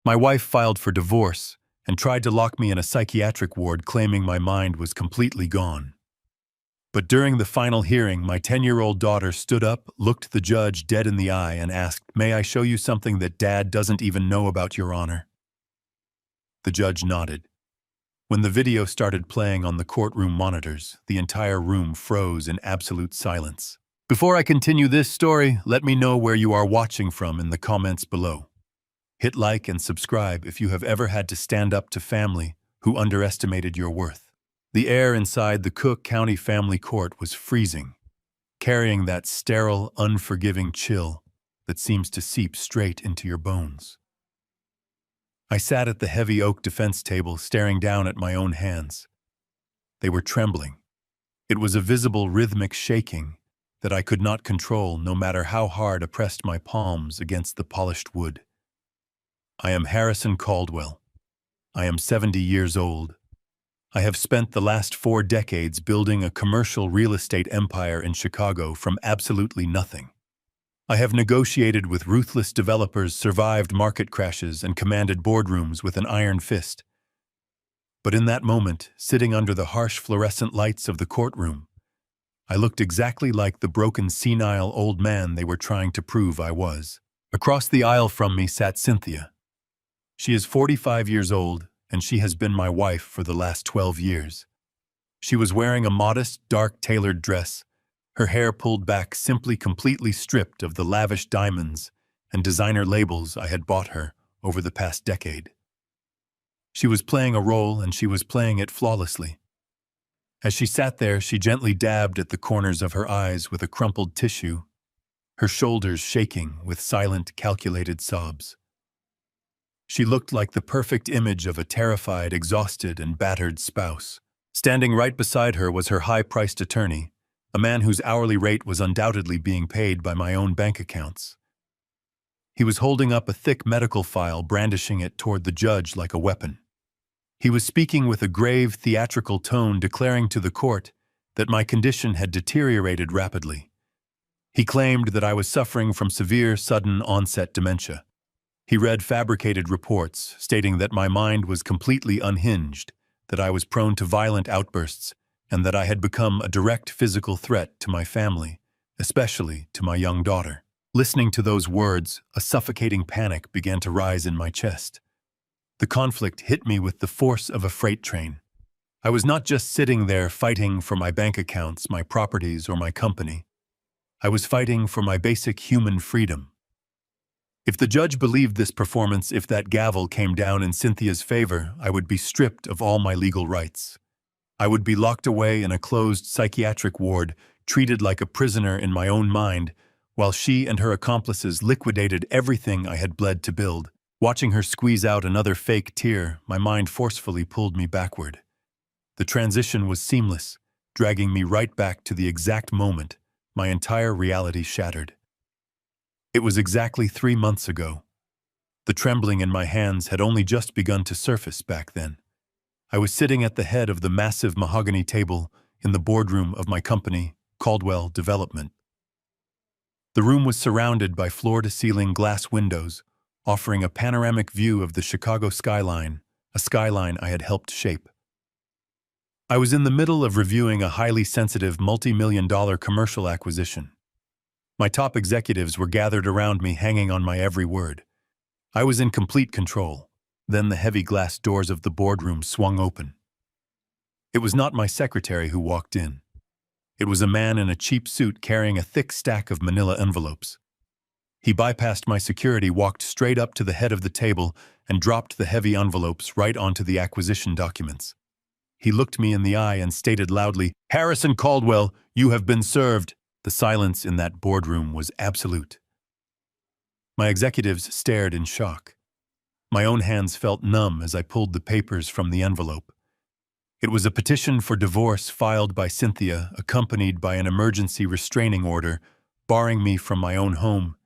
My wife filed for divorce and tried to lock me in a psychiatric ward, claiming my mind was completely gone. But during the final hearing, my 10-year-old daughter stood up, looked the judge dead in the eye, and asked, "May I show you something that Dad doesn't even know about, Your Honor?" The judge nodded. When the video started playing on the courtroom monitors, the entire room froze in absolute silence. Before I continue this story, let me know where you are watching from in the comments below. Hit like and subscribe if you have ever had to stand up to family who underestimated your worth. The air inside the Cook County Family Court was freezing, carrying that sterile, unforgiving chill that seems to seep straight into your bones. I sat at the heavy oak defense table, staring down at my own hands. They were trembling. It was a visible rhythmic shaking that I could not control, no matter how hard I pressed my palms against the polished wood. I am Harrison Caldwell. I am 70 years old. I have spent the last 4 decades building a commercial real estate empire in Chicago from absolutely nothing. I have negotiated with ruthless developers, survived market crashes, and commanded boardrooms with an iron fist. But in that moment, sitting under the harsh fluorescent lights of the courtroom, I looked exactly like the broken, senile old man they were trying to prove I was. Across the aisle from me sat Cynthia. She is 45 years old, and she has been my wife for the last 12 years. She was wearing a modest, dark, tailored dress, her hair pulled back, simply completely stripped of the lavish diamonds and designer labels I had bought her over the past decade. She was playing a role, and she was playing it flawlessly. As she sat there, she gently dabbed at the corners of her eyes with a crumpled tissue, her shoulders shaking with silent, calculated sobs. She looked like the perfect image of a terrified, exhausted, and battered spouse. Standing right beside her was her high-priced attorney, a man whose hourly rate was undoubtedly being paid by my own bank accounts. He was holding up a thick medical file, brandishing it toward the judge like a weapon. He was speaking with a grave, theatrical tone, declaring to the court that my condition had deteriorated rapidly. He claimed that I was suffering from severe, sudden-onset dementia. He read fabricated reports stating that my mind was completely unhinged, that I was prone to violent outbursts, and that I had become a direct physical threat to my family, especially to my young daughter. Listening to those words, a suffocating panic began to rise in my chest. The conflict hit me with the force of a freight train. I was not just sitting there fighting for my bank accounts, my properties, or my company. I was fighting for my basic human freedom. If the judge believed this performance, if that gavel came down in Cynthia's favor, I would be stripped of all my legal rights. I would be locked away in a closed psychiatric ward, treated like a prisoner in my own mind, while she and her accomplices liquidated everything I had bled to build. Watching her squeeze out another fake tear, my mind forcefully pulled me backward. The transition was seamless, dragging me right back to the exact moment my entire reality shattered. It was exactly 3 months ago. The trembling in my hands had only just begun to surface back then. I was sitting at the head of the massive mahogany table in the boardroom of my company, Caldwell Development. The room was surrounded by floor-to-ceiling glass windows, offering a panoramic view of the Chicago skyline, a skyline I had helped shape. I was in the middle of reviewing a highly sensitive multi-million-dollar commercial acquisition. My top executives were gathered around me, hanging on my every word. I was in complete control. Then the heavy glass doors of the boardroom swung open. It was not my secretary who walked in. It was a man in a cheap suit carrying a thick stack of manila envelopes. He bypassed my security, walked straight up to the head of the table, and dropped the heavy envelopes right onto the acquisition documents. He looked me in the eye and stated loudly, "Harrison Caldwell, you have been served." The silence in that boardroom was absolute. My executives stared in shock. My own hands felt numb as I pulled the papers from the envelope. It was a petition for divorce filed by Cynthia, accompanied by an emergency restraining order barring me from my own home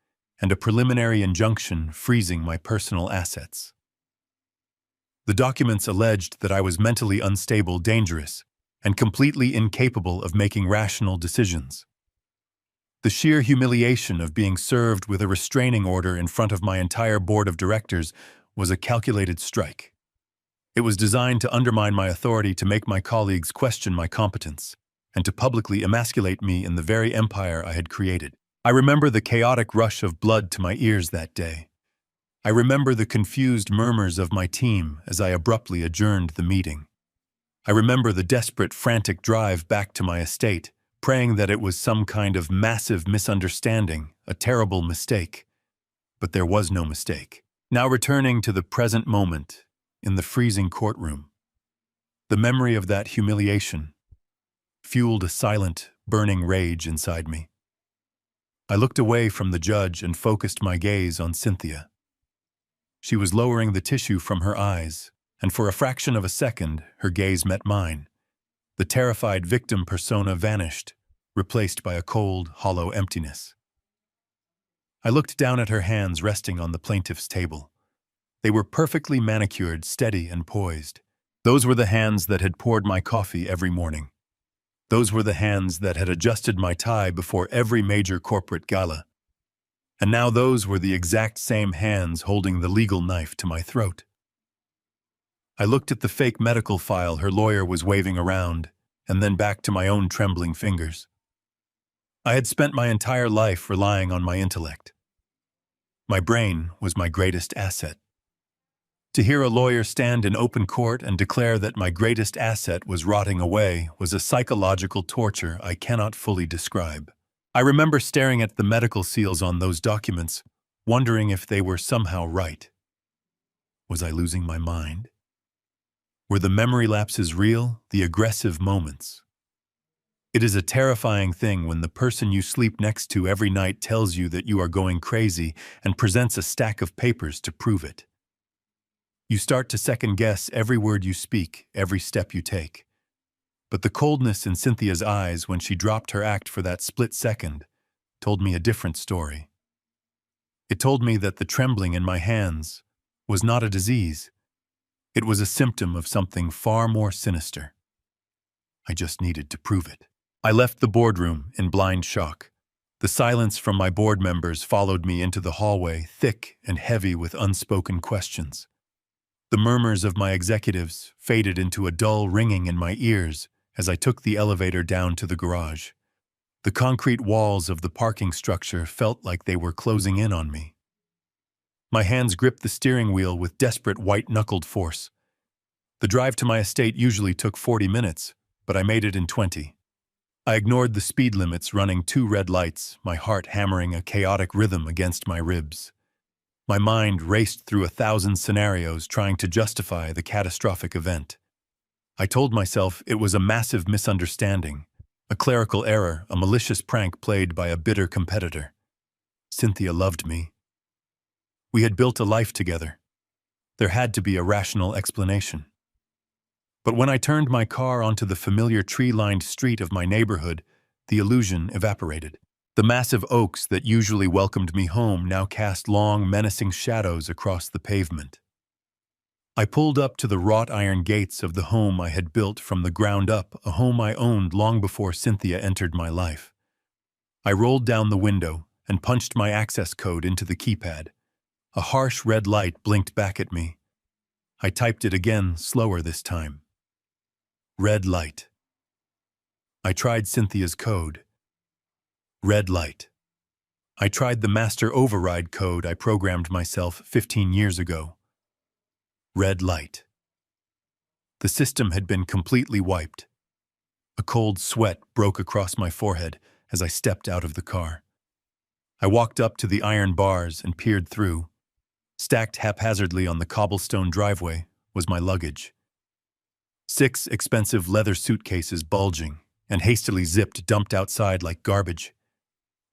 and a preliminary injunction freezing my personal assets. The documents alleged that I was mentally unstable, dangerous, and completely incapable of making rational decisions. The sheer humiliation of being served with a restraining order in front of my entire board of directors was a calculated strike. It was designed to undermine my authority, to make my colleagues question my competence, and to publicly emasculate me in the very empire I had created. I remember the chaotic rush of blood to my ears that day. I remember the confused murmurs of my team as I abruptly adjourned the meeting. I remember the desperate, frantic drive back to my estate, praying that it was some kind of massive misunderstanding, a terrible mistake. But there was no mistake. Now returning to the present moment, in the freezing courtroom, the memory of that humiliation fueled a silent, burning rage inside me. I looked away from the judge and focused my gaze on Cynthia. She was lowering the tissue from her eyes, and for a fraction of a second, her gaze met mine. The terrified victim persona vanished, replaced by a cold, hollow emptiness. I looked down at her hands resting on the plaintiff's table. They were perfectly manicured, steady, and poised. Those were the hands that had poured my coffee every morning. Those were the hands that had adjusted my tie before every major corporate gala. And now those were the exact same hands holding the legal knife to my throat. I looked at the fake medical file her lawyer was waving around, and then back to my own trembling fingers. I had spent my entire life relying on my intellect. My brain was my greatest asset. To hear a lawyer stand in open court and declare that my greatest asset was rotting away was a psychological torture I cannot fully describe. I remember staring at the medical seals on those documents, wondering if they were somehow right. Was I losing my mind? Were the memory lapses real, the aggressive moments? It is a terrifying thing when the person you sleep next to every night tells you that you are going crazy and presents a stack of papers to prove it. You start to second-guess every word you speak, every step you take. But the coldness in Cynthia's eyes when she dropped her act for that split second told me a different story. It told me that the trembling in my hands was not a disease. It was a symptom of something far more sinister. I just needed to prove it. I left the boardroom in blind shock. The silence from my board members followed me into the hallway, thick and heavy with unspoken questions. The murmurs of my executives faded into a dull ringing in my ears as I took the elevator down to the garage. The concrete walls of the parking structure felt like they were closing in on me. My hands gripped the steering wheel with desperate white-knuckled force. The drive to my estate usually took 40 minutes, but I made it in 20. I ignored the speed limits, running 2 red lights, my heart hammering a chaotic rhythm against my ribs. My mind raced through 1,000 scenarios trying to justify the catastrophic event. I told myself it was a massive misunderstanding, a clerical error, a malicious prank played by a bitter competitor. Cynthia loved me. We had built a life together. There had to be a rational explanation. But when I turned my car onto the familiar tree-lined street of my neighborhood, the illusion evaporated. The massive oaks that usually welcomed me home now cast long, menacing shadows across the pavement. I pulled up to the wrought iron gates of the home I had built from the ground up, a home I owned long before Cynthia entered my life. I rolled down the window and punched my access code into the keypad. A harsh red light blinked back at me. I typed it again, slower this time. Red light. I tried Cynthia's code. Red light. I tried the master override code I programmed myself 15 years ago. Red light. The system had been completely wiped. A cold sweat broke across my forehead as I stepped out of the car. I walked up to the iron bars and peered through. Stacked haphazardly on the cobblestone driveway was my luggage. 6 expensive leather suitcases bulging and hastily zipped dumped outside like garbage.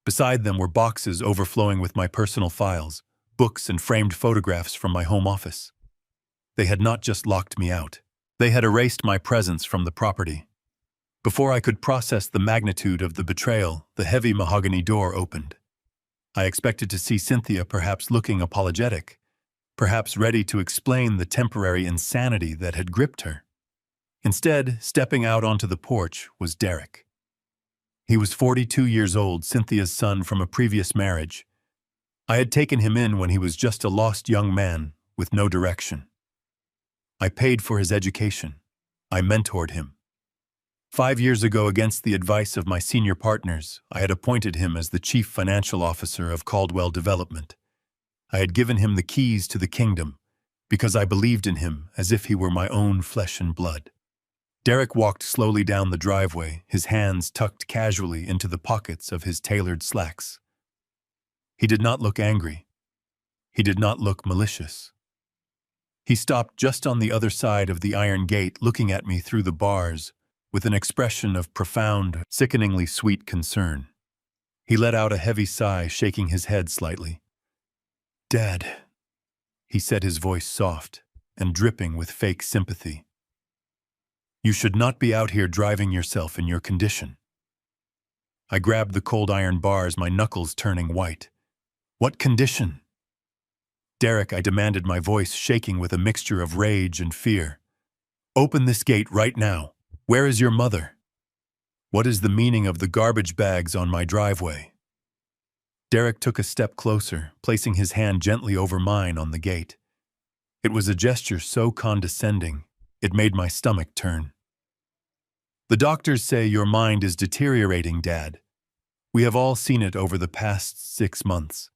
Beside them were boxes overflowing with my personal files, books and framed photographs from my home office. They had not just locked me out. They had erased my presence from the property. Before I could process the magnitude of the betrayal, the heavy mahogany door opened. I expected to see Cynthia perhaps looking apologetic, perhaps ready to explain the temporary insanity that had gripped her. Instead, stepping out onto the porch was Derek. He was 42 years old, Cynthia's son from a previous marriage. I had taken him in when he was just a lost young man, with no direction. I paid for his education. I mentored him. 5 years ago, against the advice of my senior partners, I had appointed him as the chief financial officer of Caldwell Development. I had given him the keys to the kingdom because I believed in him as if he were my own flesh and blood. Derek walked slowly down the driveway, his hands tucked casually into the pockets of his tailored slacks. He did not look angry. He did not look malicious. He stopped just on the other side of the iron gate, looking at me through the bars with an expression of profound, sickeningly sweet concern. He let out a heavy sigh, shaking his head slightly. "Dad," he said, his voice soft and dripping with fake sympathy. "You should not be out here driving yourself in your condition." I grabbed the cold iron bars, my knuckles turning white. "What condition?" "Derek," I demanded, my voice shaking with a mixture of rage and fear. "Open this gate right now. Where is your mother? What is the meaning of the garbage bags on my driveway?" Derek took a step closer, placing his hand gently over mine on the gate. It was a gesture so condescending, it made my stomach turn. "The doctors say your mind is deteriorating, Dad. We have all seen it over the past 6 months.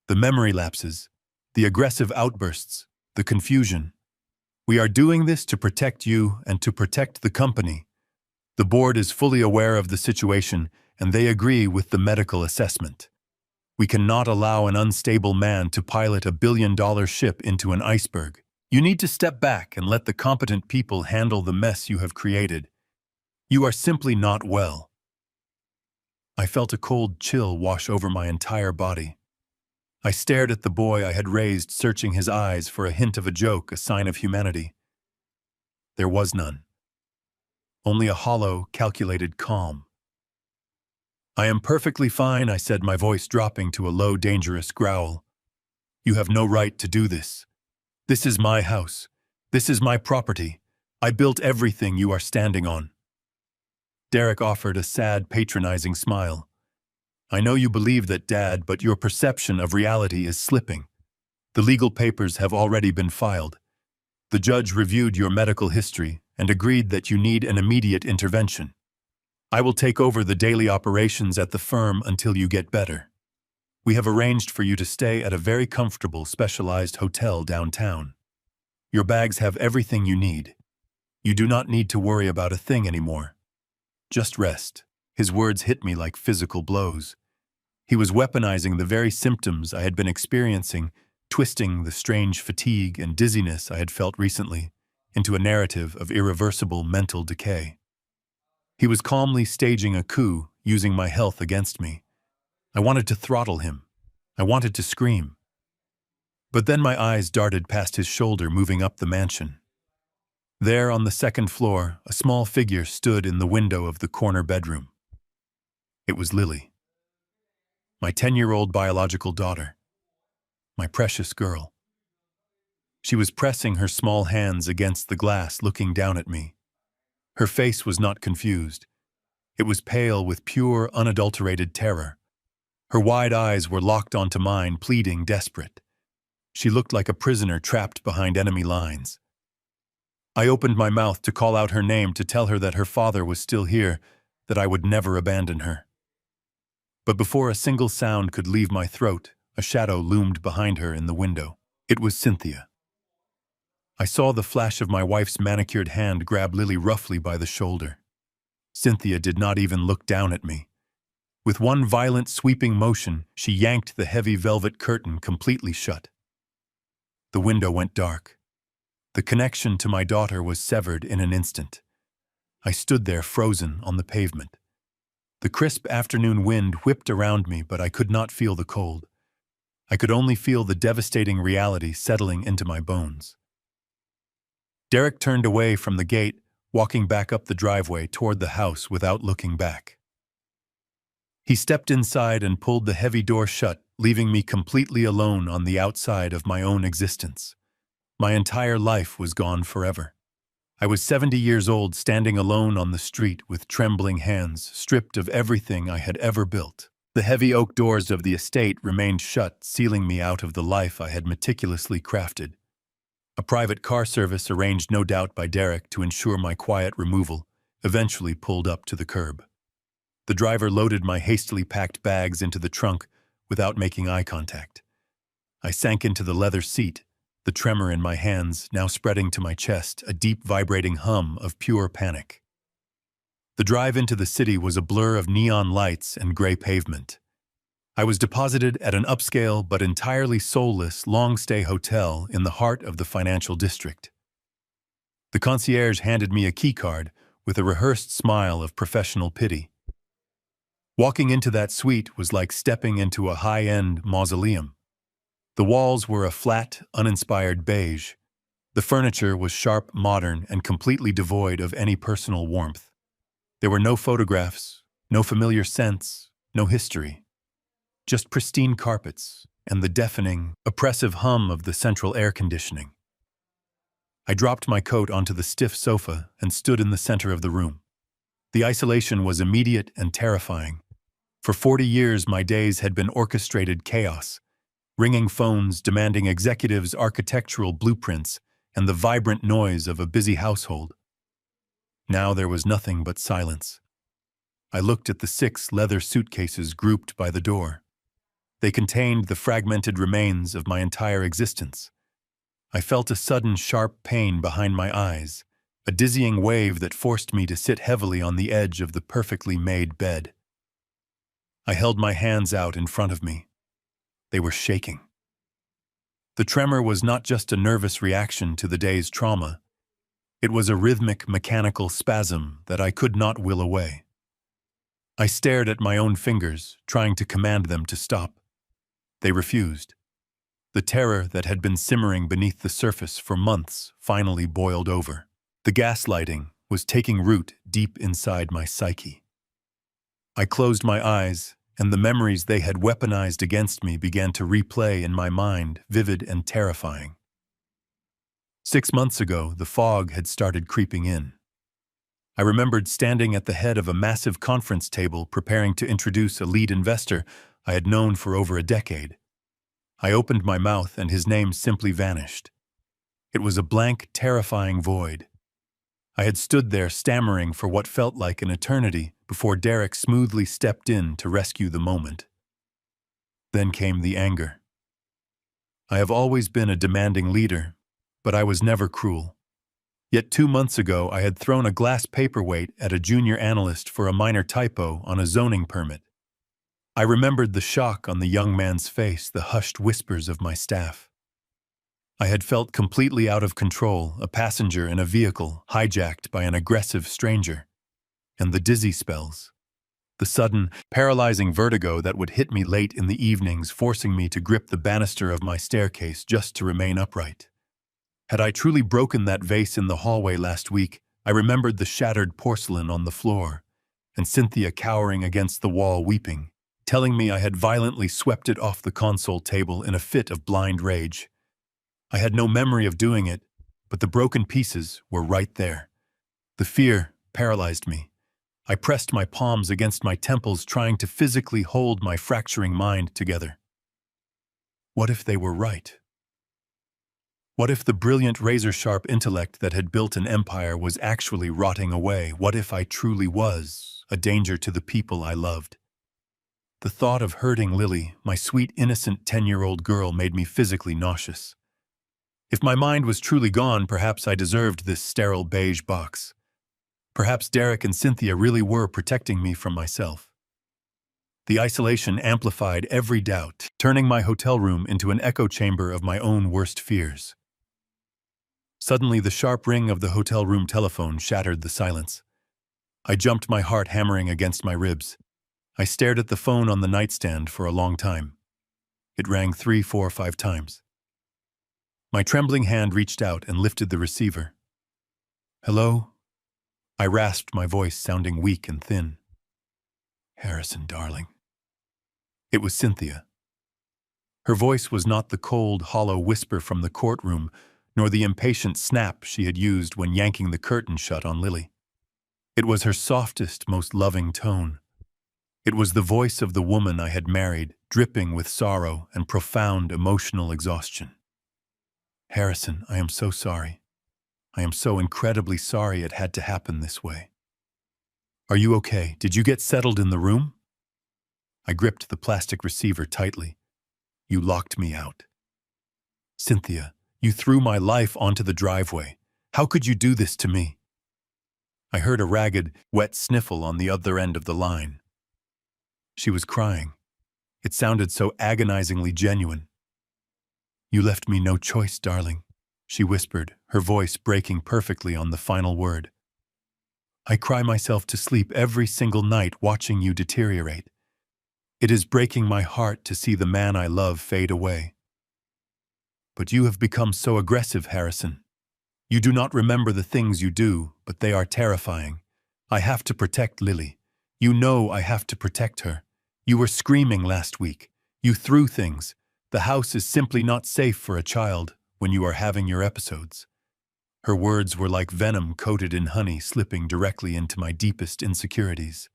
The memory lapses, the aggressive outbursts, the confusion. We are doing this to protect you and to protect the company. The board is fully aware of the situation, and they agree with the medical assessment. We cannot allow an unstable man to pilot a billion-dollar ship into an iceberg. You need to step back and let the competent people handle the mess you have created. You are simply not well." I felt a cold chill wash over my entire body. I stared at the boy I had raised, searching his eyes for a hint of a joke, a sign of humanity. There was none. Only a hollow, calculated calm. "I am perfectly fine," I said, my voice dropping to a low, dangerous growl. "You have no right to do this. This is my house. This is my property. I built everything you are standing on." Derek offered a sad, patronizing smile. "I know you believe that, Dad, but your perception of reality is slipping. The legal papers have already been filed. The judge reviewed your medical history and agreed that you need an immediate intervention. I will take over the daily operations at the firm until you get better. We have arranged for you to stay at a very comfortable, specialized hotel downtown. Your bags have everything you need. You do not need to worry about a thing anymore. Just rest." His words hit me like physical blows. He was weaponizing the very symptoms I had been experiencing, twisting the strange fatigue and dizziness I had felt recently into a narrative of irreversible mental decay. He was calmly staging a coup, using my health against me. I wanted to throttle him. I wanted to scream. But then my eyes darted past his shoulder, moving up the mansion. There, on the second floor, a small figure stood in the window of the corner bedroom. It was Lily. My 10-year-old biological daughter. My precious girl. She was pressing her small hands against the glass, looking down at me. Her face was not confused. It was pale with pure, unadulterated terror. Her wide eyes were locked onto mine, pleading, desperate. She looked like a prisoner trapped behind enemy lines. I opened my mouth to call out her name, to tell her that her father was still here, that I would never abandon her. But before a single sound could leave my throat, a shadow loomed behind her in the window. It was Cynthia. I saw the flash of my wife's manicured hand grab Lily roughly by the shoulder. Cynthia did not even look down at me. With one violent, sweeping motion, she yanked the heavy velvet curtain completely shut. The window went dark. The connection to my daughter was severed in an instant. I stood there, frozen on the pavement. The crisp afternoon wind whipped around me, but I could not feel the cold. I could only feel the devastating reality settling into my bones. Derek turned away from the gate, walking back up the driveway toward the house without looking back. He stepped inside and pulled the heavy door shut, leaving me completely alone on the outside of my own existence. My entire life was gone forever. I was 70 years old, standing alone on the street with trembling hands, stripped of everything I had ever built. The heavy oak doors of the estate remained shut, sealing me out of the life I had meticulously crafted. A private car service, arranged no doubt by Derek to ensure my quiet removal, eventually pulled up to the curb. The driver loaded my hastily packed bags into the trunk without making eye contact. I sank into the leather seat, the tremor in my hands now spreading to my chest, a deep vibrating hum of pure panic. The drive into the city was a blur of neon lights and gray pavement. I was deposited at an upscale but entirely soulless long-stay hotel in the heart of the financial district. The concierge handed me a keycard with a rehearsed smile of professional pity. Walking into that suite was like stepping into a high-end mausoleum. The walls were a flat, uninspired beige. The furniture was sharp, modern, and completely devoid of any personal warmth. There were no photographs, no familiar scents, no history. Just pristine carpets and the deafening, oppressive hum of the central air conditioning. I dropped my coat onto the stiff sofa and stood in the center of the room. The isolation was immediate and terrifying. For 40 years, my days had been orchestrated chaos, ringing phones demanding executives' architectural blueprints and the vibrant noise of a busy household. Now there was nothing but silence. I looked at the 6 leather suitcases grouped by the door. They contained the fragmented remains of my entire existence. I felt a sudden sharp pain behind my eyes, a dizzying wave that forced me to sit heavily on the edge of the perfectly made bed. I held my hands out in front of me. They were shaking. The tremor was not just a nervous reaction to the day's trauma. It was a rhythmic, mechanical spasm that I could not will away. I stared at my own fingers, trying to command them to stop. They refused. The terror that had been simmering beneath the surface for months finally boiled over. The gaslighting was taking root deep inside my psyche. I closed my eyes, and the memories they had weaponized against me began to replay in my mind, vivid and terrifying. 6 months ago, the fog had started creeping in. I remembered standing at the head of a massive conference table preparing to introduce a lead investor I had known for over a decade. I opened my mouth and his name simply vanished. It was a blank, terrifying void. I had stood there stammering for what felt like an eternity before Derek smoothly stepped in to rescue the moment. Then came the anger. I have always been a demanding leader, but I was never cruel. Yet 2 months ago I had thrown a glass paperweight at a junior analyst for a minor typo on a zoning permit. I remembered the shock on the young man's face, the hushed whispers of my staff. I had felt completely out of control, a passenger in a vehicle hijacked by an aggressive stranger. And the dizzy spells. The sudden, paralyzing vertigo that would hit me late in the evenings, forcing me to grip the banister of my staircase just to remain upright. Had I truly broken that vase in the hallway last week, I remembered the shattered porcelain on the floor, and Cynthia cowering against the wall weeping, telling me I had violently swept it off the console table in a fit of blind rage. I had no memory of doing it, but the broken pieces were right there. The fear paralyzed me. I pressed my palms against my temples, trying to physically hold my fracturing mind together. What if they were right? What if the brilliant razor-sharp intellect that had built an empire was actually rotting away? What if I truly was a danger to the people I loved? The thought of hurting Lily, my sweet, innocent 10-year-old girl, made me physically nauseous. If my mind was truly gone, perhaps I deserved this sterile beige box. Perhaps Derek and Cynthia really were protecting me from myself. The isolation amplified every doubt, turning my hotel room into an echo chamber of my own worst fears. Suddenly, the sharp ring of the hotel room telephone shattered the silence. I jumped, my heart hammering against my ribs. I stared at the phone on the nightstand for a long time. It rang 3, 4, 5 times. My trembling hand reached out and lifted the receiver. "Hello?" I rasped, my voice sounding weak and thin. "Harrison, darling." It was Cynthia. Her voice was not the cold, hollow whisper from the courtroom, nor the impatient snap she had used when yanking the curtain shut on Lily. It was her softest, most loving tone. It was the voice of the woman I had married, dripping with sorrow and profound emotional exhaustion. Harrison, I am so sorry. I am so incredibly sorry it had to happen this way. Are you okay? Did you get settled in the room? I gripped the plastic receiver tightly. You locked me out. Cynthia, you threw my life onto the driveway. How could you do this to me? I heard a ragged, wet sniffle on the other end of the line. She was crying. It sounded so agonizingly genuine. You left me no choice, darling, she whispered, her voice breaking perfectly on the final word. I cry myself to sleep every single night watching you deteriorate. It is breaking my heart to see the man I love fade away. But you have become so aggressive, Harrison. You do not remember the things you do, but they are terrifying. I have to protect Lily. You know I have to protect her. You were screaming last week. You threw things. The house is simply not safe for a child when you are having your episodes. Her words were like venom coated in honey slipping directly into my deepest insecurities.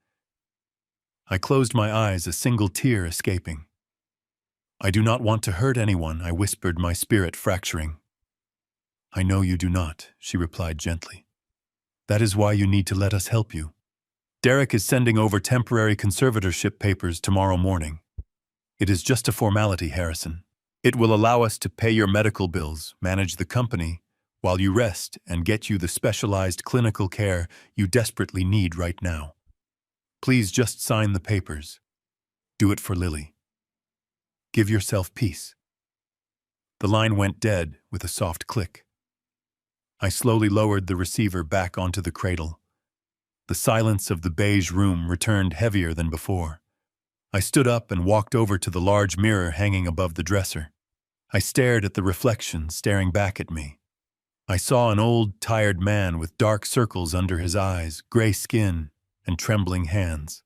I closed my eyes, a single tear escaping. I do not want to hurt anyone, I whispered, my spirit fracturing. I know you do not, she replied gently. That is why you need to let us help you. Derek is sending over temporary conservatorship papers tomorrow morning. It is just a formality, Harrison. It will allow us to pay your medical bills, manage the company, while you rest and get you the specialized clinical care you desperately need right now. Please just sign the papers. Do it for Lily. Give yourself peace. The line went dead with a soft click. I slowly lowered the receiver back onto the cradle. The silence of the beige room returned heavier than before. I stood up and walked over to the large mirror hanging above the dresser. I stared at the reflection staring back at me. I saw an old, tired man with dark circles under his eyes, gray skin, and trembling hands.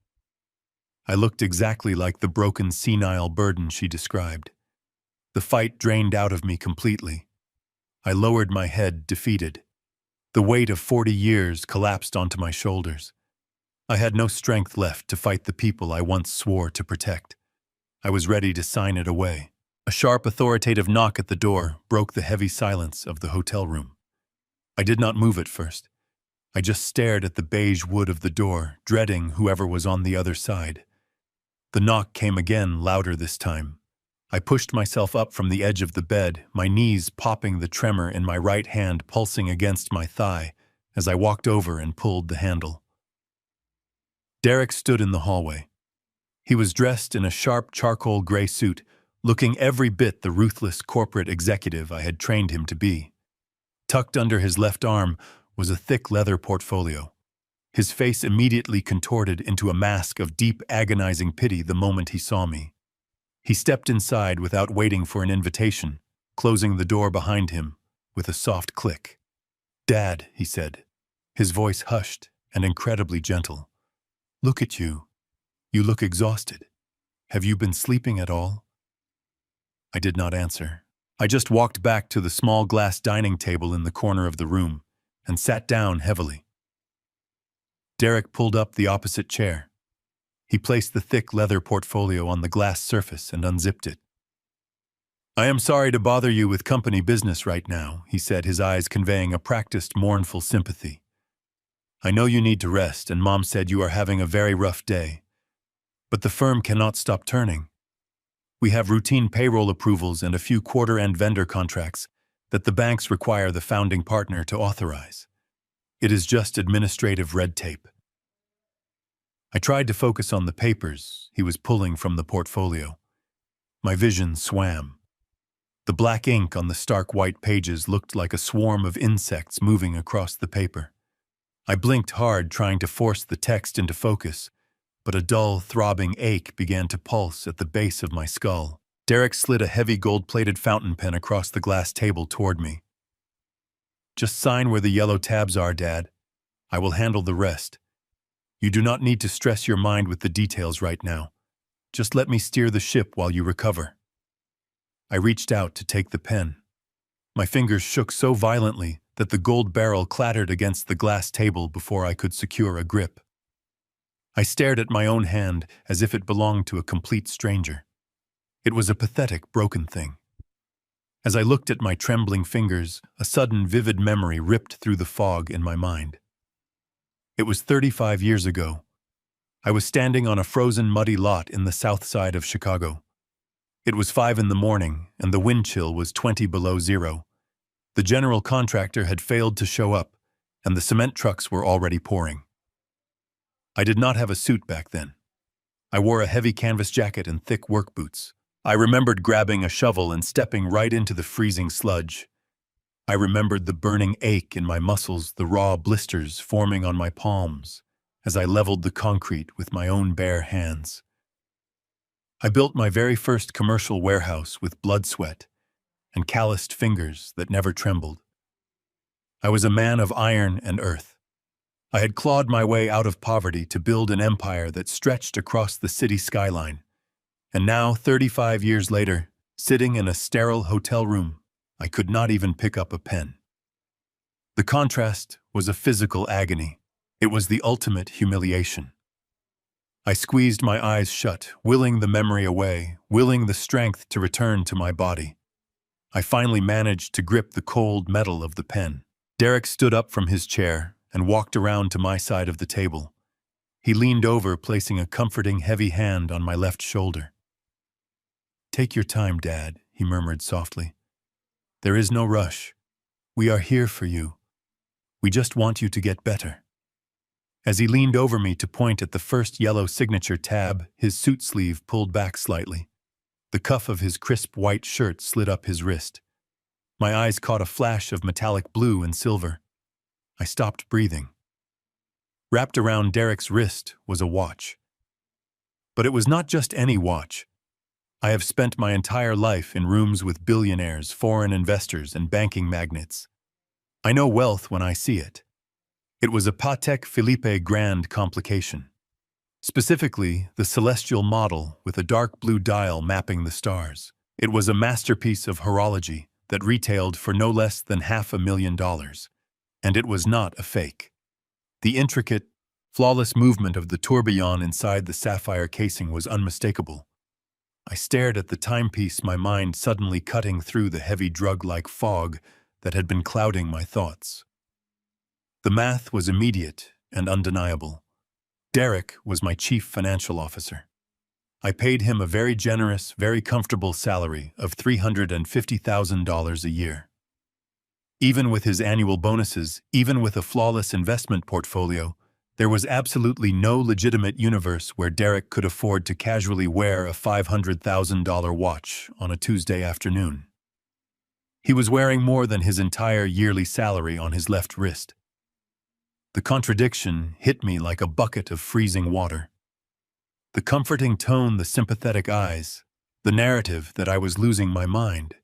I looked exactly like the broken, senile burden she described. The fight drained out of me completely. I lowered my head, defeated. The weight of 40 years collapsed onto my shoulders. I had no strength left to fight the people I once swore to protect. I was ready to sign it away. A sharp, authoritative knock at the door broke the heavy silence of the hotel room. I did not move at first. I just stared at the beige wood of the door, dreading whoever was on the other side. The knock came again, louder this time. I pushed myself up from the edge of the bed, my knees popping, the tremor in my right hand pulsing against my thigh as I walked over and pulled the handle. Derek stood in the hallway. He was dressed in a sharp charcoal gray suit, looking every bit the ruthless corporate executive I had trained him to be. Tucked under his left arm was a thick leather portfolio. His face immediately contorted into a mask of deep, agonizing pity the moment he saw me. He stepped inside without waiting for an invitation, closing the door behind him with a soft click. "Dad," he said, his voice hushed and incredibly gentle. "Look at you. You look exhausted. Have you been sleeping at all?" I did not answer. I just walked back to the small glass dining table in the corner of the room and sat down heavily. Derek pulled up the opposite chair. He placed the thick leather portfolio on the glass surface and unzipped it. "I am sorry to bother you with company business right now," he said, his eyes conveying a practiced, mournful sympathy. "I know you need to rest, and Mom said you are having a very rough day. But the firm cannot stop turning. We have routine payroll approvals and a few quarter-end vendor contracts that the banks require the founding partner to authorize. It is just administrative red tape." I tried to focus on the papers he was pulling from the portfolio. My vision swam. The black ink on the stark white pages looked like a swarm of insects moving across the paper. I blinked hard, trying to force the text into focus, but a dull, throbbing ache began to pulse at the base of my skull. Derek slid a heavy gold-plated fountain pen across the glass table toward me. "Just sign where the yellow tabs are, Dad. I will handle the rest. You do not need to stress your mind with the details right now. Just let me steer the ship while you recover." I reached out to take the pen. My fingers shook so violently that the gold barrel clattered against the glass table before I could secure a grip. I stared at my own hand as if it belonged to a complete stranger. It was a pathetic, broken thing. As I looked at my trembling fingers, a sudden vivid memory ripped through the fog in my mind. It was 35 years ago. I was standing on a frozen, muddy lot in the south side of Chicago. It was 5 in the morning, and the wind chill was 20 below zero. The general contractor had failed to show up, and the cement trucks were already pouring. I did not have a suit back then. I wore a heavy canvas jacket and thick work boots. I remembered grabbing a shovel and stepping right into the freezing sludge. I remembered the burning ache in my muscles, the raw blisters forming on my palms as I leveled the concrete with my own bare hands. I built my very first commercial warehouse with blood sweat and calloused fingers that never trembled. I was a man of iron and earth. I had clawed my way out of poverty to build an empire that stretched across the city skyline. And now, 35 years later, sitting in a sterile hotel room, I could not even pick up a pen. The contrast was a physical agony. It was the ultimate humiliation. I squeezed my eyes shut, willing the memory away, willing the strength to return to my body. I finally managed to grip the cold metal of the pen. Derek stood up from his chair and walked around to my side of the table. He leaned over, placing a comforting, heavy hand on my left shoulder. "Take your time, Dad," he murmured softly. "There is no rush. We are here for you. We just want you to get better." As he leaned over me to point at the first yellow signature tab, his suit sleeve pulled back slightly. The cuff of his crisp white shirt slid up his wrist. My eyes caught a flash of metallic blue and silver. I stopped breathing. Wrapped around Derek's wrist was a watch. But it was not just any watch. I have spent my entire life in rooms with billionaires, foreign investors, and banking magnates. I know wealth when I see it. It was a Patek Philippe Grand complication. Specifically, the celestial model with a dark blue dial mapping the stars. It was a masterpiece of horology that retailed for no less than $500,000. And it was not a fake. The intricate, flawless movement of the tourbillon inside the sapphire casing was unmistakable. I stared at the timepiece, my mind suddenly cutting through the heavy drug-like fog that had been clouding my thoughts. The math was immediate and undeniable. Derek was my chief financial officer. I paid him a very generous, very comfortable salary of $350,000 a year. Even with his annual bonuses, even with a flawless investment portfolio, there was absolutely no legitimate universe where Derek could afford to casually wear a $500,000 watch on a Tuesday afternoon. He was wearing more than his entire yearly salary on his left wrist. The contradiction hit me like a bucket of freezing water. The comforting tone, the sympathetic eyes, the narrative that I was losing my mind.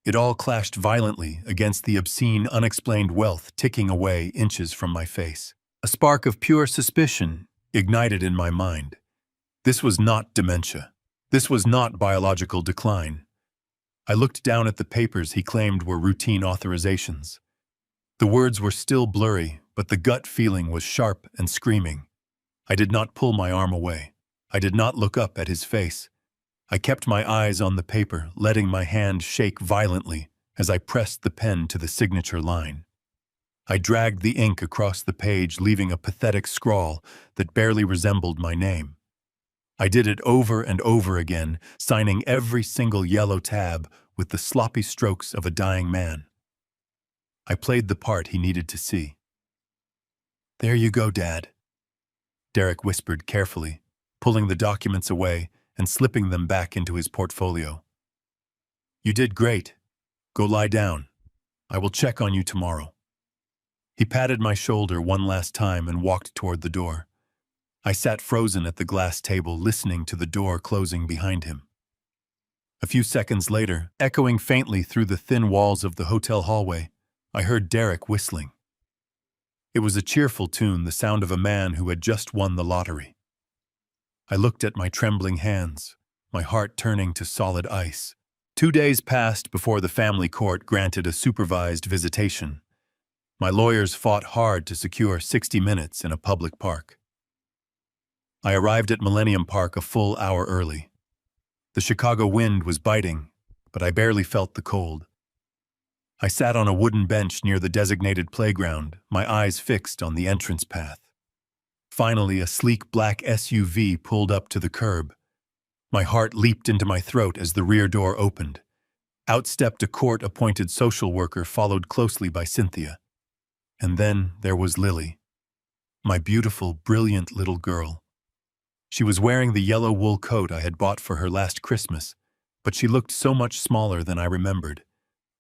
It all clashed violently against the obscene, unexplained wealth ticking away inches from my face. A spark of pure suspicion ignited in my mind. This was not dementia. This was not biological decline. I looked down at the papers he claimed were routine authorizations. The words were still blurry, but the gut feeling was sharp and screaming. I did not pull my arm away. I did not look up at his face. I kept my eyes on the paper, letting my hand shake violently as I pressed the pen to the signature line. I dragged the ink across the page, leaving a pathetic scrawl that barely resembled my name. I did it over and over again, signing every single yellow tab with the sloppy strokes of a dying man. I played the part he needed to see. "There you go, Dad," Derek whispered carefully, pulling the documents away and slipping them back into his portfolio. "You did great. Go lie down. I will check on you tomorrow." He patted my shoulder one last time and walked toward the door. I sat frozen at the glass table, listening to the door closing behind him. A few seconds later, echoing faintly through the thin walls of the hotel hallway, I heard Derek whistling. It was a cheerful tune, the sound of a man who had just won the lottery. I looked at my trembling hands, my heart turning to solid ice. 2 days passed before the family court granted a supervised visitation. My lawyers fought hard to secure 60 minutes in a public park. I arrived at Millennium Park a full hour early. The Chicago wind was biting, but I barely felt the cold. I sat on a wooden bench near the designated playground, my eyes fixed on the entrance path. Finally, a sleek black SUV pulled up to the curb. My heart leaped into my throat as the rear door opened. Out stepped a court-appointed social worker, followed closely by Cynthia. And then there was Lily, my beautiful, brilliant little girl. She was wearing the yellow wool coat I had bought for her last Christmas, but she looked so much smaller than I remembered.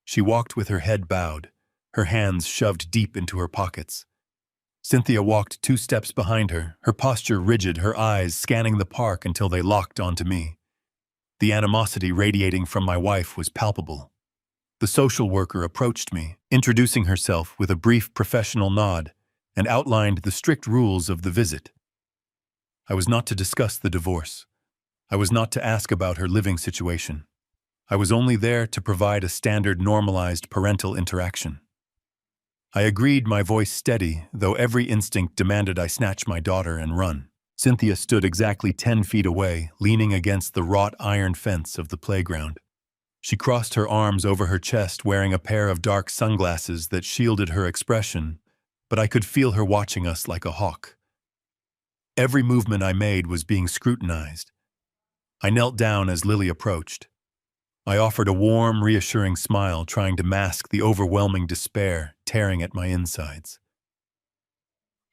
She walked with her head bowed, her hands shoved deep into her pockets. Cynthia walked 2 steps behind her, her posture rigid, her eyes scanning the park until they locked onto me. The animosity radiating from my wife was palpable. The social worker approached me, introducing herself with a brief professional nod, and outlined the strict rules of the visit. I was not to discuss the divorce. I was not to ask about her living situation. I was only there to provide a standard normalized parental interaction. I agreed, my voice steady, though every instinct demanded I snatch my daughter and run. Cynthia stood exactly 10 feet away, leaning against the wrought iron fence of the playground. She crossed her arms over her chest, wearing a pair of dark sunglasses that shielded her expression, but I could feel her watching us like a hawk. Every movement I made was being scrutinized. I knelt down as Lily approached. I offered a warm, reassuring smile, trying to mask the overwhelming despair tearing at my insides.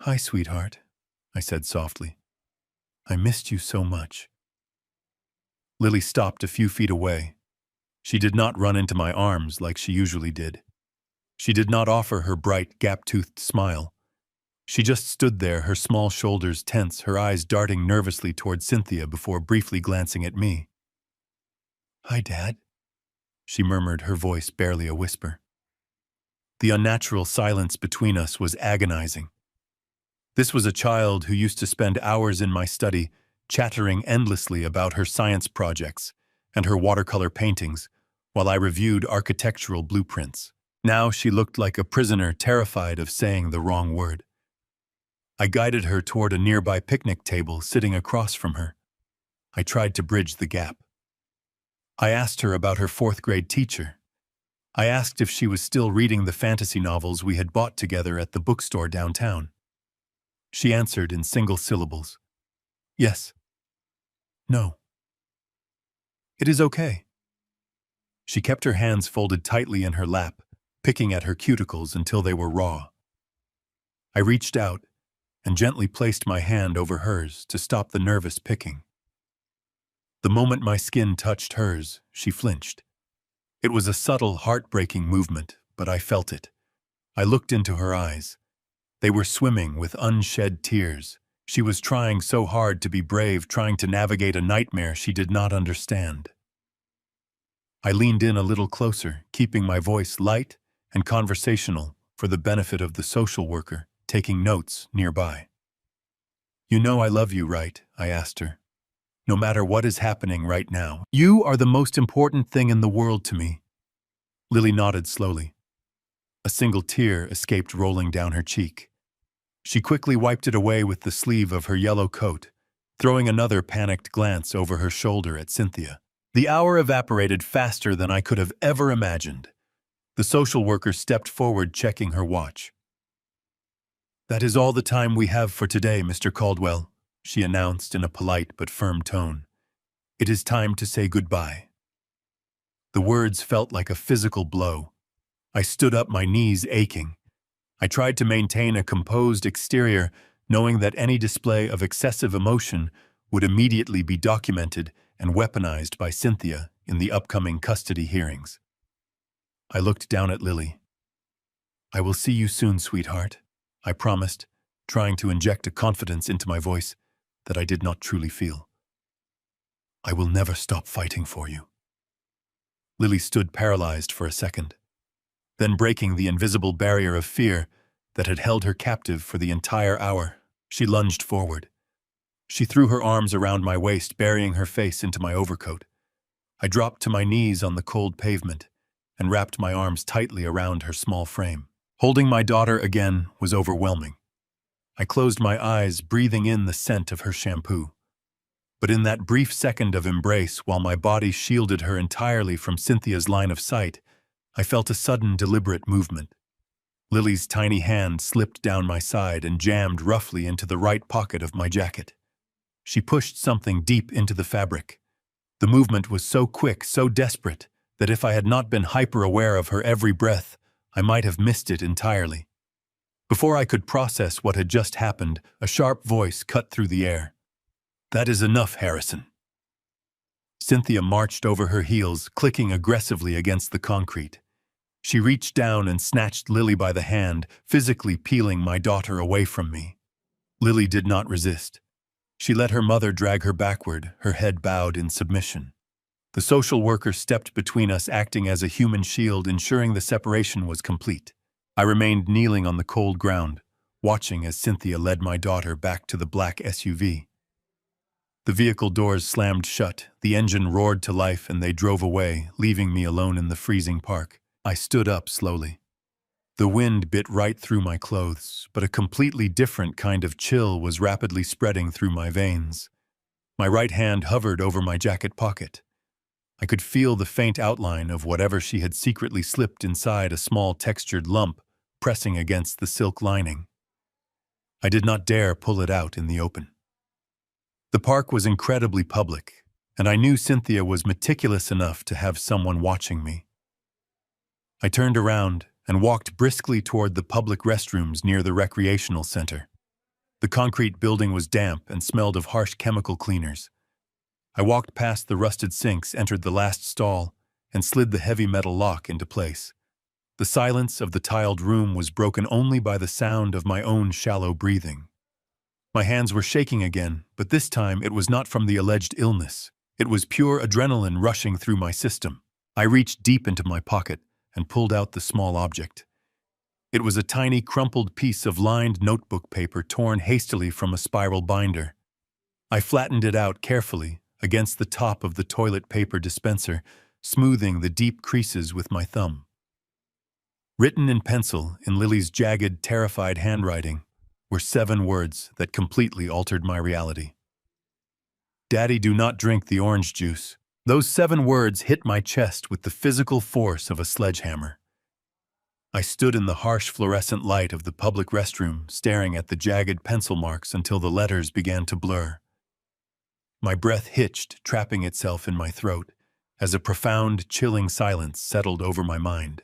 "Hi, sweetheart," I said softly. "I missed you so much." Lily stopped a few feet away. She did not run into my arms like she usually did. She did not offer her bright, gap-toothed smile. She just stood there, her small shoulders tense, her eyes darting nervously toward Cynthia before briefly glancing at me. "Hi, Dad," she murmured, her voice barely a whisper. The unnatural silence between us was agonizing. This was a child who used to spend hours in my study, chattering endlessly about her science projects and her watercolor paintings, while I reviewed architectural blueprints. Now she looked like a prisoner, terrified of saying the wrong word. I guided her toward a nearby picnic table sitting across from her. I tried to bridge the gap. I asked her about her 4th-grade teacher. I asked if she was still reading the fantasy novels we had bought together at the bookstore downtown. She answered in single syllables. "Yes." "No." "It is okay." She kept her hands folded tightly in her lap, picking at her cuticles until they were raw. I reached out and gently placed my hand over hers to stop the nervous picking. The moment my skin touched hers, she flinched. It was a subtle, heartbreaking movement, but I felt it. I looked into her eyes. They were swimming with unshed tears. She was trying so hard to be brave, trying to navigate a nightmare she did not understand. I leaned in a little closer, keeping my voice light and conversational for the benefit of the social worker, taking notes nearby. "You know I love you, right?" I asked her. "No matter what is happening right now, you are the most important thing in the world to me." Lily nodded slowly. A single tear escaped rolling down her cheek. She quickly wiped it away with the sleeve of her yellow coat, throwing another panicked glance over her shoulder at Cynthia. The hour evaporated faster than I could have ever imagined. The social worker stepped forward, checking her watch. "That is all the time we have for today, Mr. Caldwell," she announced in a polite but firm tone. "It is time to say goodbye." The words felt like a physical blow. I stood up, my knees aching. I tried to maintain a composed exterior, knowing that any display of excessive emotion would immediately be documented and weaponized by Cynthia in the upcoming custody hearings. I looked down at Lily. "I will see you soon, sweetheart," I promised, trying to inject a confidence into my voice that I did not truly feel. "I will never stop fighting for you." Lily stood paralyzed for a second. Then, breaking the invisible barrier of fear that had held her captive for the entire hour, she lunged forward. She threw her arms around my waist, burying her face into my overcoat. I dropped to my knees on the cold pavement and wrapped my arms tightly around her small frame. Holding my daughter again was overwhelming. I closed my eyes, breathing in the scent of her shampoo. But in that brief second of embrace, while my body shielded her entirely from Cynthia's line of sight, I felt a sudden, deliberate movement. Lily's tiny hand slipped down my side and jammed roughly into the right pocket of my jacket. She pushed something deep into the fabric. The movement was so quick, so desperate, that if I had not been hyper-aware of her every breath, I might have missed it entirely. Before I could process what had just happened, a sharp voice cut through the air. "That is enough, Harrison." Cynthia marched over her heels, clicking aggressively against the concrete. She reached down and snatched Lily by the hand, physically peeling my daughter away from me. Lily did not resist. She let her mother drag her backward, her head bowed in submission. The social worker stepped between us, acting as a human shield, ensuring the separation was complete. I remained kneeling on the cold ground, watching as Cynthia led my daughter back to the black SUV. The vehicle doors slammed shut, the engine roared to life, and they drove away, leaving me alone in the freezing park. I stood up slowly. The wind bit right through my clothes, but a completely different kind of chill was rapidly spreading through my veins. My right hand hovered over my jacket pocket. I could feel the faint outline of whatever she had secretly slipped inside a small textured lump, pressing against the silk lining. I did not dare pull it out in the open. The park was incredibly public, and I knew Cynthia was meticulous enough to have someone watching me. I turned around and walked briskly toward the public restrooms near the recreational center. The concrete building was damp and smelled of harsh chemical cleaners. I walked past the rusted sinks, entered the last stall, and slid the heavy metal lock into place. The silence of the tiled room was broken only by the sound of my own shallow breathing. My hands were shaking again, but this time it was not from the alleged illness. It was pure adrenaline rushing through my system. I reached deep into my pocket and pulled out the small object. It was a tiny, crumpled piece of lined notebook paper torn hastily from a spiral binder. I flattened it out carefully against the top of the toilet paper dispenser, smoothing the deep creases with my thumb. Written in pencil, in Lily's jagged, terrified handwriting, were 7 words that completely altered my reality. "Daddy, do not drink the orange juice." Those 7 words hit my chest with the physical force of a sledgehammer. I stood in the harsh fluorescent light of the public restroom, staring at the jagged pencil marks until the letters began to blur. My breath hitched, trapping itself in my throat, as a profound, chilling silence settled over my mind.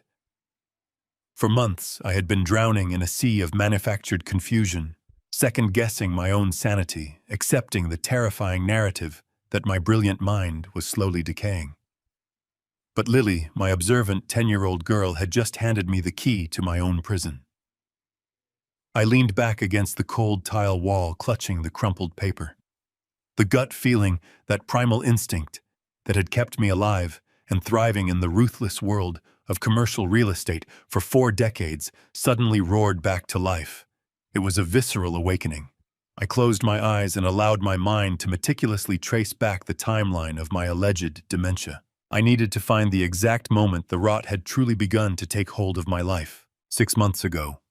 For months, I had been drowning in a sea of manufactured confusion, second-guessing my own sanity, accepting the terrifying narrative that my brilliant mind was slowly decaying. But Lily, my observant 10-year-old girl, had just handed me the key to my own prison. I leaned back against the cold tile wall, clutching the crumpled paper. The gut feeling, that primal instinct that had kept me alive and thriving in the ruthless world of commercial real estate for 4 decades, suddenly roared back to life. It was a visceral awakening. I closed my eyes and allowed my mind to meticulously trace back the timeline of my alleged dementia. I needed to find the exact moment the rot had truly begun to take hold of my life. 6 months ago.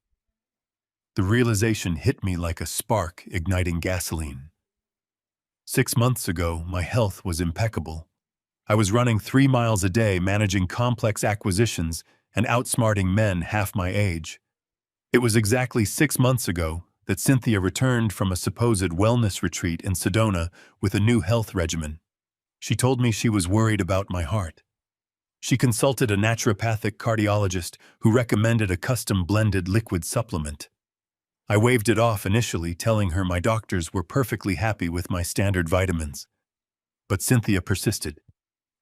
The realization hit me like a spark igniting gasoline. 6 months ago, my health was impeccable. I was running 3 miles a day, managing complex acquisitions and outsmarting men half my age. It was exactly 6 months ago that Cynthia returned from a supposed wellness retreat in Sedona with a new health regimen. She told me she was worried about my heart. She consulted a naturopathic cardiologist who recommended a custom blended liquid supplement. I waved it off initially, telling her my doctors were perfectly happy with my standard vitamins. But Cynthia persisted.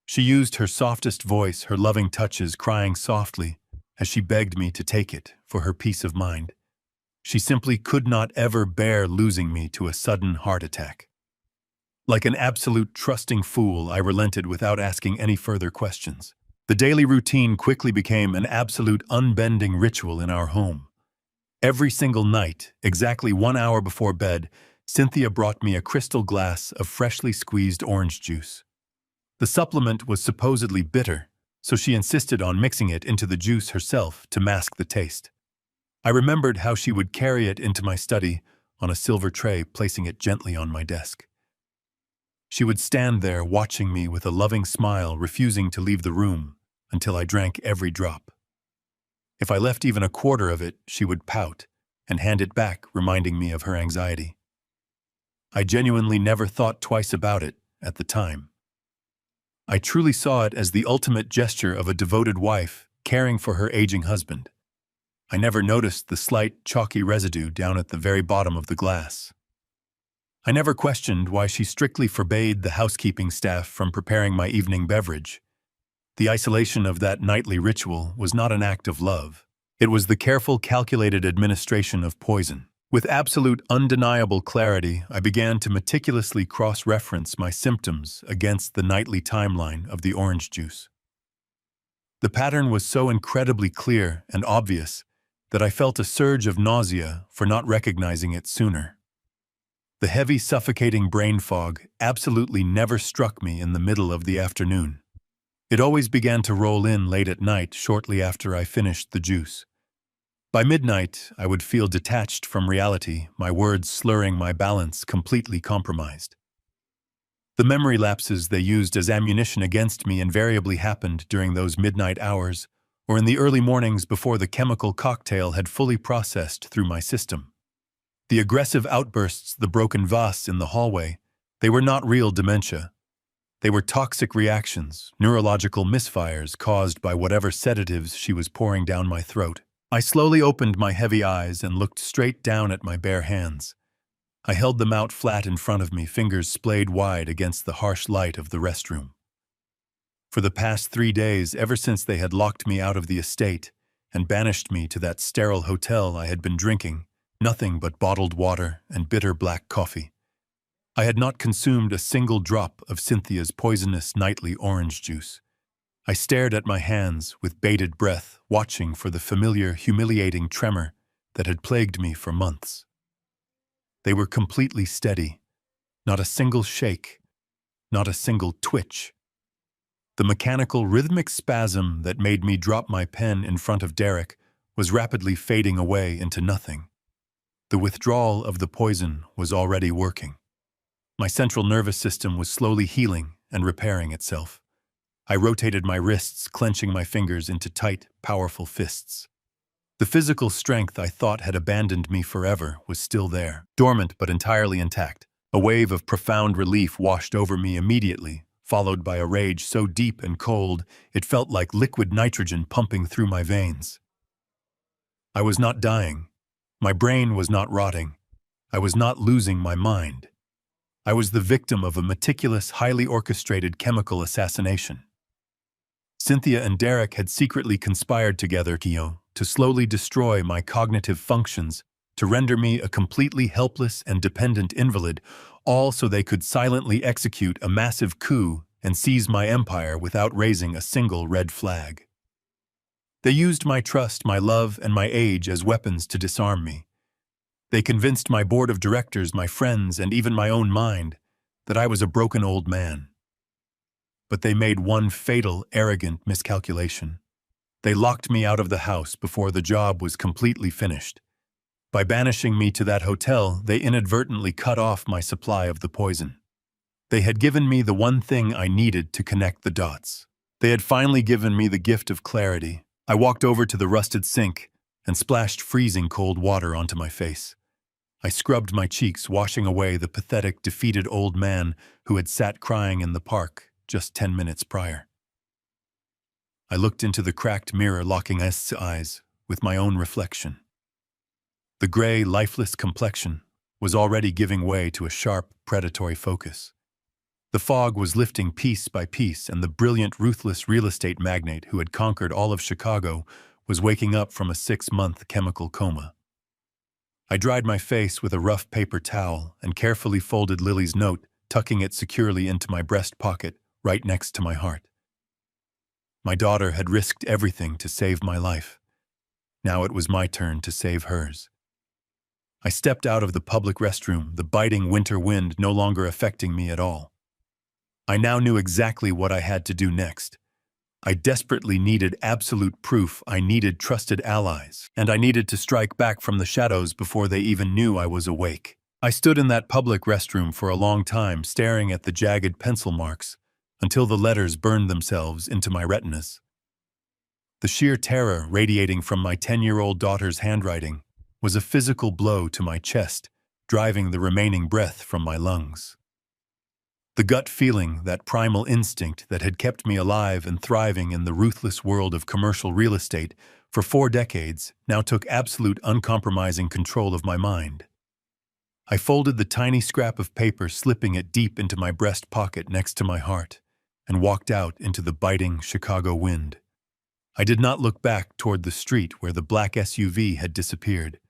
She used her softest voice, her loving touches, crying softly as she begged me to take it for her peace of mind. She simply could not ever bear losing me to a sudden heart attack. Like an absolute trusting fool, I relented without asking any further questions. The daily routine quickly became an absolute unbending ritual in our home. Every single night, exactly 1 hour before bed, Cynthia brought me a crystal glass of freshly squeezed orange juice. The supplement was supposedly bitter, so she insisted on mixing it into the juice herself to mask the taste. I remembered how she would carry it into my study, on a silver tray, placing it gently on my desk. She would stand there watching me with a loving smile, refusing to leave the room until I drank every drop. If I left even a quarter of it, she would pout and hand it back, reminding me of her anxiety. I genuinely never thought twice about it at the time. I truly saw it as the ultimate gesture of a devoted wife caring for her aging husband. I never noticed the slight, chalky residue down at the very bottom of the glass. I never questioned why she strictly forbade the housekeeping staff from preparing my evening beverage. The isolation of that nightly ritual was not an act of love. It was the careful, calculated administration of poison. With absolute, undeniable clarity, I began to meticulously cross-reference my symptoms against the nightly timeline of the orange juice. The pattern was so incredibly clear and obvious that I felt a surge of nausea for not recognizing it sooner. The heavy, suffocating brain fog absolutely never struck me in the middle of the afternoon. It always began to roll in late at night, shortly after I finished the juice. By midnight, I would feel detached from reality, my words slurring, my balance completely compromised. The memory lapses they used as ammunition against me invariably happened during those midnight hours, or in the early mornings before the chemical cocktail had fully processed through my system. The aggressive outbursts, the broken vase in the hallway, they were not real dementia. They were toxic reactions, neurological misfires caused by whatever sedatives she was pouring down my throat. I slowly opened my heavy eyes and looked straight down at my bare hands. I held them out flat in front of me, fingers splayed wide against the harsh light of the restroom. For the past 3 days, ever since they had locked me out of the estate and banished me to that sterile hotel, I had been drinking nothing but bottled water and bitter black coffee. I had not consumed a single drop of Cynthia's poisonous nightly orange juice. I stared at my hands with bated breath, watching for the familiar, humiliating tremor that had plagued me for months. They were completely steady, not a single shake, not a single twitch. The mechanical, rhythmic spasm that made me drop my pen in front of Derek was rapidly fading away into nothing. The withdrawal of the poison was already working. My central nervous system was slowly healing and repairing itself. I rotated my wrists, clenching my fingers into tight, powerful fists. The physical strength I thought had abandoned me forever was still there, dormant but entirely intact. A wave of profound relief washed over me immediately, followed by a rage so deep and cold it felt like liquid nitrogen pumping through my veins. I was not dying. My brain was not rotting. I was not losing my mind. I was the victim of a meticulous, highly orchestrated chemical assassination. Cynthia and Derek had secretly conspired together, to slowly destroy my cognitive functions, to render me a completely helpless and dependent invalid, all so they could silently execute a massive coup and seize my empire without raising a single red flag. They used my trust, my love, and my age as weapons to disarm me. They convinced my board of directors, my friends, and even my own mind that I was a broken old man. But they made one fatal, arrogant miscalculation. They locked me out of the house before the job was completely finished. By banishing me to that hotel, they inadvertently cut off my supply of the poison. They had given me the one thing I needed to connect the dots. They had finally given me the gift of clarity. I walked over to the rusted sink and splashed freezing cold water onto my face. I scrubbed my cheeks, washing away the pathetic, defeated old man who had sat crying in the park just 10 minutes prior. I looked into the cracked mirror, locking my eyes with my own reflection. The gray, lifeless complexion was already giving way to a sharp, predatory focus. The fog was lifting piece by piece, and the brilliant, ruthless real estate magnate who had conquered all of Chicago was waking up from a 6-month chemical coma. I dried my face with a rough paper towel and carefully folded Lily's note, tucking it securely into my breast pocket, right next to my heart. My daughter had risked everything to save my life. Now it was my turn to save hers. I stepped out of the public restroom, the biting winter wind no longer affecting me at all. I now knew exactly what I had to do next. I desperately needed absolute proof. I needed trusted allies, and I needed to strike back from the shadows before they even knew I was awake. I stood in that public restroom for a long time, staring at the jagged pencil marks, until the letters burned themselves into my retinas. The sheer terror radiating from my 10-year-old daughter's handwriting was a physical blow to my chest, driving the remaining breath from my lungs. The gut feeling, that primal instinct that had kept me alive and thriving in the ruthless world of commercial real estate for 4 decades, now took absolute uncompromising control of my mind. I folded the tiny scrap of paper, slipping it deep into my breast pocket next to my heart, and walked out into the biting Chicago wind. I did not look back toward the street where the black SUV had disappeared.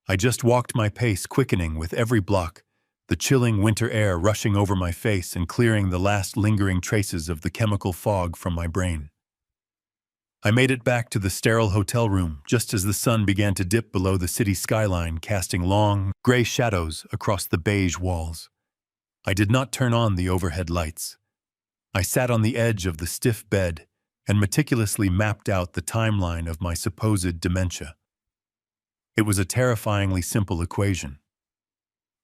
I just walked my pace, quickening with every block, the chilling winter air rushing over my face and clearing the last lingering traces of the chemical fog from my brain. I made it back to the sterile hotel room just as the sun began to dip below the city skyline, casting long, gray shadows across the beige walls. I did not turn on the overhead lights. I sat on the edge of the stiff bed and meticulously mapped out the timeline of my supposed dementia. It was a terrifyingly simple equation.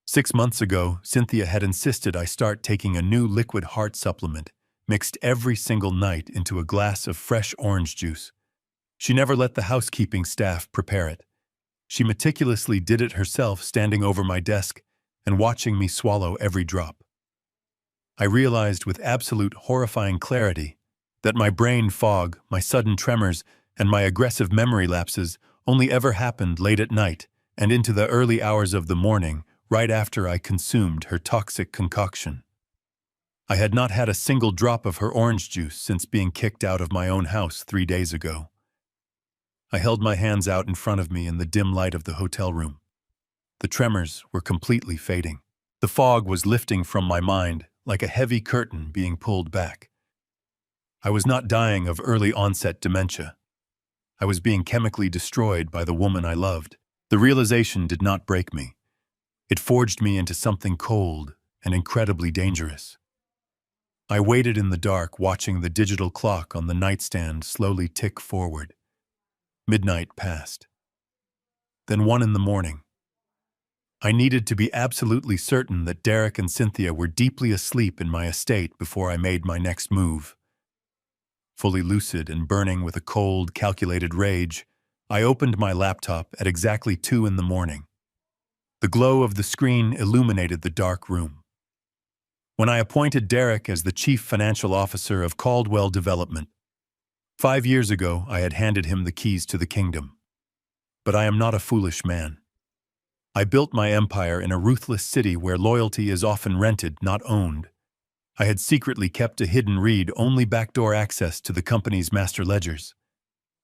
6 months ago, Cynthia had insisted I start taking a new liquid heart supplement, mixed every single night into a glass of fresh orange juice. She never let the housekeeping staff prepare it. She meticulously did it herself, standing over my desk and watching me swallow every drop. I realized with absolute horrifying clarity that my brain fog, my sudden tremors, and my aggressive memory lapses only ever happened late at night and into the early hours of the morning, right after I consumed her toxic concoction. I had not had a single drop of her orange juice since being kicked out of my own house 3 days ago. I held my hands out in front of me in the dim light of the hotel room. The tremors were completely fading. The fog was lifting from my mind like a heavy curtain being pulled back. I was not dying of early-onset dementia. I was being chemically destroyed by the woman I loved. The realization did not break me. It forged me into something cold and incredibly dangerous. I waited in the dark, watching the digital clock on the nightstand slowly tick forward. Midnight passed. Then 1 in the morning. I needed to be absolutely certain that Derek and Cynthia were deeply asleep in my estate before I made my next move. Fully lucid and burning with a cold, calculated rage, I opened my laptop at exactly 2 in the morning. The glow of the screen illuminated the dark room. When I appointed Derek as the Chief Financial Officer of Caldwell Development, 5 years ago I had handed him the keys to the kingdom. But I am not a foolish man. I built my empire in a ruthless city where loyalty is often rented, not owned. I had secretly kept a hidden read-only backdoor access to the company's master ledgers.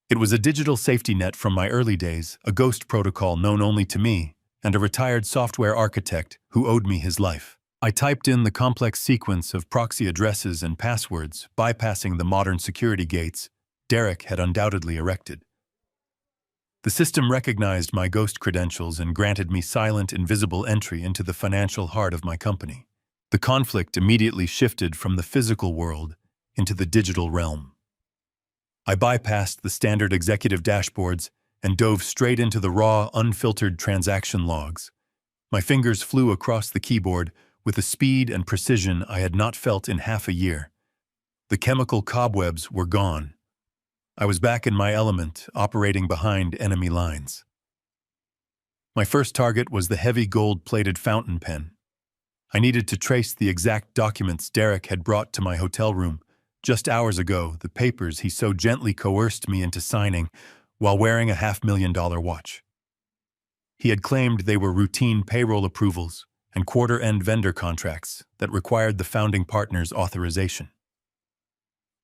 It was a digital safety net from my early days, a ghost protocol known only to me, and a retired software architect who owed me his life. I typed in the complex sequence of proxy addresses and passwords, bypassing the modern security gates Derek had undoubtedly erected. The system recognized my ghost credentials and granted me silent, invisible entry into the financial heart of my company. The conflict immediately shifted from the physical world into the digital realm. I bypassed the standard executive dashboards and dove straight into the raw, unfiltered transaction logs. My fingers flew across the keyboard with a speed and precision I had not felt in half a year. The chemical cobwebs were gone. I was back in my element, operating behind enemy lines. My first target was the heavy gold-plated fountain pen. I needed to trace the exact documents Derek had brought to my hotel room just hours ago, the papers he so gently coerced me into signing while wearing a $500,000 watch. He had claimed they were routine payroll approvals and quarter-end vendor contracts that required the founding partner's authorization.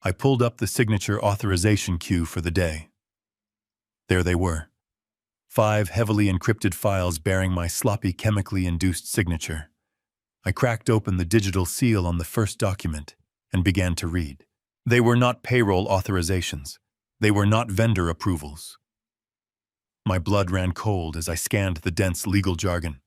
I pulled up the signature authorization queue for the day. There they were. 5 heavily encrypted files bearing my sloppy, chemically induced signature. I cracked open the digital seal on the first document and began to read. They were not payroll authorizations. They were not vendor approvals. My blood ran cold as I scanned the dense legal jargon.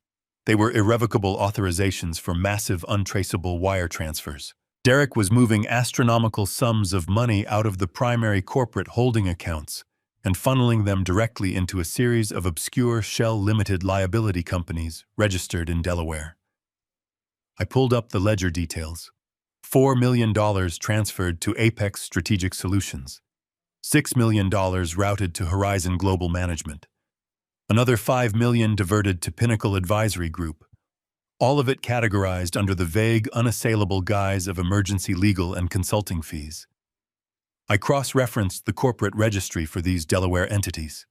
They were irrevocable authorizations for massive, untraceable wire transfers. Derek was moving astronomical sums of money out of the primary corporate holding accounts and funneling them directly into a series of obscure shell limited liability companies registered in Delaware. I pulled up the ledger details. $4 million transferred to Apex Strategic Solutions. $6 million routed to Horizon Global Management. Another $5 million diverted to Pinnacle Advisory Group. All of it categorized under the vague, unassailable guise of emergency legal and consulting fees. I cross-referenced the corporate registry for these Delaware entities.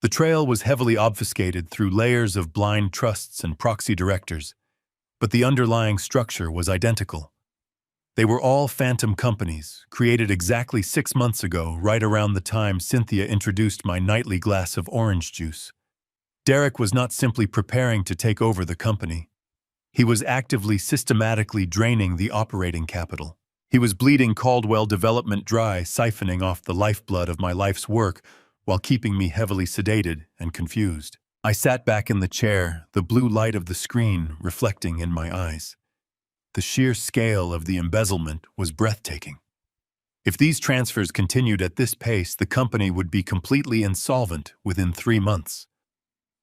The trail was heavily obfuscated through layers of blind trusts and proxy directors, but the underlying structure was identical. They were all phantom companies, created exactly 6 months ago, right around the time Cynthia introduced my nightly glass of orange juice. Derek was not simply preparing to take over the company. He was actively, systematically draining the operating capital. He was bleeding Caldwell Development dry, siphoning off the lifeblood of my life's work while keeping me heavily sedated and confused. I sat back in the chair, the blue light of the screen reflecting in my eyes. The sheer scale of the embezzlement was breathtaking. If these transfers continued at this pace, the company would be completely insolvent within 3 months.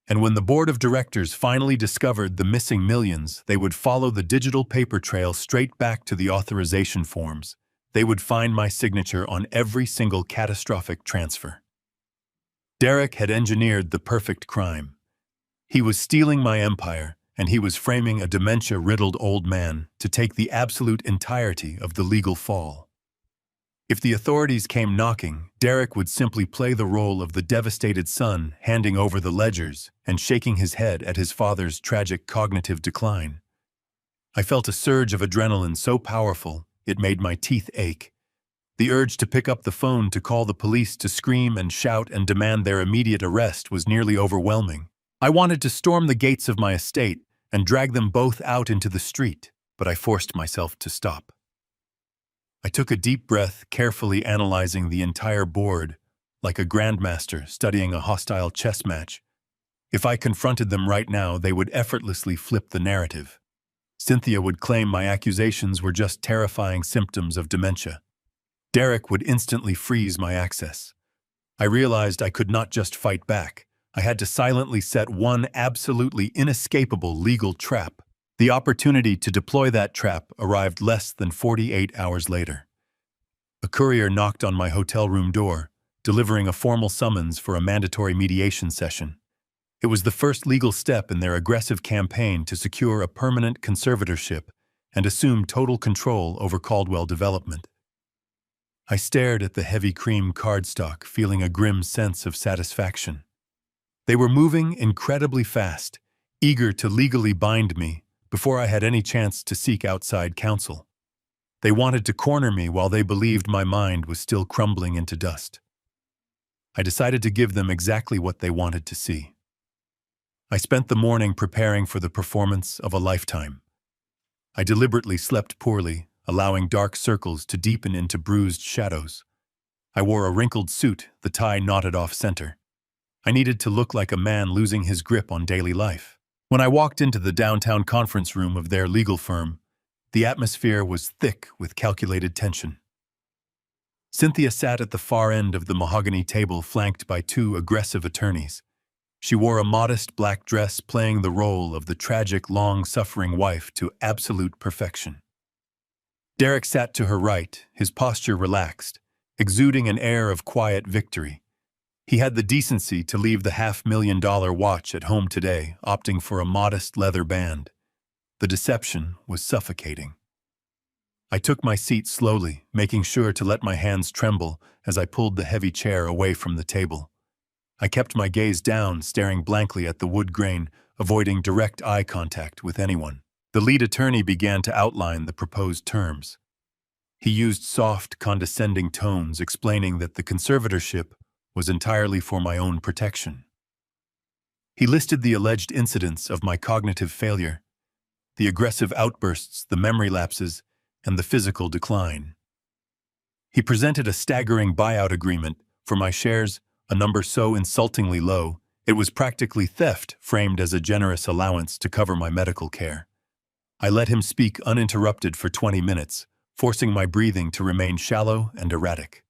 And when the board of directors finally discovered the missing millions, they would follow the digital paper trail straight back to the authorization forms. They would find my signature on every single catastrophic transfer. Derek had engineered the perfect crime. He was stealing my empire, and he was framing a dementia-riddled old man to take the absolute entirety of the legal fall. If the authorities came knocking, Derek would simply play the role of the devastated son, handing over the ledgers and shaking his head at his father's tragic cognitive decline. I felt a surge of adrenaline so powerful it made my teeth ache. The urge to pick up the phone to call the police, to scream and shout and demand their immediate arrest was nearly overwhelming. I wanted to storm the gates of my estate and drag them both out into the street, but I forced myself to stop. I took a deep breath, carefully analyzing the entire board, like a grandmaster studying a hostile chess match. If I confronted them right now, they would effortlessly flip the narrative. Cynthia would claim my accusations were just terrifying symptoms of dementia. Derek would instantly freeze my access. I realized I could not just fight back. I had to silently set one absolutely inescapable legal trap. The opportunity to deploy that trap arrived less than 48 hours later. A courier knocked on my hotel room door, delivering a formal summons for a mandatory mediation session. It was the first legal step in their aggressive campaign to secure a permanent conservatorship and assume total control over Caldwell Development. I stared at the heavy cream cardstock, feeling a grim sense of satisfaction. They were moving incredibly fast, eager to legally bind me before I had any chance to seek outside counsel. They wanted to corner me while they believed my mind was still crumbling into dust. I decided to give them exactly what they wanted to see. I spent the morning preparing for the performance of a lifetime. I deliberately slept poorly, allowing dark circles to deepen into bruised shadows. I wore a wrinkled suit, the tie knotted off center. I needed to look like a man losing his grip on daily life. When I walked into the downtown conference room of their legal firm, the atmosphere was thick with calculated tension. Cynthia sat at the far end of the mahogany table, flanked by 2 aggressive attorneys. She wore a modest black dress, playing the role of the tragic, long-suffering wife to absolute perfection. Derek sat to her right, his posture relaxed, exuding an air of quiet victory. He had the decency to leave the $500,000 watch at home today, opting for a modest leather band. The deception was suffocating. I took my seat slowly, making sure to let my hands tremble as I pulled the heavy chair away from the table. I kept my gaze down, staring blankly at the wood grain, avoiding direct eye contact with anyone. The lead attorney began to outline the proposed terms. He used soft, condescending tones, explaining that the conservatorship was entirely for my own protection. He listed the alleged incidents of my cognitive failure, the aggressive outbursts, the memory lapses, and the physical decline. He presented a staggering buyout agreement for my shares, a number so insultingly low, it was practically theft, framed as a generous allowance to cover my medical care. I let him speak uninterrupted for 20 minutes, forcing my breathing to remain shallow and erratic.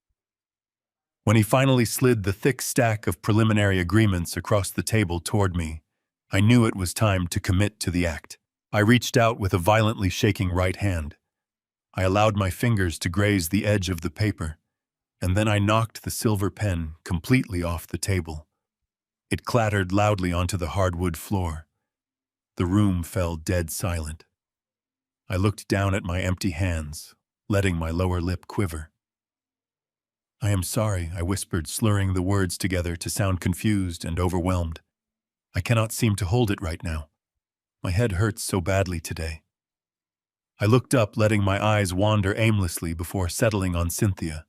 When he finally slid the thick stack of preliminary agreements across the table toward me, I knew it was time to commit to the act. I reached out with a violently shaking right hand. I allowed my fingers to graze the edge of the paper, and then I knocked the silver pen completely off the table. It clattered loudly onto the hardwood floor. The room fell dead silent. I looked down at my empty hands, letting my lower lip quiver. "I am sorry," I whispered, slurring the words together to sound confused and overwhelmed. "I cannot seem to hold it right now. My head hurts so badly today." I looked up, letting my eyes wander aimlessly before settling on Cynthia.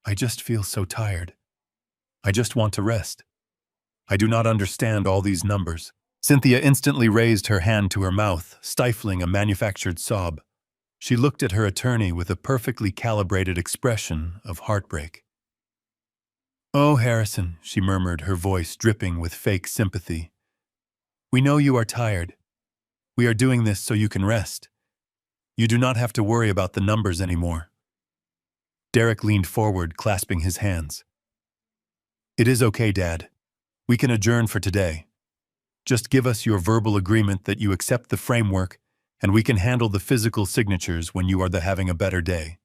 "I just feel so tired. I just want to rest. I do not understand all these numbers." Cynthia instantly raised her hand to her mouth, stifling a manufactured sob. She looked at her attorney with a perfectly calibrated expression of heartbreak. "Oh, Harrison," she murmured, her voice dripping with fake sympathy. "We know you are tired. We are doing this so you can rest. You do not have to worry about the numbers anymore." Derek leaned forward, clasping his hands. "It is okay, Dad. We can adjourn for today. Just give us your verbal agreement that you accept the framework, and we can handle the physical signatures when you are having a better day.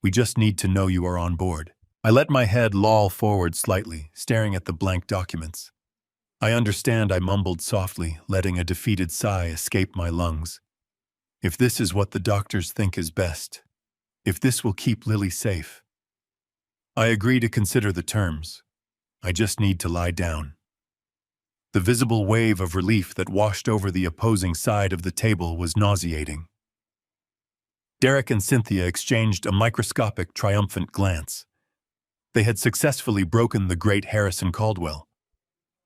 We just need to know you are on board." I let my head loll forward slightly, staring at the blank documents. "I understand," I mumbled softly, letting a defeated sigh escape my lungs. "If this is what the doctors think is best, if this will keep Lily safe, I agree to consider the terms. I just need to lie down." The visible wave of relief that washed over the opposing side of the table was nauseating. Derek and Cynthia exchanged a microscopic, triumphant glance. They had successfully broken the great Harrison Caldwell.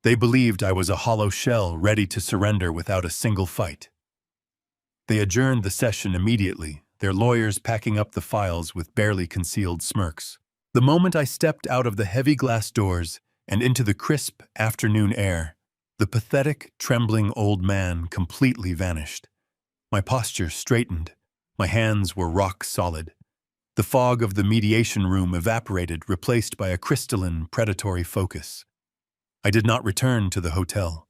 They believed I was a hollow shell ready to surrender without a single fight. They adjourned the session immediately, their lawyers packing up the files with barely concealed smirks. The moment I stepped out of the heavy glass doors and into the crisp afternoon air, the pathetic, trembling old man completely vanished. My posture straightened. My hands were rock solid. The fog of the mediation room evaporated, replaced by a crystalline, predatory focus. I did not return to the hotel.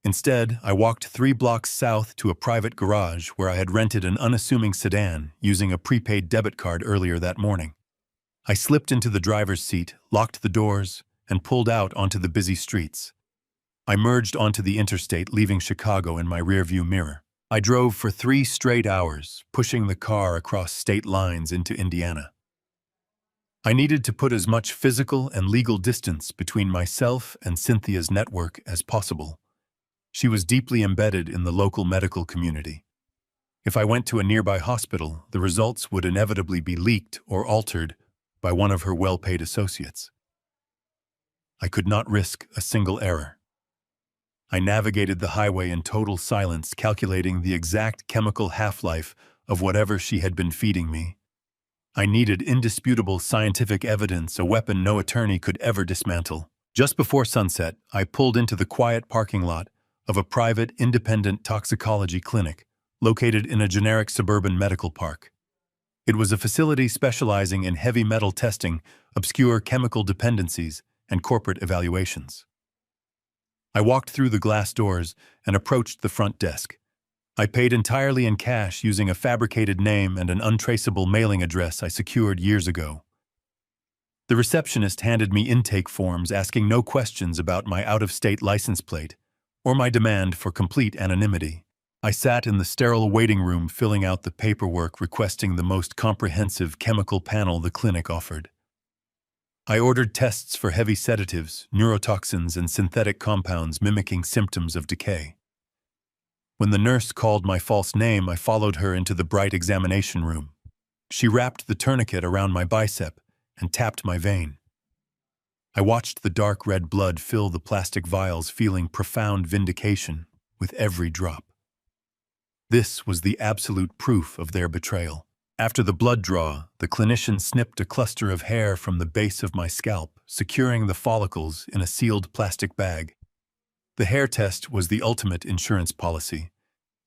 Instead, I walked 3 blocks south to a private garage where I had rented an unassuming sedan using a prepaid debit card earlier that morning. I slipped into the driver's seat, locked the doors, and pulled out onto the busy streets. I merged onto the interstate, leaving Chicago in my rearview mirror. I drove for 3 straight hours, pushing the car across state lines into Indiana. I needed to put as much physical and legal distance between myself and Cynthia's network as possible. She was deeply embedded in the local medical community. If I went to a nearby hospital, the results would inevitably be leaked or altered by one of her well-paid associates. I could not risk a single error. I navigated the highway in total silence, calculating the exact chemical half-life of whatever she had been feeding me. I needed indisputable scientific evidence, a weapon no attorney could ever dismantle. Just before sunset, I pulled into the quiet parking lot of a private, independent toxicology clinic located in a generic suburban medical park. It was a facility specializing in heavy metal testing, obscure chemical dependencies, and corporate evaluations. I walked through the glass doors and approached the front desk. I paid entirely in cash using a fabricated name and an untraceable mailing address I secured years ago. The receptionist handed me intake forms asking no questions about my out-of-state license plate or my demand for complete anonymity. I sat in the sterile waiting room filling out the paperwork requesting the most comprehensive chemical panel the clinic offered. I ordered tests for heavy sedatives, neurotoxins, and synthetic compounds mimicking symptoms of decay. When the nurse called my false name, I followed her into the bright examination room. She wrapped the tourniquet around my bicep and tapped my vein. I watched the dark red blood fill the plastic vials, feeling profound vindication with every drop. This was the absolute proof of their betrayal. After the blood draw, the clinician snipped a cluster of hair from the base of my scalp, securing the follicles in a sealed plastic bag. The hair test was the ultimate insurance policy.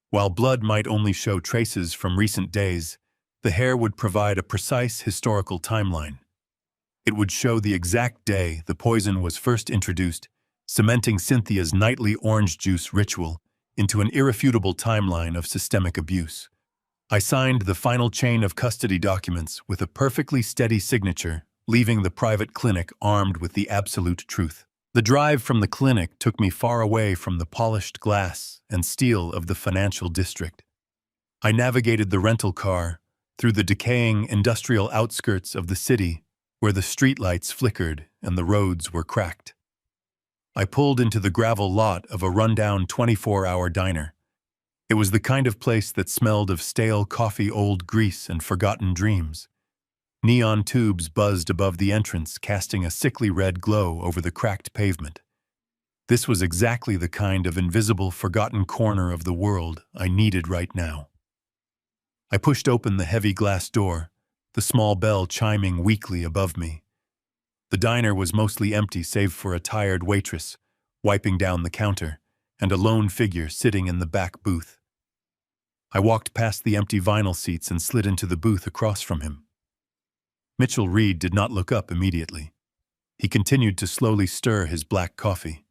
While blood might only show traces from recent days, the hair would provide a precise historical timeline. It would show the exact day the poison was first introduced, cementing Cynthia's nightly orange juice ritual into an irrefutable timeline of systemic abuse. I signed the final chain of custody documents with a perfectly steady signature, leaving the private clinic armed with the absolute truth. The drive from the clinic took me far away from the polished glass and steel of the financial district. I navigated the rental car through the decaying industrial outskirts of the city, where the streetlights flickered and the roads were cracked. I pulled into the gravel lot of a rundown 24-hour diner. It was the kind of place that smelled of stale coffee, old grease, and forgotten dreams. Neon tubes buzzed above the entrance, casting a sickly red glow over the cracked pavement. This was exactly the kind of invisible, forgotten corner of the world I needed right now. I pushed open the heavy glass door, the small bell chiming weakly above me. The diner was mostly empty save for a tired waitress wiping down the counter and a lone figure sitting in the back booth. I walked past the empty vinyl seats and slid into the booth across from him. Mitchell Reed did not look up immediately. He continued to slowly stir his black coffee.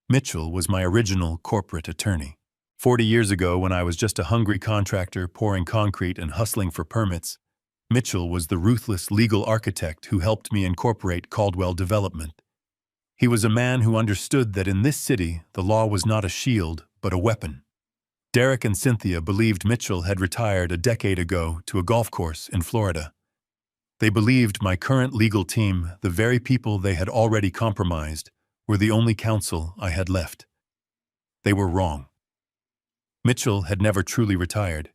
Mitchell was my original corporate attorney. 40 years ago, when I was just a hungry contractor pouring concrete and hustling for permits, Mitchell was the ruthless legal architect who helped me incorporate Caldwell Development. He was a man who understood that in this city, the law was not a shield, but a weapon. Derek and Cynthia believed Mitchell had retired a decade ago to a golf course in Florida. They believed my current legal team, the very people they had already compromised, were the only counsel I had left. They were wrong. Mitchell had never truly retired.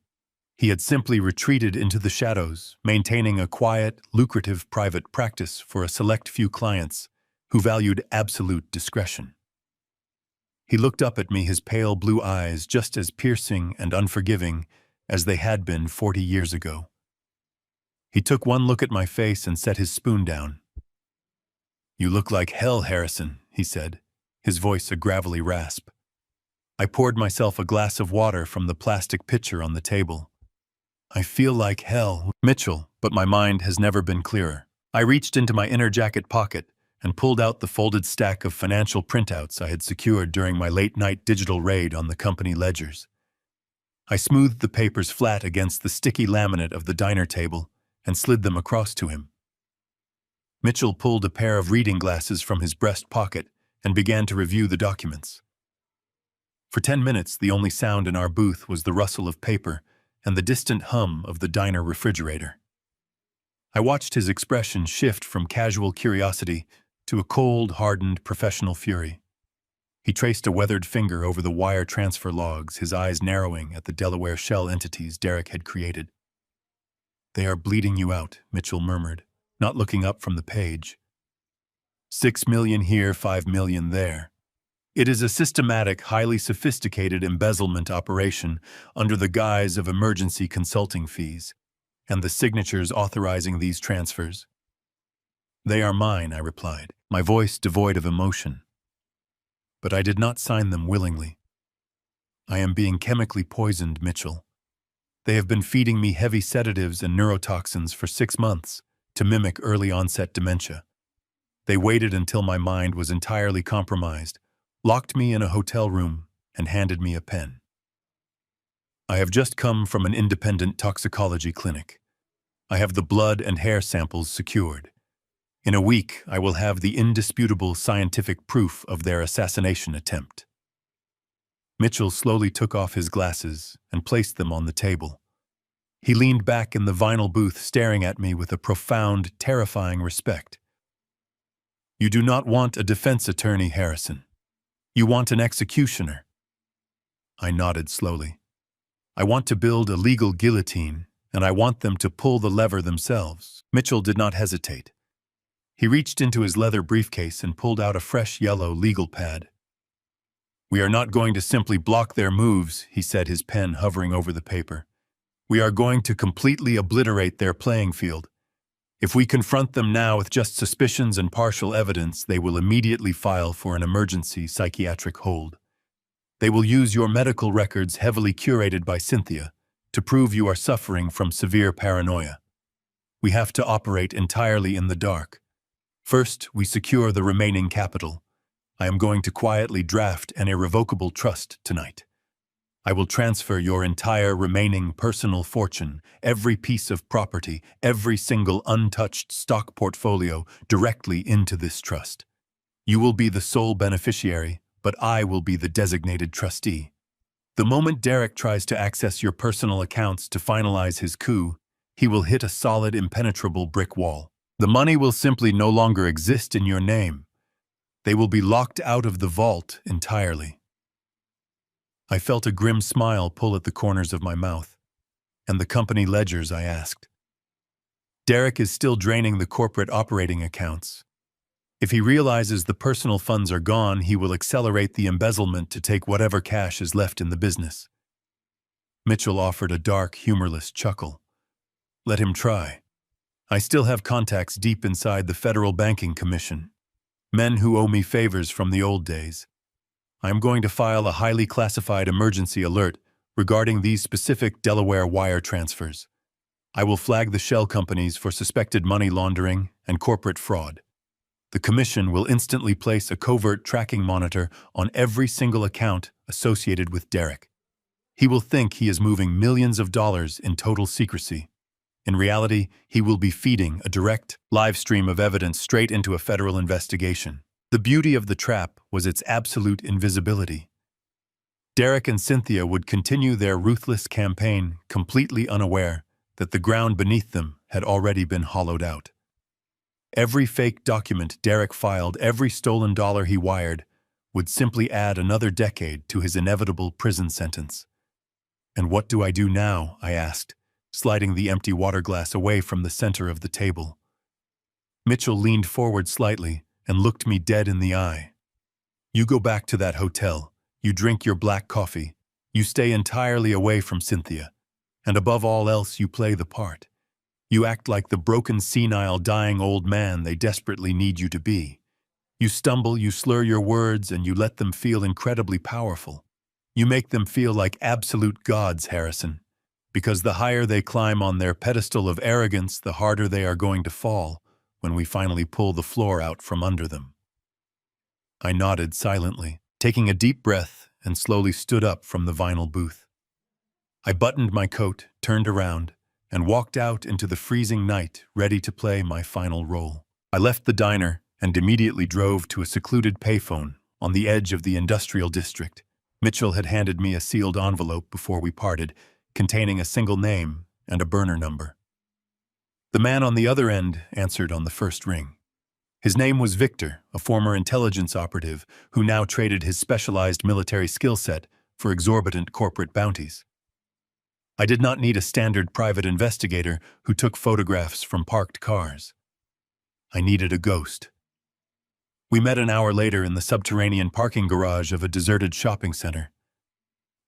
He had simply retreated into the shadows, maintaining a quiet, lucrative private practice for a select few clients who valued absolute discretion. He looked up at me, his pale blue eyes just as piercing and unforgiving as they had been 40 years ago. He took one look at my face and set his spoon down. "You look like hell, Harrison," he said, his voice a gravelly rasp. I poured myself a glass of water from the plastic pitcher on the table. "I feel like hell, Mitchell, but my mind has never been clearer." I reached into my inner jacket pocket and pulled out the folded stack of financial printouts I had secured during my late-night digital raid on the company ledgers. I smoothed the papers flat against the sticky laminate of the diner table and slid them across to him. Mitchell pulled a pair of reading glasses from his breast pocket and began to review the documents. For 10 minutes, the only sound in our booth was the rustle of paper and the distant hum of the diner refrigerator. I watched his expression shift from casual curiosity to a cold, hardened, professional fury. He traced a weathered finger over the wire transfer logs, his eyes narrowing at the Delaware shell entities Derek had created. "They are bleeding you out," Mitchell murmured, not looking up from the page. "6 million here, 5 million there. It is a systematic, highly sophisticated embezzlement operation under the guise of emergency consulting fees, and the signatures authorizing these transfers." "They are mine," I replied, my voice devoid of emotion. "But I did not sign them willingly. I am being chemically poisoned, Mitchell. They have been feeding me heavy sedatives and neurotoxins for 6 months to mimic early-onset dementia. They waited until my mind was entirely compromised, locked me in a hotel room, and handed me a pen. I have just come from an independent toxicology clinic. I have the blood and hair samples secured. In a week, I will have the indisputable scientific proof of their assassination attempt." Mitchell slowly took off his glasses and placed them on the table. He leaned back in the vinyl booth, staring at me with a profound, terrifying respect. "You do not want a defense attorney, Harrison. You want an executioner." I nodded slowly. "I want to build a legal guillotine, and I want them to pull the lever themselves." Mitchell did not hesitate. He reached into his leather briefcase and pulled out a fresh yellow legal pad. "We are not going to simply block their moves," he said, his pen hovering over the paper. "We are going to completely obliterate their playing field. If we confront them now with just suspicions and partial evidence, they will immediately file for an emergency psychiatric hold. They will use your medical records heavily curated by Cynthia to prove you are suffering from severe paranoia. We have to operate entirely in the dark. First, we secure the remaining capital. I am going to quietly draft an irrevocable trust tonight. I will transfer your entire remaining personal fortune, every piece of property, every single untouched stock portfolio directly into this trust. You will be the sole beneficiary, but I will be the designated trustee. The moment Derek tries to access your personal accounts to finalize his coup, he will hit a solid, impenetrable brick wall. The money will simply no longer exist in your name. They will be locked out of the vault entirely. I felt a grim smile pull at the corners of my mouth. And the company ledgers, I asked. Derek is still draining the corporate operating accounts. If he realizes the personal funds are gone, he will accelerate the embezzlement to take whatever cash is left in the business. Mitchell offered a dark, humorless chuckle. Let him try. I still have contacts deep inside the Federal Banking Commission. Men who owe me favors from the old days. I am going to file a highly classified emergency alert regarding these specific Delaware wire transfers. I will flag the shell companies for suspected money laundering and corporate fraud. The Commission will instantly place a covert tracking monitor on every single account associated with Derek. He will think he is moving millions of dollars in total secrecy. In reality, he will be feeding a direct, live stream of evidence straight into a federal investigation. The beauty of the trap was its absolute invisibility. Derek and Cynthia would continue their ruthless campaign, completely unaware that the ground beneath them had already been hollowed out. Every fake document Derek filed, every stolen dollar he wired, would simply add another decade to his inevitable prison sentence. And what do I do now? I asked, sliding the empty water glass away from the center of the table. Mitchell leaned forward slightly and looked me dead in the eye. You go back to that hotel, you drink your black coffee, you stay entirely away from Cynthia, and above all else you play the part. You act like the broken, senile, dying old man they desperately need you to be. You stumble, you slur your words, and you let them feel incredibly powerful. You make them feel like absolute gods, Harrison. Because the higher they climb on their pedestal of arrogance, the harder they are going to fall when we finally pull the floor out from under them. I nodded silently, taking a deep breath, and slowly stood up from the vinyl booth. I buttoned my coat, turned around, and walked out into the freezing night, ready to play my final role. I left the diner and immediately drove to a secluded payphone on the edge of the industrial district. Mitchell had handed me a sealed envelope before we parted, containing a single name and a burner number. The man on the other end answered on the first ring. His name was Victor, a former intelligence operative who now traded his specialized military skill set for exorbitant corporate bounties. I did not need a standard private investigator who took photographs from parked cars. I needed a ghost. We met an hour later in the subterranean parking garage of a deserted shopping center.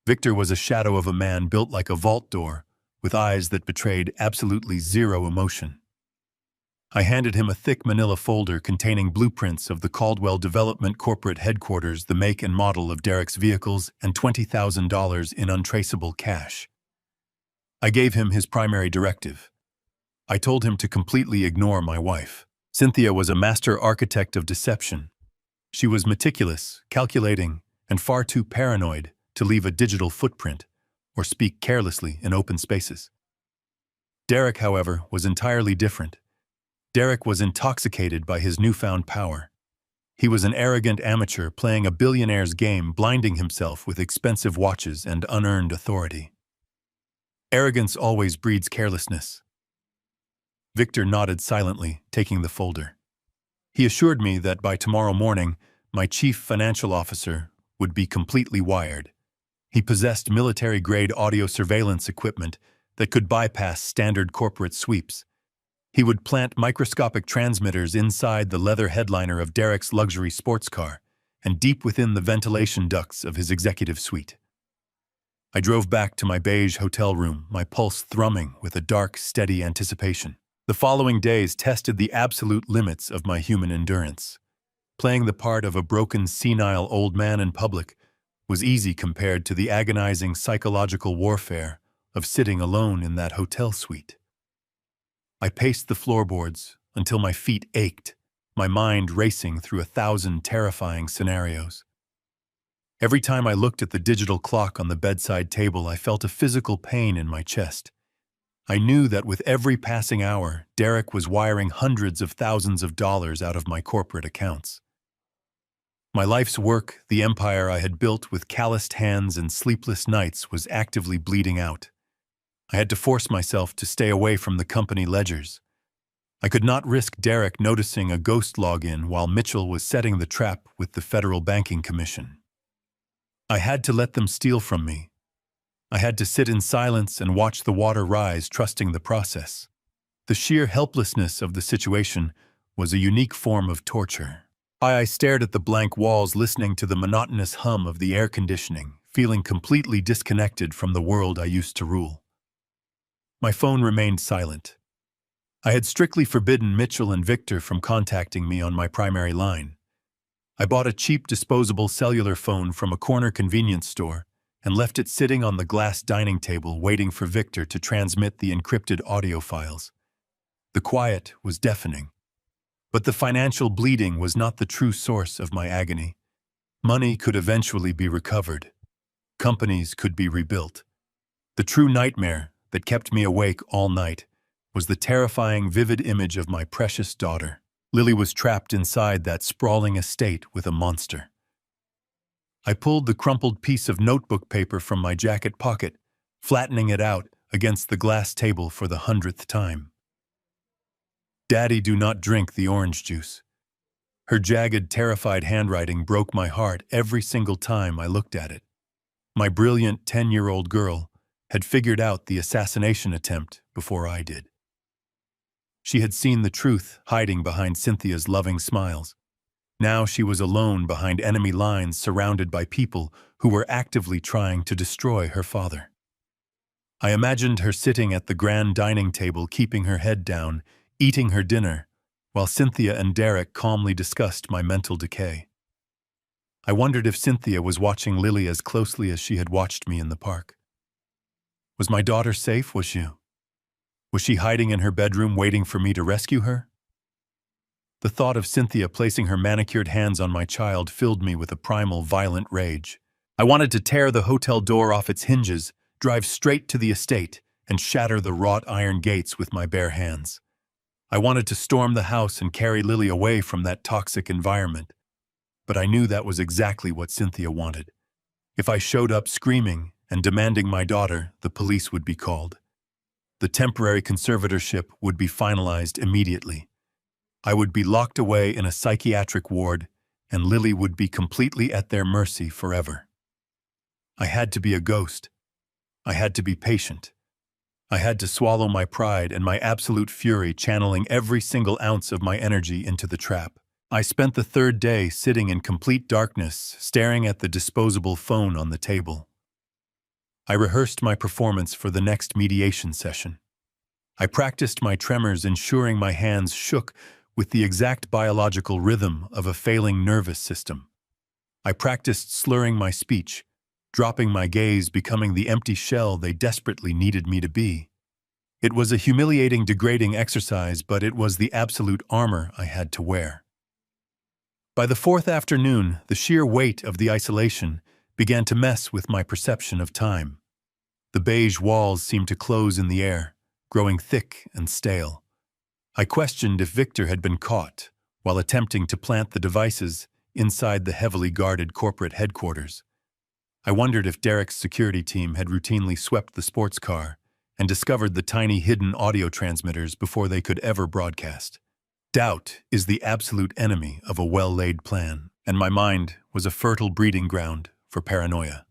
Victor was a shadow of a man built like a vault door, with eyes that betrayed absolutely zero emotion. I handed him a thick manila folder containing blueprints of the Caldwell Development corporate headquarters, the make and model of Derek's vehicles, and $20,000 in untraceable cash. I gave him his primary directive. I told him to completely ignore my wife. Cynthia was a master architect of deception. She was meticulous, calculating, and far too paranoid to leave a digital footprint or speak carelessly in open spaces. Derek, however, was entirely different. Derek was intoxicated by his newfound power. He was an arrogant amateur playing a billionaire's game, blinding himself with expensive watches and unearned authority. Arrogance always breeds carelessness. Victor nodded silently, taking the folder. He assured me that by tomorrow morning, my chief financial officer would be completely wired. He possessed military-grade audio surveillance equipment that could bypass standard corporate sweeps. He would plant microscopic transmitters inside the leather headliner of Derek's luxury sports car and deep within the ventilation ducts of his executive suite. I drove back to my beige hotel room, my pulse thrumming with a dark, steady anticipation. The following days tested the absolute limits of my human endurance. Playing the part of a broken, senile old man in public was easy compared to the agonizing psychological warfare of sitting alone in that hotel suite. I paced the floorboards until my feet ached, my mind racing through 1,000 terrifying scenarios. Every time I looked at the digital clock on the bedside table, I felt a physical pain in my chest. I knew that with every passing hour, Derek was wiring hundreds of thousands of dollars out of my corporate accounts. My life's work, the empire I had built with calloused hands and sleepless nights, was actively bleeding out. I had to force myself to stay away from the company ledgers. I could not risk Derek noticing a ghost login while Mitchell was setting the trap with the Federal Banking Commission. I had to let them steal from me. I had to sit in silence and watch the water rise, trusting the process. The sheer helplessness of the situation was a unique form of torture. I stared at the blank walls, listening to the monotonous hum of the air conditioning, feeling completely disconnected from the world I used to rule. My phone remained silent. I had strictly forbidden Mitchell and Victor from contacting me on my primary line. I bought a cheap disposable cellular phone from a corner convenience store and left it sitting on the glass dining table waiting for Victor to transmit the encrypted audio files. The quiet was deafening. But the financial bleeding was not the true source of my agony. Money could eventually be recovered. Companies could be rebuilt. The true nightmare that kept me awake all night was the terrifying, vivid image of my precious daughter. Lily was trapped inside that sprawling estate with a monster. I pulled the crumpled piece of notebook paper from my jacket pocket, flattening it out against the glass table for the 100th time. "Daddy, do not drink the orange juice." Her jagged, terrified handwriting broke my heart every single time I looked at it. My brilliant 10-year-old girl had figured out the assassination attempt before I did. She had seen the truth hiding behind Cynthia's loving smiles. Now she was alone behind enemy lines, surrounded by people who were actively trying to destroy her father. I imagined her sitting at the grand dining table, keeping her head down, eating her dinner, while Cynthia and Derek calmly discussed my mental decay. I wondered if Cynthia was watching Lily as closely as she had watched me in the park. Was my daughter safe? Was she hiding in her bedroom waiting for me to rescue her? The thought of Cynthia placing her manicured hands on my child filled me with a primal, violent rage. I wanted to tear the hotel door off its hinges, drive straight to the estate, and shatter the wrought iron gates with my bare hands. I wanted to storm the house and carry Lily away from that toxic environment. But I knew that was exactly what Cynthia wanted. If I showed up screaming and demanding my daughter, the police would be called. The temporary conservatorship would be finalized immediately. I would be locked away in a psychiatric ward, and Lily would be completely at their mercy forever. I had to be a ghost. I had to be patient. I had to swallow my pride and my absolute fury, channeling every single ounce of my energy into the trap. I spent the third day sitting in complete darkness, staring at the disposable phone on the table. I rehearsed my performance for the next mediation session. I practiced my tremors, ensuring my hands shook with the exact biological rhythm of a failing nervous system. I practiced slurring my speech, dropping my gaze, becoming the empty shell they desperately needed me to be. It was a humiliating, degrading exercise, but it was the absolute armor I had to wear. By the fourth afternoon, the sheer weight of the isolation began to mess with my perception of time. The beige walls seemed to close in the air, growing thick and stale. I questioned if Victor had been caught while attempting to plant the devices inside the heavily guarded corporate headquarters. I wondered if Derek's security team had routinely swept the sports car and discovered the tiny hidden audio transmitters before they could ever broadcast. Doubt is the absolute enemy of a well-laid plan, and my mind was a fertile breeding ground for paranoia.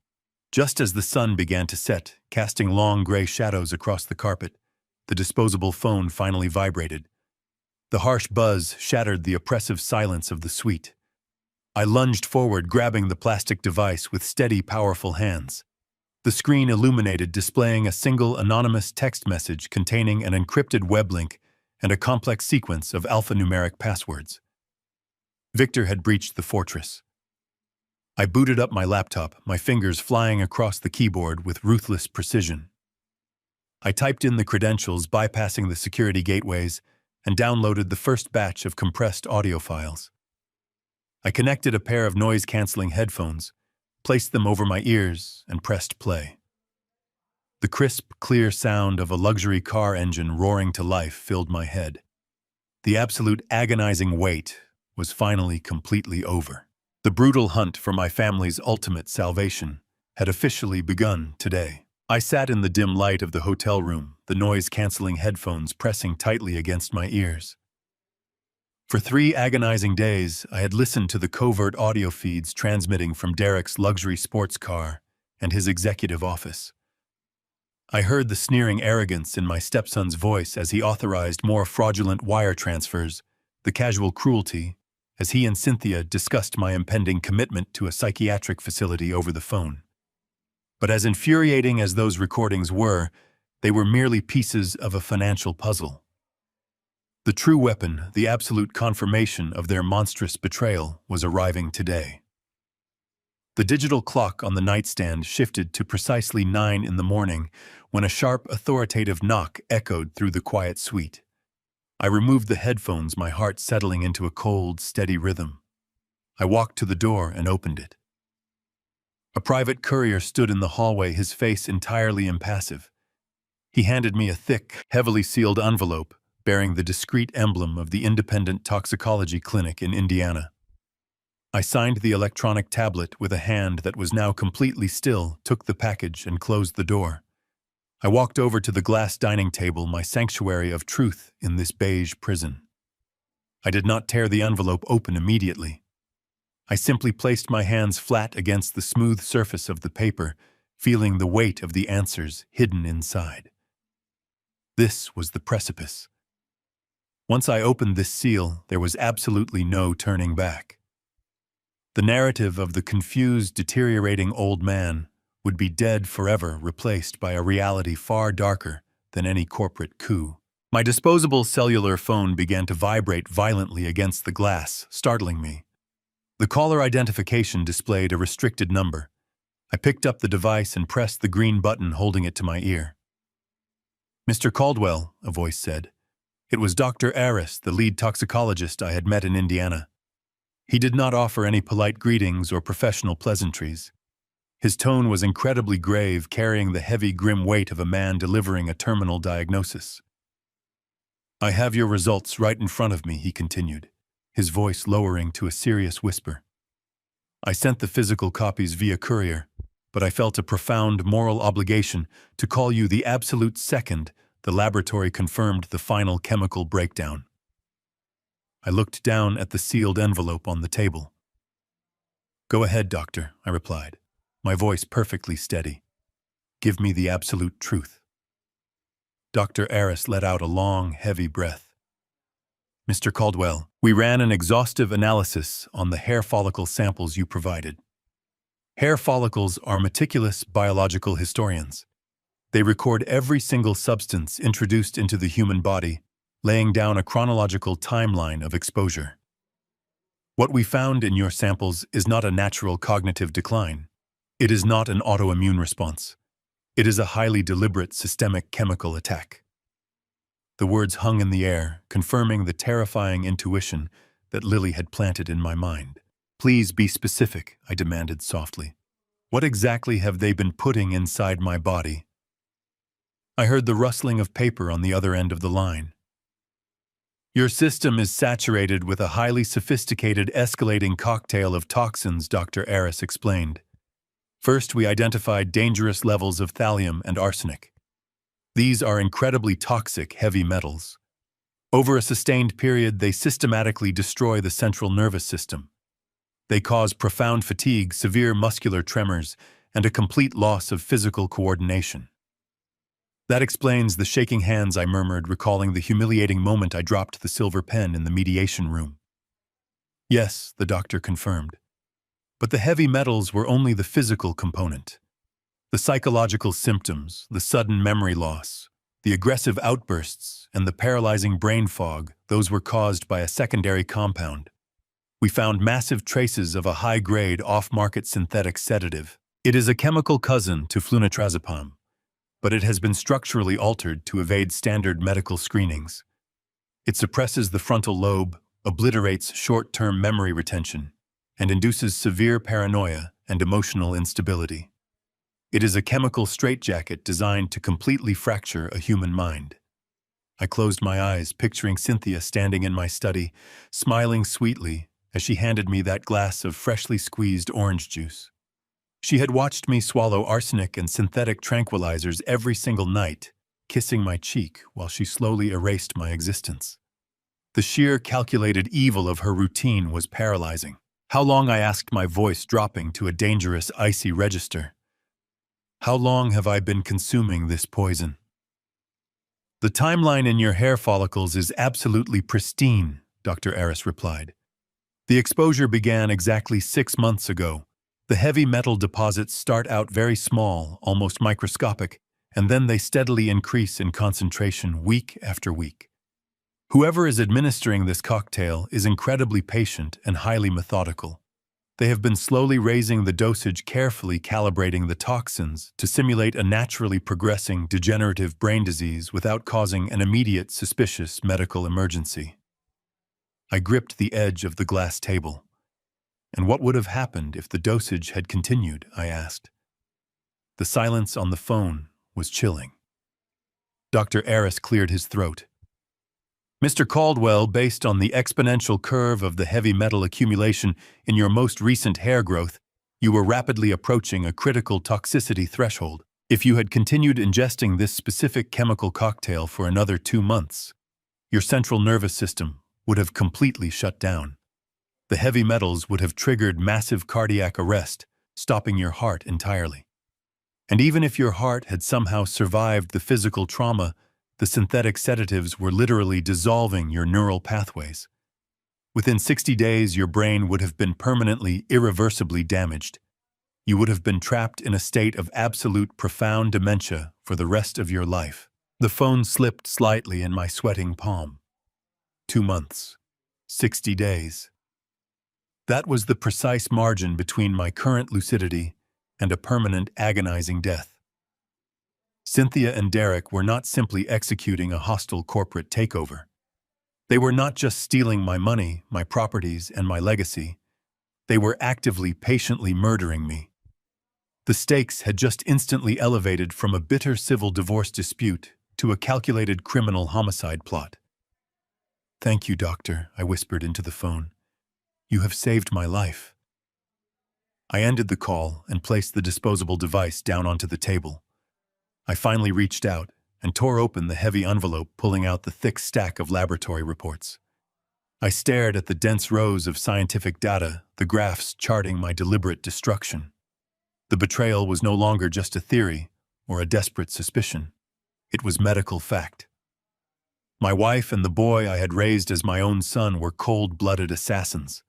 Just as the sun began to set, casting long gray shadows across the carpet, the disposable phone finally vibrated. The harsh buzz shattered the oppressive silence of the suite. I lunged forward, grabbing the plastic device with steady, powerful hands. The screen illuminated, displaying a single anonymous text message containing an encrypted web link and a complex sequence of alphanumeric passwords. Victor had breached the fortress. I booted up my laptop, my fingers flying across the keyboard with ruthless precision. I typed in the credentials, bypassing the security gateways, and downloaded the first batch of compressed audio files. I connected a pair of noise-canceling headphones, placed them over my ears, and pressed play. The crisp, clear sound of a luxury car engine roaring to life filled my head. The absolute agonizing wait was finally completely over. The brutal hunt for my family's ultimate salvation had officially begun today. I sat in the dim light of the hotel room, the noise-canceling headphones pressing tightly against my ears. For 3 agonizing days, I had listened to the covert audio feeds transmitting from Derek's luxury sports car and his executive office. I heard the sneering arrogance in my stepson's voice as he authorized more fraudulent wire transfers, the casual cruelty, as he and Cynthia discussed my impending commitment to a psychiatric facility over the phone. But as infuriating as those recordings were, they were merely pieces of a financial puzzle. The true weapon, the absolute confirmation of their monstrous betrayal, was arriving today. The digital clock on the nightstand shifted to precisely 9 in the morning when a sharp, authoritative knock echoed through the quiet suite. I removed the headphones, my heart settling into a cold, steady rhythm. I walked to the door and opened it. A private courier stood in the hallway, his face entirely impassive. He handed me a thick, heavily sealed envelope bearing the discreet emblem of the Independent Toxicology Clinic in Indiana. I signed the electronic tablet with a hand that was now completely still, took the package, and closed the door. I walked over to the glass dining table, my sanctuary of truth in this beige prison. I did not tear the envelope open immediately. I simply placed my hands flat against the smooth surface of the paper, feeling the weight of the answers hidden inside. This was the precipice. Once I opened this seal, there was absolutely no turning back. The narrative of the confused, deteriorating old man would be dead forever, replaced by a reality far darker than any corporate coup. My disposable cellular phone began to vibrate violently against the glass, startling me. The caller identification displayed a restricted number. I picked up the device and pressed the green button, holding it to my ear. "Mr. Caldwell," a voice said. It was Dr. Aris, the lead toxicologist I had met in Indiana. He did not offer any polite greetings or professional pleasantries. His tone was incredibly grave, carrying the heavy, grim weight of a man delivering a terminal diagnosis. "I have your results right in front of me," he continued, his voice lowering to a serious whisper. "I sent the physical copies via courier, but I felt a profound moral obligation to call you the absolute second the laboratory confirmed the final chemical breakdown." I looked down at the sealed envelope on the table. "Go ahead, doctor," I replied, my voice perfectly steady. "Give me the absolute truth." Dr. Aris let out a long, heavy breath. "Mr. Caldwell, we ran an exhaustive analysis on the hair follicle samples you provided. Hair follicles are meticulous biological historians. They record every single substance introduced into the human body, laying down a chronological timeline of exposure. What we found in your samples is not a natural cognitive decline. It is not an autoimmune response. It is a highly deliberate systemic chemical attack." The words hung in the air, confirming the terrifying intuition that Lily had planted in my mind. "Please be specific," I demanded softly. "What exactly have they been putting inside my body?" I heard the rustling of paper on the other end of the line. "Your system is saturated with a highly sophisticated escalating cocktail of toxins," Dr. Aris explained. "First, we identified dangerous levels of thallium and arsenic. These are incredibly toxic heavy metals. Over a sustained period, they systematically destroy the central nervous system. They cause profound fatigue, severe muscular tremors, and a complete loss of physical coordination." "That explains the shaking hands," I murmured, recalling the humiliating moment I dropped the silver pen in the mediation room. "Yes," the doctor confirmed. "But the heavy metals were only the physical component. The psychological symptoms, the sudden memory loss, the aggressive outbursts, and the paralyzing brain fog, those were caused by a secondary compound. We found massive traces of a high-grade, off-market synthetic sedative. It is a chemical cousin to flunitrazepam, but it has been structurally altered to evade standard medical screenings. It suppresses the frontal lobe, obliterates short-term memory retention, and induces severe paranoia and emotional instability. It is a chemical straitjacket designed to completely fracture a human mind. I closed my eyes, picturing Cynthia standing in my study, smiling sweetly as she handed me that glass of freshly squeezed orange juice. She had watched me swallow arsenic and synthetic tranquilizers every single night, kissing my cheek while she slowly erased my existence. The sheer calculated evil of her routine was paralyzing. How long, I asked, my voice dropping to a dangerous, icy register. How long have I been consuming this poison? The timeline in your hair follicles is absolutely pristine, Dr. Aris replied. The exposure began exactly 6 months ago. The heavy metal deposits start out very small, almost microscopic, and then they steadily increase in concentration week after week. Whoever is administering this cocktail is incredibly patient and highly methodical. They have been slowly raising the dosage, carefully calibrating the toxins to simulate a naturally progressing degenerative brain disease without causing an immediate suspicious medical emergency. I gripped the edge of the glass table. And what would have happened if the dosage had continued, I asked. The silence on the phone was chilling. Dr. Aris cleared his throat. Mr. Caldwell, based on the exponential curve of the heavy metal accumulation in your most recent hair growth, you were rapidly approaching a critical toxicity threshold. If you had continued ingesting this specific chemical cocktail for another 2 months, your central nervous system would have completely shut down. The heavy metals would have triggered massive cardiac arrest, stopping your heart entirely. And even if your heart had somehow survived the physical trauma, the synthetic sedatives were literally dissolving your neural pathways. Within 60 days, your brain would have been permanently, irreversibly damaged. You would have been trapped in a state of absolute profound dementia for the rest of your life. The phone slipped slightly in my sweating palm. 2 months. 60 days. That was the precise margin between my current lucidity and a permanent, agonizing death. Cynthia and Derek were not simply executing a hostile corporate takeover. They were not just stealing my money, my properties, and my legacy. They were actively, patiently murdering me. The stakes had just instantly elevated from a bitter civil divorce dispute to a calculated criminal homicide plot. "Thank you, doctor," I whispered into the phone. "You have saved my life." I ended the call and placed the disposable device down onto the table. I finally reached out and tore open the heavy envelope, pulling out the thick stack of laboratory reports. I stared at the dense rows of scientific data, the graphs charting my deliberate destruction. The betrayal was no longer just a theory or a desperate suspicion. It was medical fact. My wife and the boy I had raised as my own son were cold-blooded assassins.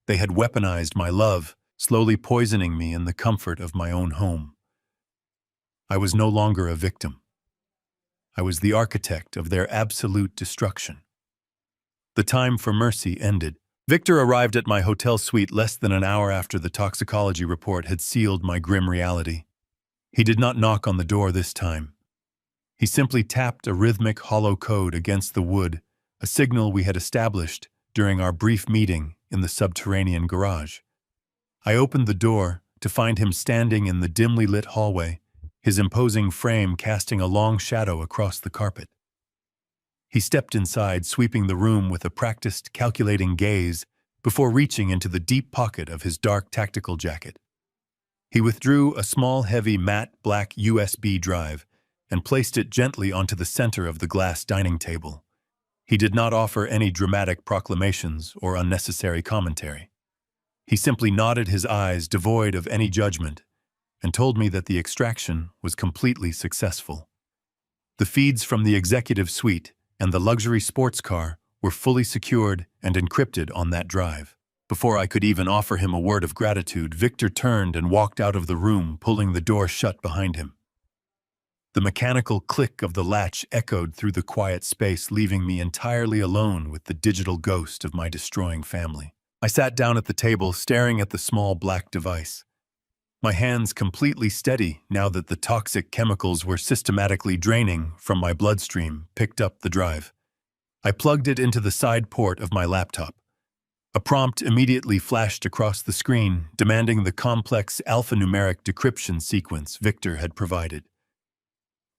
They had weaponized my love, slowly poisoning me in the comfort of my own home. I was no longer a victim. I was the architect of their absolute destruction. The time for mercy ended. Victor arrived at my hotel suite less than an hour after the toxicology report had sealed my grim reality. He did not knock on the door this time. He simply tapped a rhythmic hollow code against the wood, a signal we had established during our brief meeting in the subterranean garage. I opened the door to find him standing in the dimly lit hallway, his imposing frame casting a long shadow across the carpet. He stepped inside, sweeping the room with a practiced, calculating gaze before reaching into the deep pocket of his dark tactical jacket. He withdrew a small, heavy, matte black USB drive and placed it gently onto the center of the glass dining table. He did not offer any dramatic proclamations or unnecessary commentary. He simply nodded his eyes, devoid of any judgment, and told me that the extraction was completely successful. The feeds from the executive suite and the luxury sports car were fully secured and encrypted on that drive. Before I could even offer him a word of gratitude, Victor turned and walked out of the room, pulling the door shut behind him. The mechanical click of the latch echoed through the quiet space, leaving me entirely alone with the digital ghost of my destroying family. I sat down at the table, staring at the small black device. My hands completely steady now that the toxic chemicals were systematically draining from my bloodstream, picked up the drive. I plugged it into the side port of my laptop. A prompt immediately flashed across the screen, demanding the complex alphanumeric decryption sequence Victor had provided.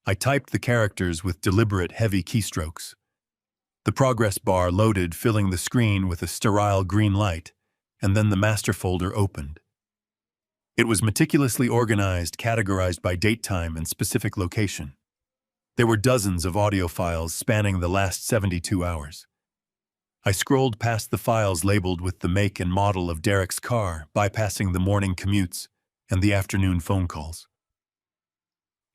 I typed the characters with deliberate heavy keystrokes. The progress bar loaded, filling the screen with a sterile green light, and then the master folder opened. It was meticulously organized, categorized by date, time, and specific location. There were dozens of audio files spanning the last 72 hours. I scrolled past the files labeled with the make and model of Derek's car, bypassing the morning commutes and the afternoon phone calls.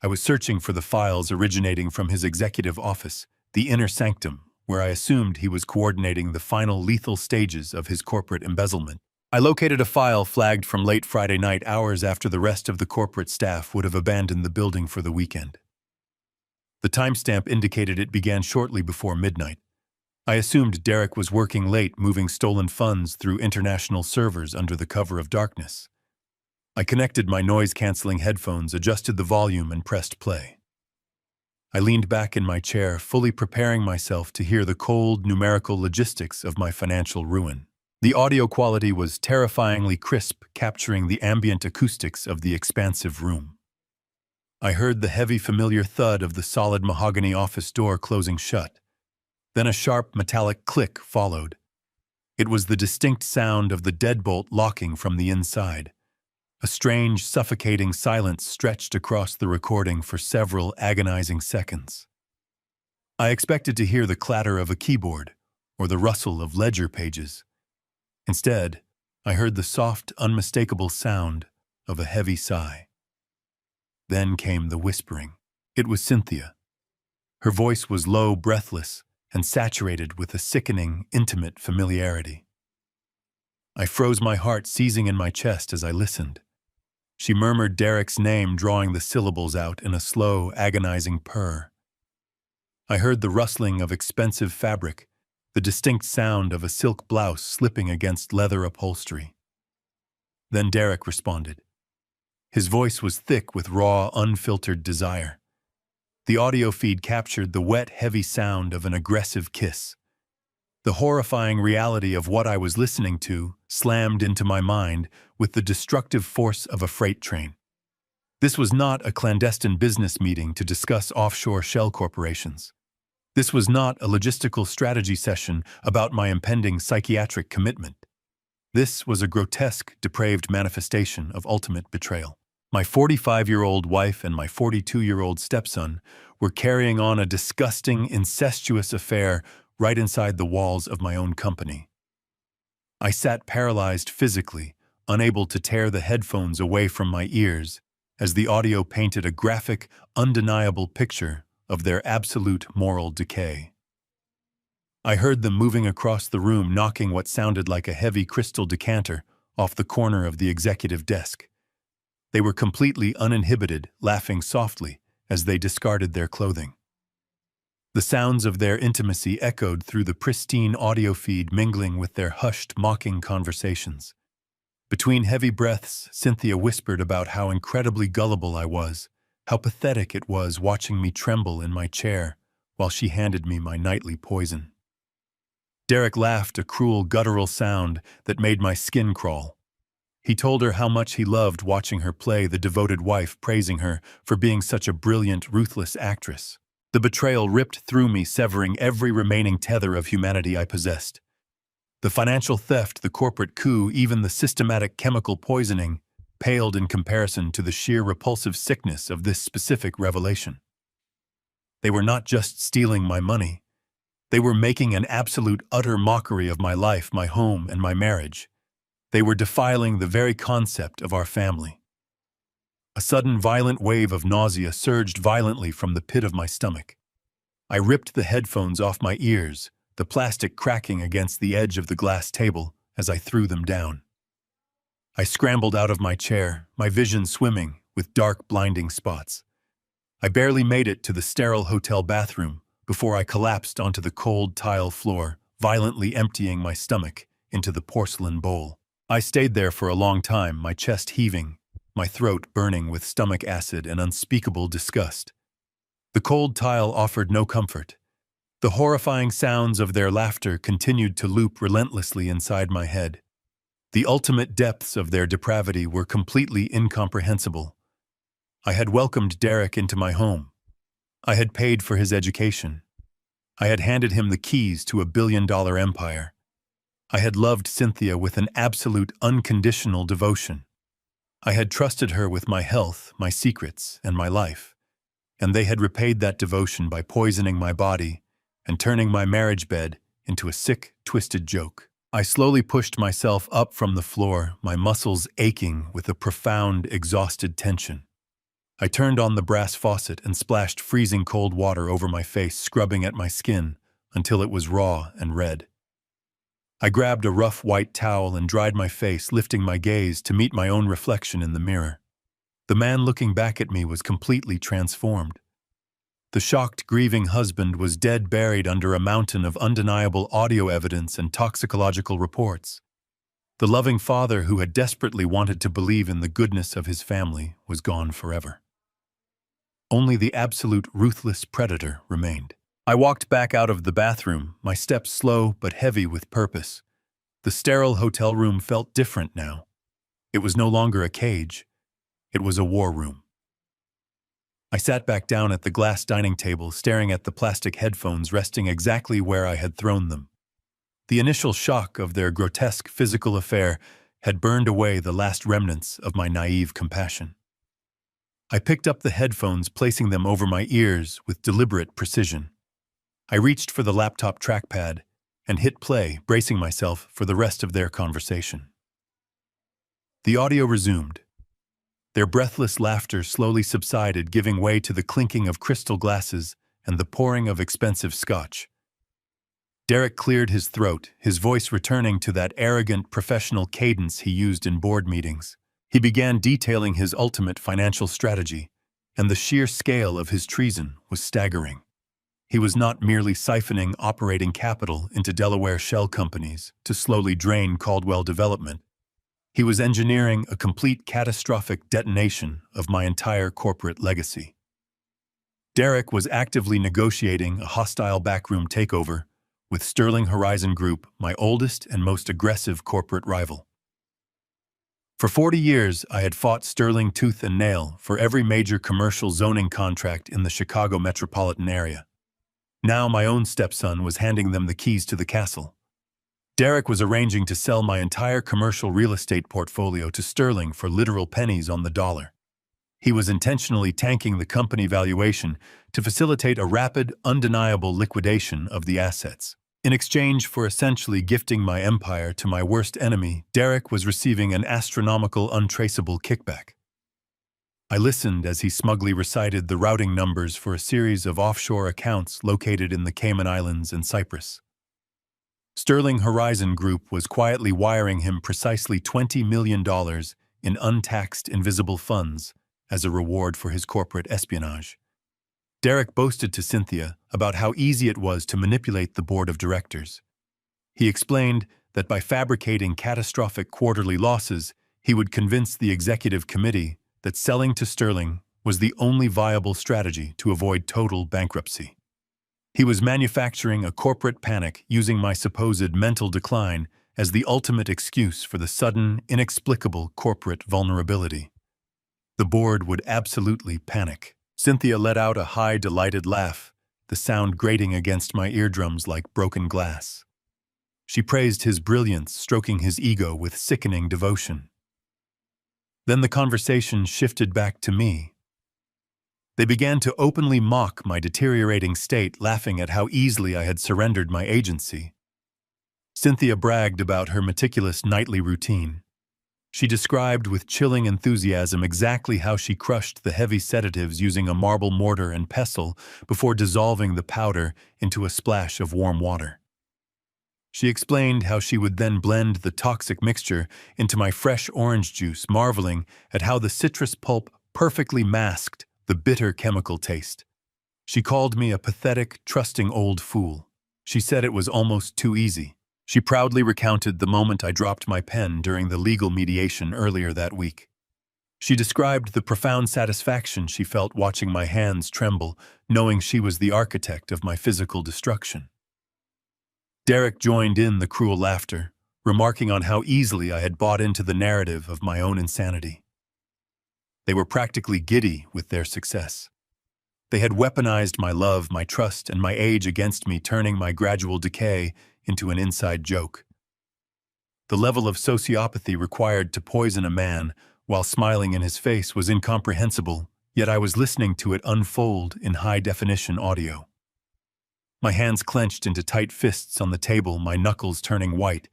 I was searching for the files originating from his executive office, the inner sanctum, where I assumed he was coordinating the final lethal stages of his corporate embezzlement. I located a file flagged from late Friday night, hours after the rest of the corporate staff would have abandoned the building for the weekend. The timestamp indicated it began shortly before midnight. I assumed Derek was working late, moving stolen funds through international servers under the cover of darkness. I connected my noise-canceling headphones, adjusted the volume, and pressed play. I leaned back in my chair, fully preparing myself to hear the cold, numerical logistics of my financial ruin. The audio quality was terrifyingly crisp, capturing the ambient acoustics of the expansive room. I heard the heavy, familiar thud of the solid mahogany office door closing shut. Then a sharp, metallic click followed. It was the distinct sound of the deadbolt locking from the inside. A strange, suffocating silence stretched across the recording for several agonizing seconds. I expected to hear the clatter of a keyboard or the rustle of ledger pages. Instead, I heard the soft, unmistakable sound of a heavy sigh. Then came the whispering. It was Cynthia. Her voice was low, breathless, and saturated with a sickening, intimate familiarity. I froze, my heart seizing in my chest as I listened. She murmured Derek's name, drawing the syllables out in a slow, agonizing purr. I heard the rustling of expensive fabric, the distinct sound of a silk blouse slipping against leather upholstery. Then Derek responded. His voice was thick with raw, unfiltered desire. The audio feed captured the wet, heavy sound of an aggressive kiss. The horrifying reality of what I was listening to slammed into my mind with the destructive force of a freight train. This was not a clandestine business meeting to discuss offshore shell corporations. This was not a logistical strategy session about my impending psychiatric commitment. This was a grotesque, depraved manifestation of ultimate betrayal. My 45-year-old wife and my 42-year-old stepson were carrying on a disgusting, incestuous affair right inside the walls of my own company. I sat paralyzed physically, unable to tear the headphones away from my ears, as the audio painted a graphic, undeniable picture of their absolute moral decay. I heard them moving across the room, knocking what sounded like a heavy crystal decanter off the corner of the executive desk. They were completely uninhibited, laughing softly as they discarded their clothing. The sounds of their intimacy echoed through the pristine audio feed, mingling with their hushed, mocking conversations. Between heavy breaths, Cynthia whispered about how incredibly gullible I was, how pathetic it was watching me tremble in my chair while she handed me my nightly poison. Derek laughed, a cruel, guttural sound that made my skin crawl. He told her how much he loved watching her play the devoted wife, praising her for being such a brilliant, ruthless actress. The betrayal ripped through me, severing every remaining tether of humanity I possessed. The financial theft, the corporate coup, even the systematic chemical poisoning paled in comparison to the sheer repulsive sickness of this specific revelation. They were not just stealing my money. They were making an absolute, utter mockery of my life, my home, and my marriage. They were defiling the very concept of our family. A sudden, violent wave of nausea surged violently from the pit of my stomach. I ripped the headphones off my ears, the plastic cracking against the edge of the glass table as I threw them down. I scrambled out of my chair, my vision swimming with dark, blinding spots. I barely made it to the sterile hotel bathroom before I collapsed onto the cold tile floor, violently emptying my stomach into the porcelain bowl. I stayed there for a long time, my chest heaving, my throat burning with stomach acid and unspeakable disgust. The cold tile offered no comfort. The horrifying sounds of their laughter continued to loop relentlessly inside my head. The ultimate depths of their depravity were completely incomprehensible. I had welcomed Derek into my home. I had paid for his education. I had handed him the keys to a billion-dollar empire. I had loved Cynthia with an absolute, unconditional devotion. I had trusted her with my health, my secrets, and my life. And they had repaid that devotion by poisoning my body and turning my marriage bed into a sick, twisted joke. I slowly pushed myself up from the floor, my muscles aching with a profound, exhausted tension. I turned on the brass faucet and splashed freezing cold water over my face, scrubbing at my skin until it was raw and red. I grabbed a rough white towel and dried my face, lifting my gaze to meet my own reflection in the mirror. The man looking back at me was completely transformed. The shocked, grieving husband was dead, buried under a mountain of undeniable audio evidence and toxicological reports. The loving father who had desperately wanted to believe in the goodness of his family was gone forever. Only the absolute ruthless predator remained. I walked back out of the bathroom, my steps slow but heavy with purpose. The sterile hotel room felt different now. It was no longer a cage. It was a war room. I sat back down at the glass dining table, staring at the plastic headphones resting exactly where I had thrown them. The initial shock of their grotesque physical affair had burned away the last remnants of my naive compassion. I picked up the headphones, placing them over my ears with deliberate precision. I reached for the laptop trackpad and hit play, bracing myself for the rest of their conversation. The audio resumed. Their breathless laughter slowly subsided, giving way to the clinking of crystal glasses and the pouring of expensive scotch. Derek cleared his throat, his voice returning to that arrogant, professional cadence he used in board meetings. He began detailing his ultimate financial strategy, and the sheer scale of his treason was staggering. He was not merely siphoning operating capital into Delaware shell companies to slowly drain Caldwell Development. He was engineering a complete catastrophic detonation of my entire corporate legacy. Derek was actively negotiating a hostile backroom takeover with Sterling Horizon Group, my oldest and most aggressive corporate rival. For 40 years, I had fought Sterling tooth and nail for every major commercial zoning contract in the Chicago metropolitan area. Now my own stepson was handing them the keys to the castle. Derek was arranging to sell my entire commercial real estate portfolio to Sterling for literal pennies on the dollar. He was intentionally tanking the company valuation to facilitate a rapid, undeniable liquidation of the assets. In exchange for essentially gifting my empire to my worst enemy, Derek was receiving an astronomical, untraceable kickback. I listened as he smugly recited the routing numbers for a series of offshore accounts located in the Cayman Islands and Cyprus. Sterling Horizon Group was quietly wiring him precisely $20 million in untaxed invisible funds as a reward for his corporate espionage. Derek boasted to Cynthia about how easy it was to manipulate the board of directors. He explained that by fabricating catastrophic quarterly losses, he would convince the executive committee that selling to Sterling was the only viable strategy to avoid total bankruptcy. He was manufacturing a corporate panic using my supposed mental decline as the ultimate excuse for the sudden, inexplicable corporate vulnerability. The board would absolutely panic. Cynthia let out a high, delighted laugh, the sound grating against my eardrums like broken glass. She praised his brilliance, stroking his ego with sickening devotion. Then the conversation shifted back to me. They began to openly mock my deteriorating state, laughing at how easily I had surrendered my agency. Cynthia bragged about her meticulous nightly routine. She described with chilling enthusiasm exactly how she crushed the heavy sedatives using a marble mortar and pestle before dissolving the powder into a splash of warm water. She explained how she would then blend the toxic mixture into my fresh orange juice, marveling at how the citrus pulp perfectly masked the bitter chemical taste. She called me a pathetic, trusting old fool. She said it was almost too easy. She proudly recounted the moment I dropped my pen during the legal mediation earlier that week. She described the profound satisfaction she felt watching my hands tremble, knowing she was the architect of my physical destruction. Derek joined in the cruel laughter, remarking on how easily I had bought into the narrative of my own insanity. They were practically giddy with their success. They had weaponized my love, my trust, and my age against me, turning my gradual decay into an inside joke. The level of sociopathy required to poison a man while smiling in his face was incomprehensible, yet I was listening to it unfold in high-definition audio. My hands clenched into tight fists on the table, my knuckles turning white,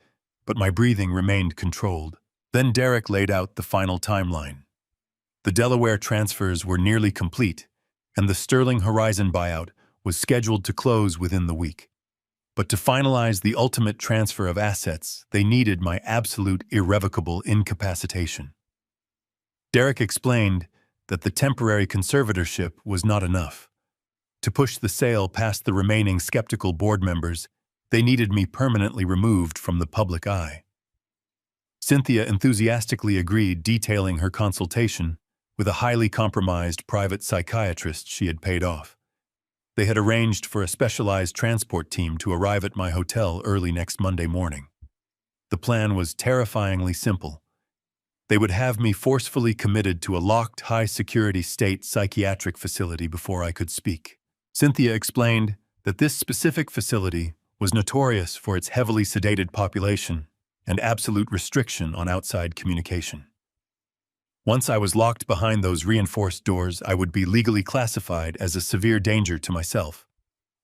but my breathing remained controlled. Then Derek laid out the final timeline. The Delaware transfers were nearly complete, and the Sterling Horizon buyout was scheduled to close within the week. But to finalize the ultimate transfer of assets, they needed my absolute irrevocable incapacitation. Derek explained that the temporary conservatorship was not enough. To push the sale past the remaining skeptical board members, they needed me permanently removed from the public eye. Cynthia enthusiastically agreed, detailing her consultation with a highly compromised private psychiatrist she had paid off. They had arranged for a specialized transport team to arrive at my hotel early next Monday morning. The plan was terrifyingly simple. They would have me forcefully committed to a locked, high-security state psychiatric facility before I could speak. Cynthia explained that this specific facility was notorious for its heavily sedated population and absolute restriction on outside communication. Once I was locked behind those reinforced doors, I would be legally classified as a severe danger to myself.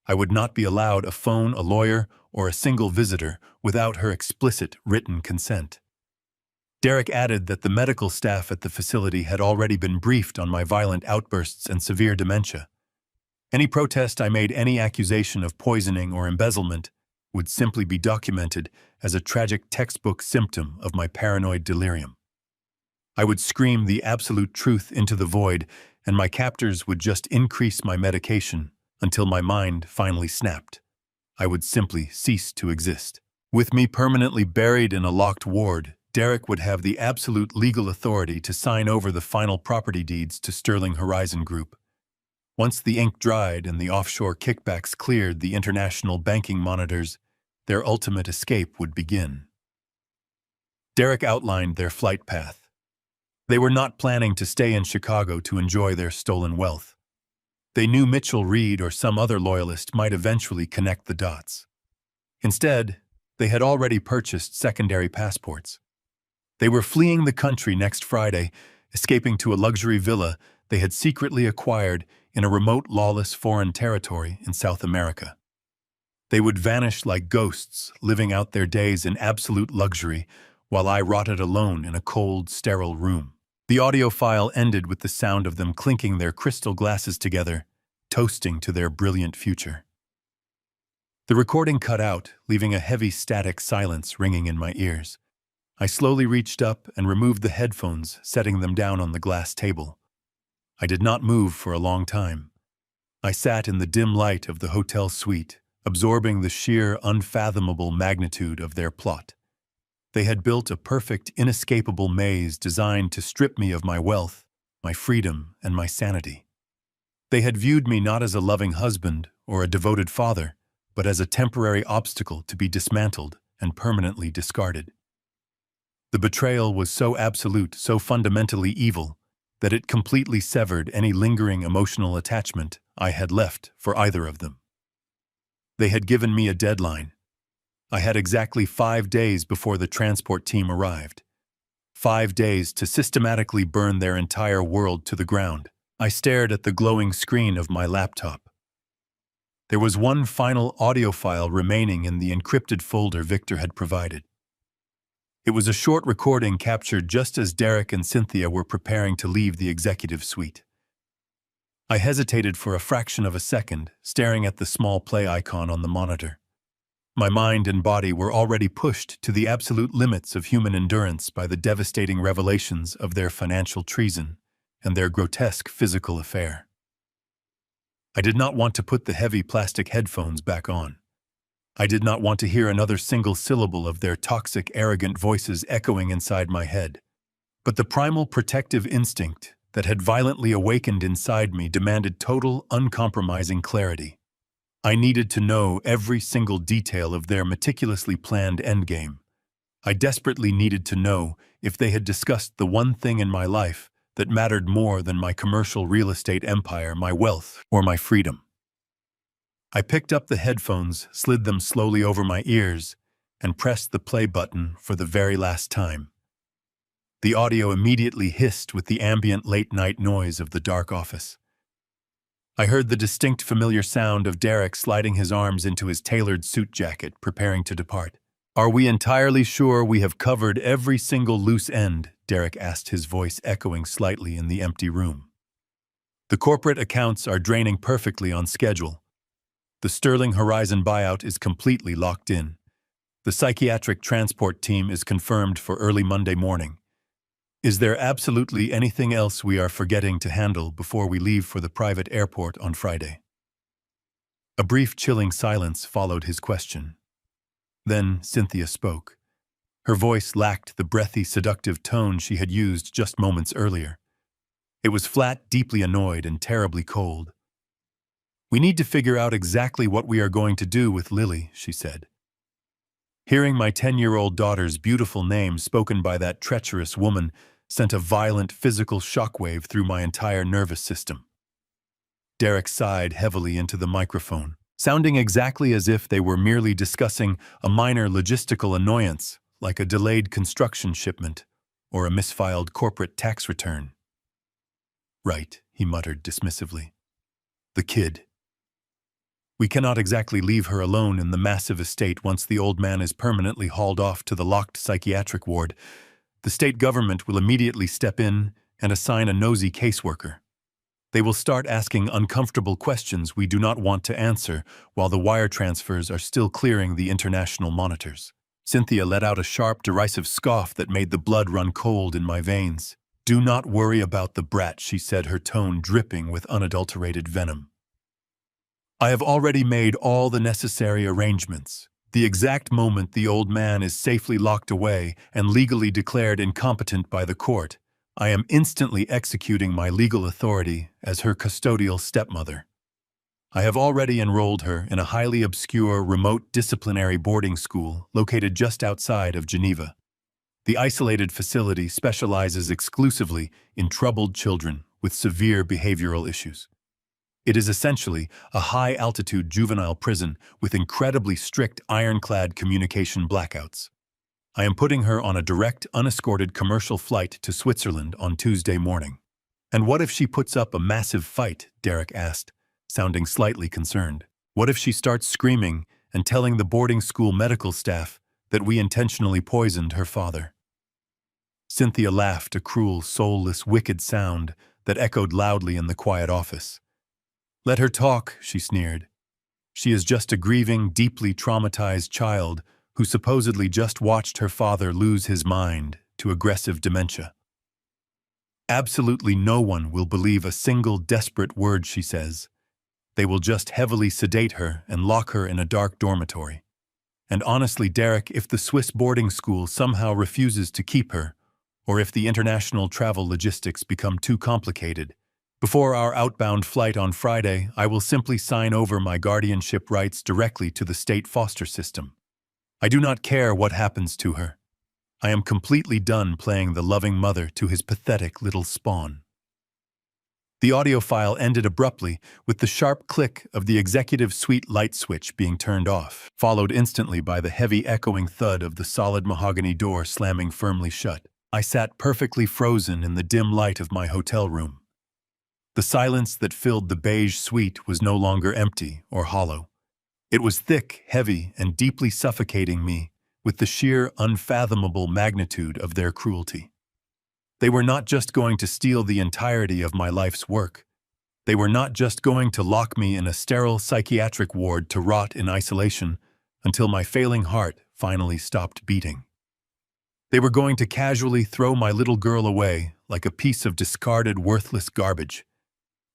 I would not be allowed a phone, a lawyer, or a single visitor without her explicit written consent. Derek added that the medical staff at the facility had already been briefed on my violent outbursts and severe dementia. Any protest I made, any accusation of poisoning or embezzlement, would simply be documented as a tragic textbook symptom of my paranoid delirium. I would scream the absolute truth into the void, and my captors would just increase my medication until my mind finally snapped. I would simply cease to exist. With me permanently buried in a locked ward, Derek would have the absolute legal authority to sign over the final property deeds to Sterling Horizon Group. Once the ink dried and the offshore kickbacks cleared the international banking monitors, their ultimate escape would begin. Derek outlined their flight path. They were not planning to stay in Chicago to enjoy their stolen wealth. They knew Mitchell Reed or some other loyalist might eventually connect the dots. Instead, they had already purchased secondary passports. They were fleeing the country next Friday, escaping to a luxury villa they had secretly acquired in a remote, lawless foreign territory in South America. They would vanish like ghosts, living out their days in absolute luxury, while I rotted alone in a cold, sterile room. The audio file ended with the sound of them clinking their crystal glasses together, toasting to their brilliant future. The recording cut out, leaving a heavy static silence ringing in my ears. I slowly reached up and removed the headphones, setting them down on the glass table. I did not move for a long time. I sat in the dim light of the hotel suite, absorbing the sheer, unfathomable magnitude of their plot. They had built a perfect, inescapable maze designed to strip me of my wealth, my freedom, and my sanity. They had viewed me not as a loving husband or a devoted father, but as a temporary obstacle to be dismantled and permanently discarded. The betrayal was so absolute, so fundamentally evil, that it completely severed any lingering emotional attachment I had left for either of them. They had given me a deadline. I had exactly 5 days before the transport team arrived. 5 days to systematically burn their entire world to the ground. I stared at the glowing screen of my laptop. There was one final audio file remaining in the encrypted folder Victor had provided. It was a short recording captured just as Derek and Cynthia were preparing to leave the executive suite. I hesitated for a fraction of a second, staring at the small play icon on the monitor. My mind and body were already pushed to the absolute limits of human endurance by the devastating revelations of their financial treason and their grotesque physical affair. I did not want to put the heavy plastic headphones back on. I did not want to hear another single syllable of their toxic, arrogant voices echoing inside my head. But the primal protective instinct that had violently awakened inside me demanded total, uncompromising clarity. I needed to know every single detail of their meticulously planned endgame. I desperately needed to know if they had discussed the one thing in my life that mattered more than my commercial real estate empire, my wealth, or my freedom. I picked up the headphones, slid them slowly over my ears, and pressed the play button for the very last time. The audio immediately hissed with the ambient late-night noise of the dark office. I heard the distinct familiar sound of Derek sliding his arms into his tailored suit jacket, preparing to depart. "Are we entirely sure we have covered every single loose end?" Derek asked, his voice echoing slightly in the empty room. "The corporate accounts are draining perfectly on schedule. The Sterling Horizon buyout is completely locked in. The psychiatric transport team is confirmed for early Monday morning. Is there absolutely anything else we are forgetting to handle before we leave for the private airport on Friday?" A brief, chilling silence followed his question. Then Cynthia spoke. Her voice lacked the breathy, seductive tone she had used just moments earlier. It was flat, deeply annoyed, and terribly cold. "We need to figure out exactly what we are going to do with Lily," she said. Hearing my 10-year-old daughter's beautiful name spoken by that treacherous woman sent a violent physical shockwave through my entire nervous system. Derek sighed heavily into the microphone, sounding exactly as if they were merely discussing a minor logistical annoyance, like a delayed construction shipment or a misfiled corporate tax return. "Right," he muttered dismissively. "The kid. We cannot exactly leave her alone in the massive estate once the old man is permanently hauled off to the locked psychiatric ward. The state government will immediately step in and assign a nosy caseworker. They will start asking uncomfortable questions we do not want to answer while the wire transfers are still clearing the international monitors." Cynthia let out a sharp, derisive scoff that made the blood run cold in my veins. "Do not worry about the brat," she said, her tone dripping with unadulterated venom. "I have already made all the necessary arrangements. The exact moment the old man is safely locked away and legally declared incompetent by the court, I am instantly executing my legal authority as her custodial stepmother. I have already enrolled her in a highly obscure, remote disciplinary boarding school located just outside of Geneva. The isolated facility specializes exclusively in troubled children with severe behavioral issues. It is essentially a high-altitude juvenile prison with incredibly strict ironclad communication blackouts. I am putting her on a direct, unescorted commercial flight to Switzerland on Tuesday morning." "And what if she puts up a massive fight?" Derek asked, sounding slightly concerned. "What if she starts screaming and telling the boarding school medical staff that we intentionally poisoned her father?" Cynthia laughed, a cruel, soulless, wicked sound that echoed loudly in the quiet office. "Let her talk," she sneered. "She is just a grieving, deeply traumatized child who supposedly just watched her father lose his mind to aggressive dementia. Absolutely no one will believe a single desperate word she says. They will just heavily sedate her and lock her in a dark dormitory. And honestly, Derek, if the Swiss boarding school somehow refuses to keep her, or if the international travel logistics become too complicated, before our outbound flight on Friday, I will simply sign over my guardianship rights directly to the state foster system. I do not care what happens to her. I am completely done playing the loving mother to his pathetic little spawn." The audio file ended abruptly with the sharp click of the executive suite light switch being turned off, followed instantly by the heavy echoing thud of the solid mahogany door slamming firmly shut. I sat perfectly frozen in the dim light of my hotel room. The silence that filled the beige suite was no longer empty or hollow. It was thick, heavy, and deeply suffocating me with the sheer, unfathomable magnitude of their cruelty. They were not just going to steal the entirety of my life's work. They were not just going to lock me in a sterile psychiatric ward to rot in isolation until my failing heart finally stopped beating. They were going to casually throw my little girl away like a piece of discarded, worthless garbage.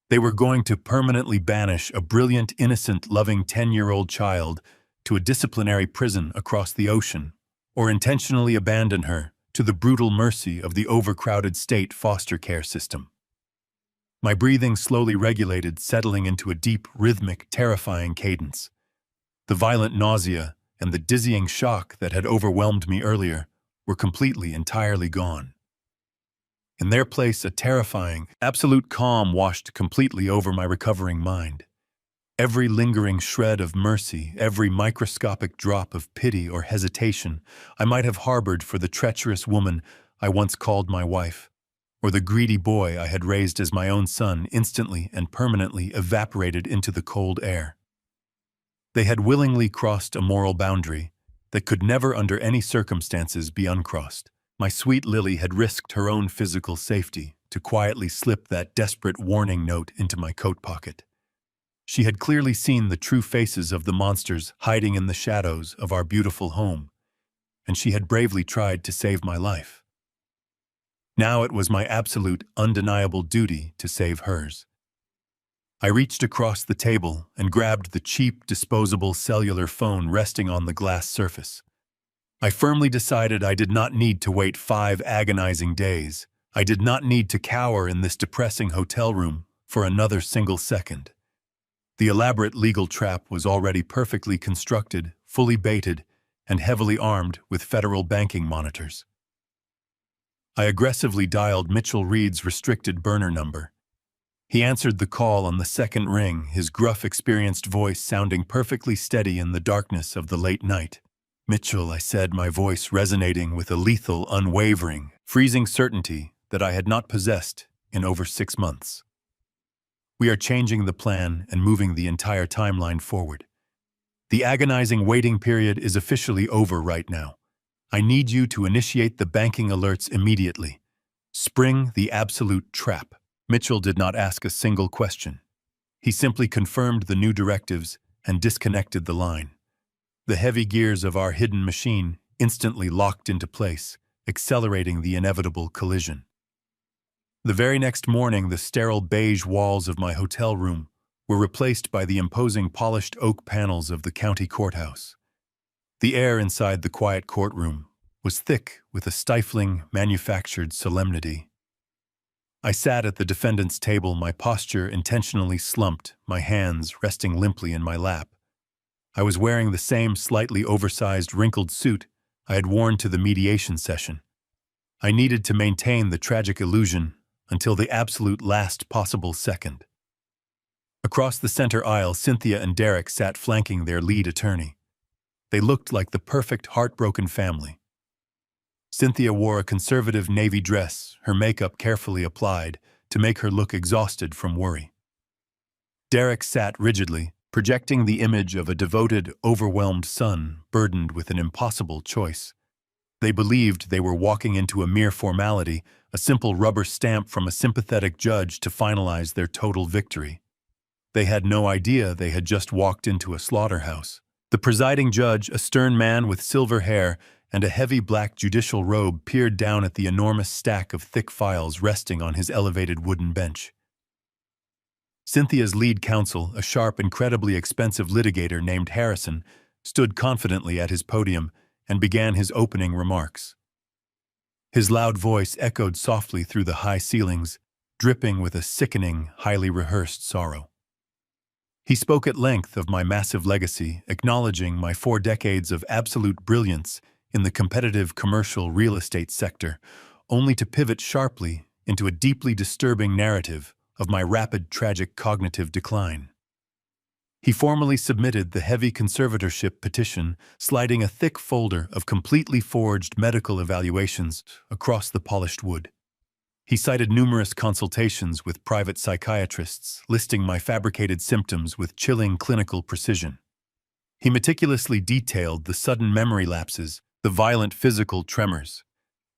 They were going to permanently banish a brilliant, innocent, loving 10-year-old child to a disciplinary prison across the ocean, or intentionally abandon her to the brutal mercy of the overcrowded state foster care system. My breathing slowly regulated, settling into a deep, rhythmic, terrifying cadence. The violent nausea and the dizzying shock that had overwhelmed me earlier were entirely gone. In their place, a terrifying, absolute calm washed completely over my recovering mind. Every lingering shred of mercy, every microscopic drop of pity or hesitation I might have harbored for the treacherous woman I once called my wife, or the greedy boy I had raised as my own son, instantly and permanently evaporated into the cold air. They had willingly crossed a moral boundary that could never under any circumstances be uncrossed. My sweet Lily had risked her own physical safety to quietly slip that desperate warning note into my coat pocket. She had clearly seen the true faces of the monsters hiding in the shadows of our beautiful home, and she had bravely tried to save my life. Now it was my absolute, undeniable duty to save hers. I reached across the table and grabbed the cheap, disposable cellular phone resting on the glass surface. I firmly decided I did not need to wait 5 agonizing days. I did not need to cower in this depressing hotel room for another single second. The elaborate legal trap was already perfectly constructed, fully baited, and heavily armed with federal banking monitors. I aggressively dialed Mitchell Reed's restricted burner number. He answered the call on the second ring, his gruff, experienced voice sounding perfectly steady in the darkness of the late night. "Mitchell," I said, my voice resonating with a lethal, unwavering, freezing certainty that I had not possessed in over 6 months. "We are changing the plan and moving the entire timeline forward. The agonizing waiting period is officially over right now. I need you to initiate the banking alerts immediately. Spring the absolute trap." Mitchell did not ask a single question. He simply confirmed the new directives and disconnected the line. The heavy gears of our hidden machine instantly locked into place, accelerating the inevitable collision. The very next morning, the sterile beige walls of my hotel room were replaced by the imposing polished oak panels of the county courthouse. The air inside the quiet courtroom was thick with a stifling, manufactured solemnity. I sat at the defendant's table, my posture intentionally slumped, my hands resting limply in my lap. I was wearing the same slightly oversized, wrinkled suit I had worn to the mediation session. I needed to maintain the tragic illusion until the absolute last possible second. Across the center aisle, Cynthia and Derek sat flanking their lead attorney. They looked like the perfect heartbroken family. Cynthia wore a conservative navy dress, her makeup carefully applied to make her look exhausted from worry. Derek sat rigidly, projecting the image of a devoted, overwhelmed son burdened with an impossible choice. They believed they were walking into a mere formality, a simple rubber stamp from a sympathetic judge to finalize their total victory. They had no idea they had just walked into a slaughterhouse. The presiding judge, a stern man with silver hair and a heavy black judicial robe, peered down at the enormous stack of thick files resting on his elevated wooden bench. Cynthia's lead counsel, a sharp, incredibly expensive litigator named Harrison, stood confidently at his podium and began his opening remarks. His loud voice echoed softly through the high ceilings, dripping with a sickening, highly rehearsed sorrow. He spoke at length of my massive legacy, acknowledging my 4 decades of absolute brilliance in the competitive commercial real estate sector, only to pivot sharply into a deeply disturbing narrative of my rapid, tragic cognitive decline. He formally submitted the heavy conservatorship petition, sliding a thick folder of completely forged medical evaluations across the polished wood. He cited numerous consultations with private psychiatrists, listing my fabricated symptoms with chilling clinical precision. He meticulously detailed the sudden memory lapses, the violent physical tremors,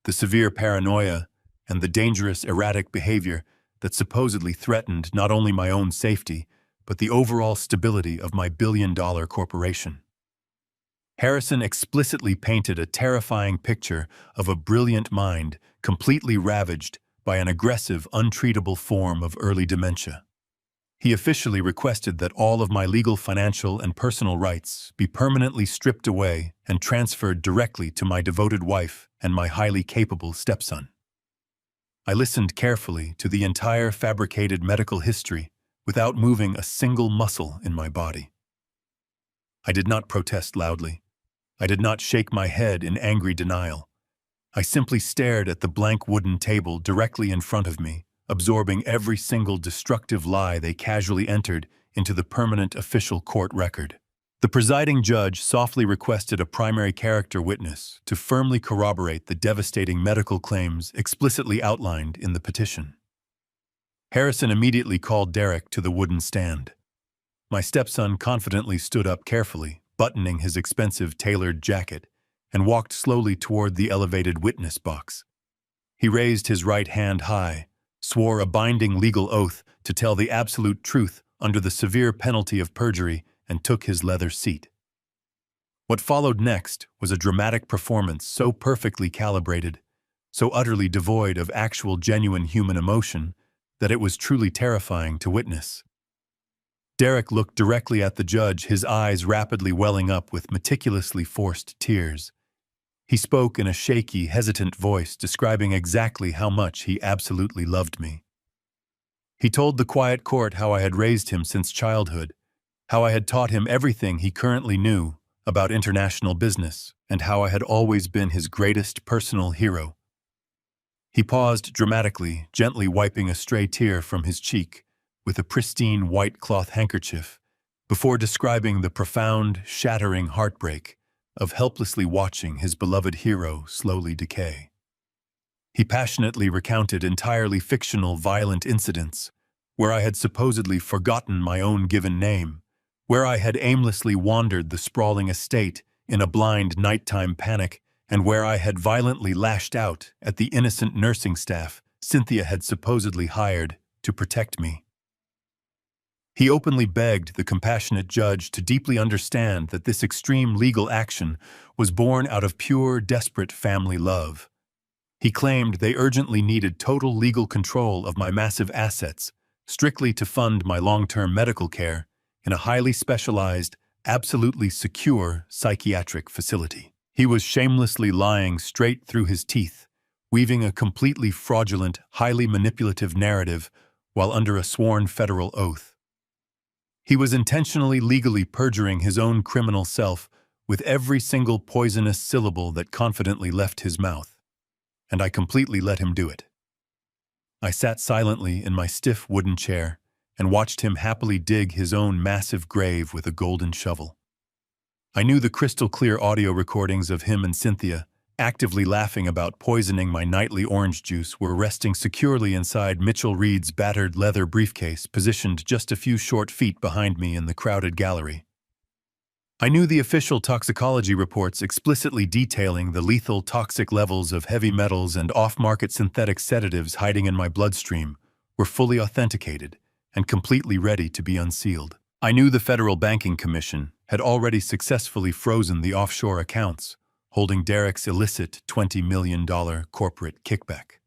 the severe paranoia, and the dangerous erratic behavior that supposedly threatened not only my own safety, but the overall stability of my billion-dollar corporation. Harrison explicitly painted a terrifying picture of a brilliant mind completely ravaged by an aggressive, untreatable form of early dementia. He officially requested that all of my legal, financial, and personal rights be permanently stripped away and transferred directly to my devoted wife and my highly capable stepson. I listened carefully to the entire fabricated medical history without moving a single muscle in my body. I did not protest loudly. I did not shake my head in angry denial. I simply stared at the blank wooden table directly in front of me, absorbing every single destructive lie they casually entered into the permanent official court record. The presiding judge softly requested a primary character witness to firmly corroborate the devastating medical claims explicitly outlined in the petition. Harrison immediately called Derek to the wooden stand. My stepson confidently stood up carefully, buttoning his expensive tailored jacket, and walked slowly toward the elevated witness box. He raised his right hand high, swore a binding legal oath to tell the absolute truth under the severe penalty of perjury, and took his leather seat. What followed next was a dramatic performance so perfectly calibrated, so utterly devoid of actual genuine human emotion, that it was truly terrifying to witness. Derek looked directly at the judge, his eyes rapidly welling up with meticulously forced tears. He spoke in a shaky, hesitant voice, describing exactly how much he absolutely loved me. He told the quiet court how I had raised him since childhood, how I had taught him everything he currently knew about international business, and how I had always been his greatest personal hero. He paused dramatically, gently wiping a stray tear from his cheek with a pristine white cloth handkerchief, before describing the profound, shattering heartbreak of helplessly watching his beloved hero slowly decay. He passionately recounted entirely fictional, violent incidents where I had supposedly forgotten my own given name, where I had aimlessly wandered the sprawling estate in a blind nighttime panic, and where I had violently lashed out at the innocent nursing staff Cynthia had supposedly hired to protect me. He openly begged the compassionate judge to deeply understand that this extreme legal action was born out of pure, desperate family love. He claimed they urgently needed total legal control of my massive assets, strictly to fund my long-term medical care in a highly specialized, absolutely secure psychiatric facility. He was shamelessly lying straight through his teeth, weaving a completely fraudulent, highly manipulative narrative while under a sworn federal oath. He was intentionally legally perjuring his own criminal self with every single poisonous syllable that confidently left his mouth, and I completely let him do it. I sat silently in my stiff wooden chair and watched him happily dig his own massive grave with a golden shovel. I knew the crystal-clear audio recordings of him and Cynthia, actively laughing about poisoning my nightly orange juice, were resting securely inside Mitchell Reed's battered leather briefcase positioned just a few short feet behind me in the crowded gallery. I knew the official toxicology reports explicitly detailing the lethal toxic levels of heavy metals and off-market synthetic sedatives hiding in my bloodstream were fully authenticated and completely ready to be unsealed. I knew the Federal Banking Commission had already successfully frozen the offshore accounts holding Derek's illicit $20 million corporate kickback.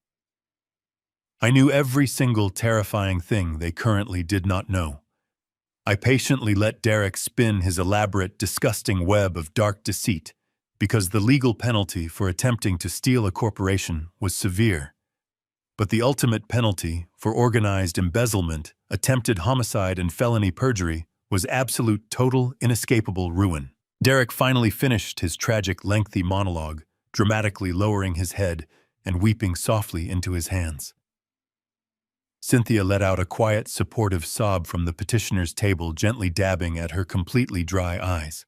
I knew every single terrifying thing they currently did not know. I patiently let Derek spin his elaborate, disgusting web of dark deceit because the legal penalty for attempting to steal a corporation was severe. But the ultimate penalty for organized embezzlement, attempted homicide, and felony perjury was absolute, total, inescapable ruin. Derek finally finished his tragic, lengthy monologue, dramatically lowering his head and weeping softly into his hands. Cynthia let out a quiet, supportive sob from the petitioner's table, gently dabbing at her completely dry eyes.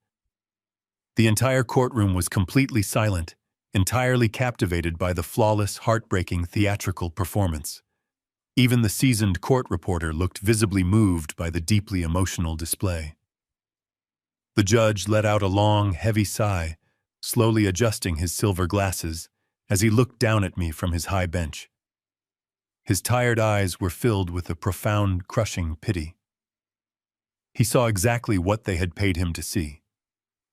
The entire courtroom was completely silent, entirely captivated by the flawless, heartbreaking theatrical performance. Even the seasoned court reporter looked visibly moved by the deeply emotional display. The judge let out a long, heavy sigh, slowly adjusting his silver glasses as he looked down at me from his high bench. His tired eyes were filled with a profound, crushing pity. He saw exactly what they had paid him to see.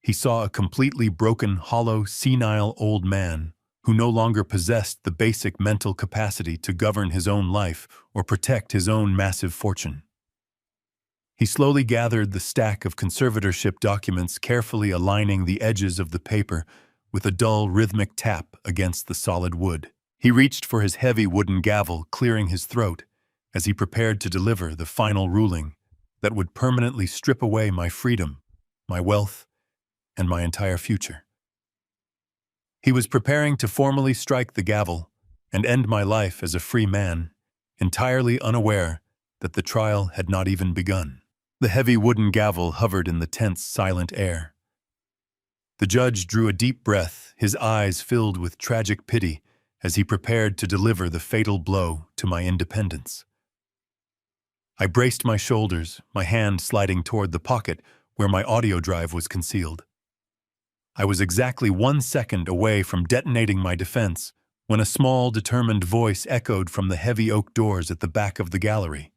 He saw a completely broken, hollow, senile old man who no longer possessed the basic mental capacity to govern his own life or protect his own massive fortune. He slowly gathered the stack of conservatorship documents, carefully aligning the edges of the paper with a dull, rhythmic tap against the solid wood. He reached for his heavy wooden gavel, clearing his throat as he prepared to deliver the final ruling that would permanently strip away my freedom, my wealth, and my entire future. He was preparing to formally strike the gavel and end my life as a free man, entirely unaware that the trial had not even begun. The heavy wooden gavel hovered in the tense, silent air. The judge drew a deep breath, his eyes filled with tragic pity as he prepared to deliver the fatal blow to my independence. I braced my shoulders, my hand sliding toward the pocket where my audio drive was concealed. I was exactly 1 second away from detonating my defense when a small, determined voice echoed from the heavy oak doors at the back of the gallery.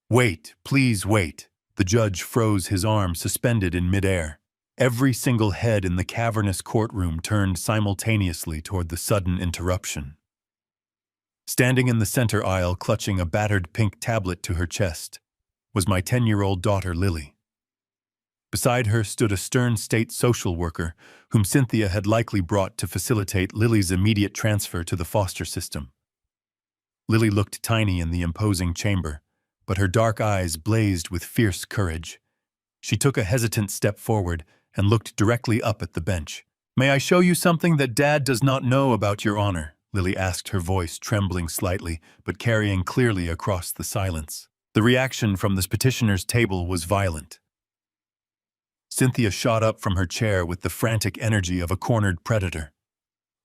"Wait, please wait." The judge froze, his arm suspended in midair. Every single head in the cavernous courtroom turned simultaneously toward the sudden interruption. Standing in the center aisle, clutching a battered pink tablet to her chest, was my 10-year-old daughter, Lily. Beside her stood a stern state social worker, whom Cynthia had likely brought to facilitate Lily's immediate transfer to the foster system. Lily looked tiny in the imposing chamber, but her dark eyes blazed with fierce courage. She took a hesitant step forward and looked directly up at the bench. "May I show you something that Dad does not know about, Your Honor?" Lily asked, her voice trembling slightly, but carrying clearly across the silence. The reaction from the petitioner's table was violent. Cynthia shot up from her chair with the frantic energy of a cornered predator.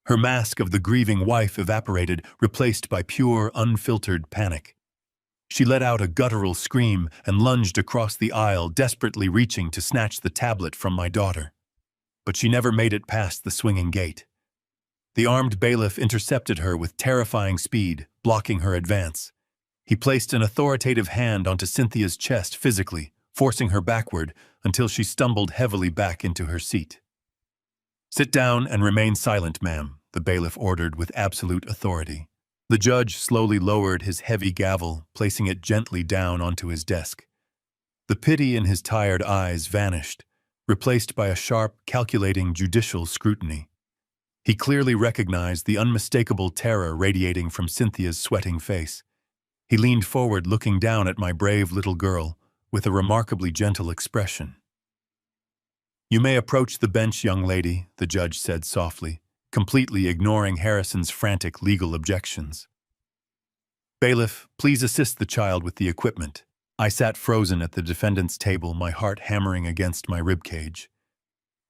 Her mask of the grieving wife evaporated, replaced by pure, unfiltered panic. She let out a guttural scream and lunged across the aisle, desperately reaching to snatch the tablet from my daughter. But she never made it past the swinging gate. The armed bailiff intercepted her with terrifying speed, blocking her advance. He placed an authoritative hand onto Cynthia's chest physically, forcing her backward until she stumbled heavily back into her seat. "Sit down and remain silent, ma'am," the bailiff ordered with absolute authority. The judge slowly lowered his heavy gavel, placing it gently down onto his desk. The pity in his tired eyes vanished, replaced by a sharp, calculating judicial scrutiny. He clearly recognized the unmistakable terror radiating from Cynthia's sweating face. He leaned forward, looking down at my brave little girl with a remarkably gentle expression. "You may approach the bench, young lady," the judge said softly, completely ignoring Harrison's frantic legal objections. "Bailiff, please assist the child with the equipment." I sat frozen at the defendant's table, my heart hammering against my ribcage.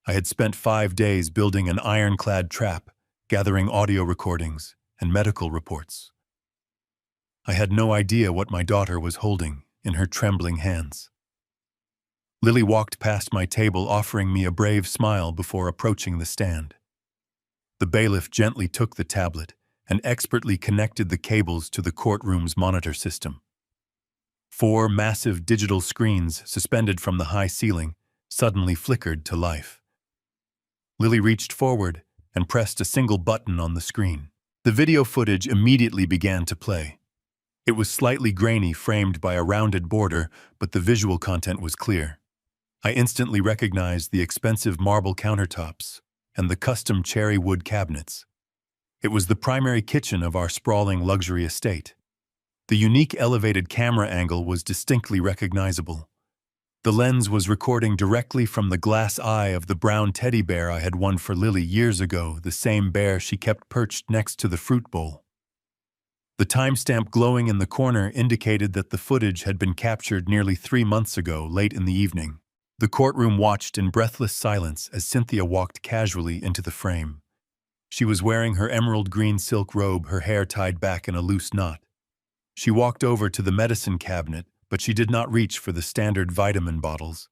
I had spent 5 days building an ironclad trap, gathering audio recordings and medical reports. I had no idea what my daughter was holding in her trembling hands. Lily walked past my table, offering me a brave smile before approaching the stand. The bailiff gently took the tablet and expertly connected the cables to the courtroom's monitor system. 4 massive digital screens suspended from the high ceiling suddenly flickered to life. Lily reached forward and pressed a single button on the screen. The video footage immediately began to play. It was slightly grainy, framed by a rounded border, but the visual content was clear. I instantly recognized the expensive marble countertops and the custom cherry wood cabinets. It was the primary kitchen of our sprawling luxury estate. The unique elevated camera angle was distinctly recognizable. The lens was recording directly from the glass eye of the brown teddy bear I had won for Lily years ago, the same bear she kept perched next to the fruit bowl. The timestamp glowing in the corner indicated that the footage had been captured nearly 3 months ago, late in the evening. The courtroom watched in breathless silence as Cynthia walked casually into the frame. She was wearing her emerald green silk robe, her hair tied back in a loose knot. She walked over to the medicine cabinet, but she did not reach for the standard vitamin bottles.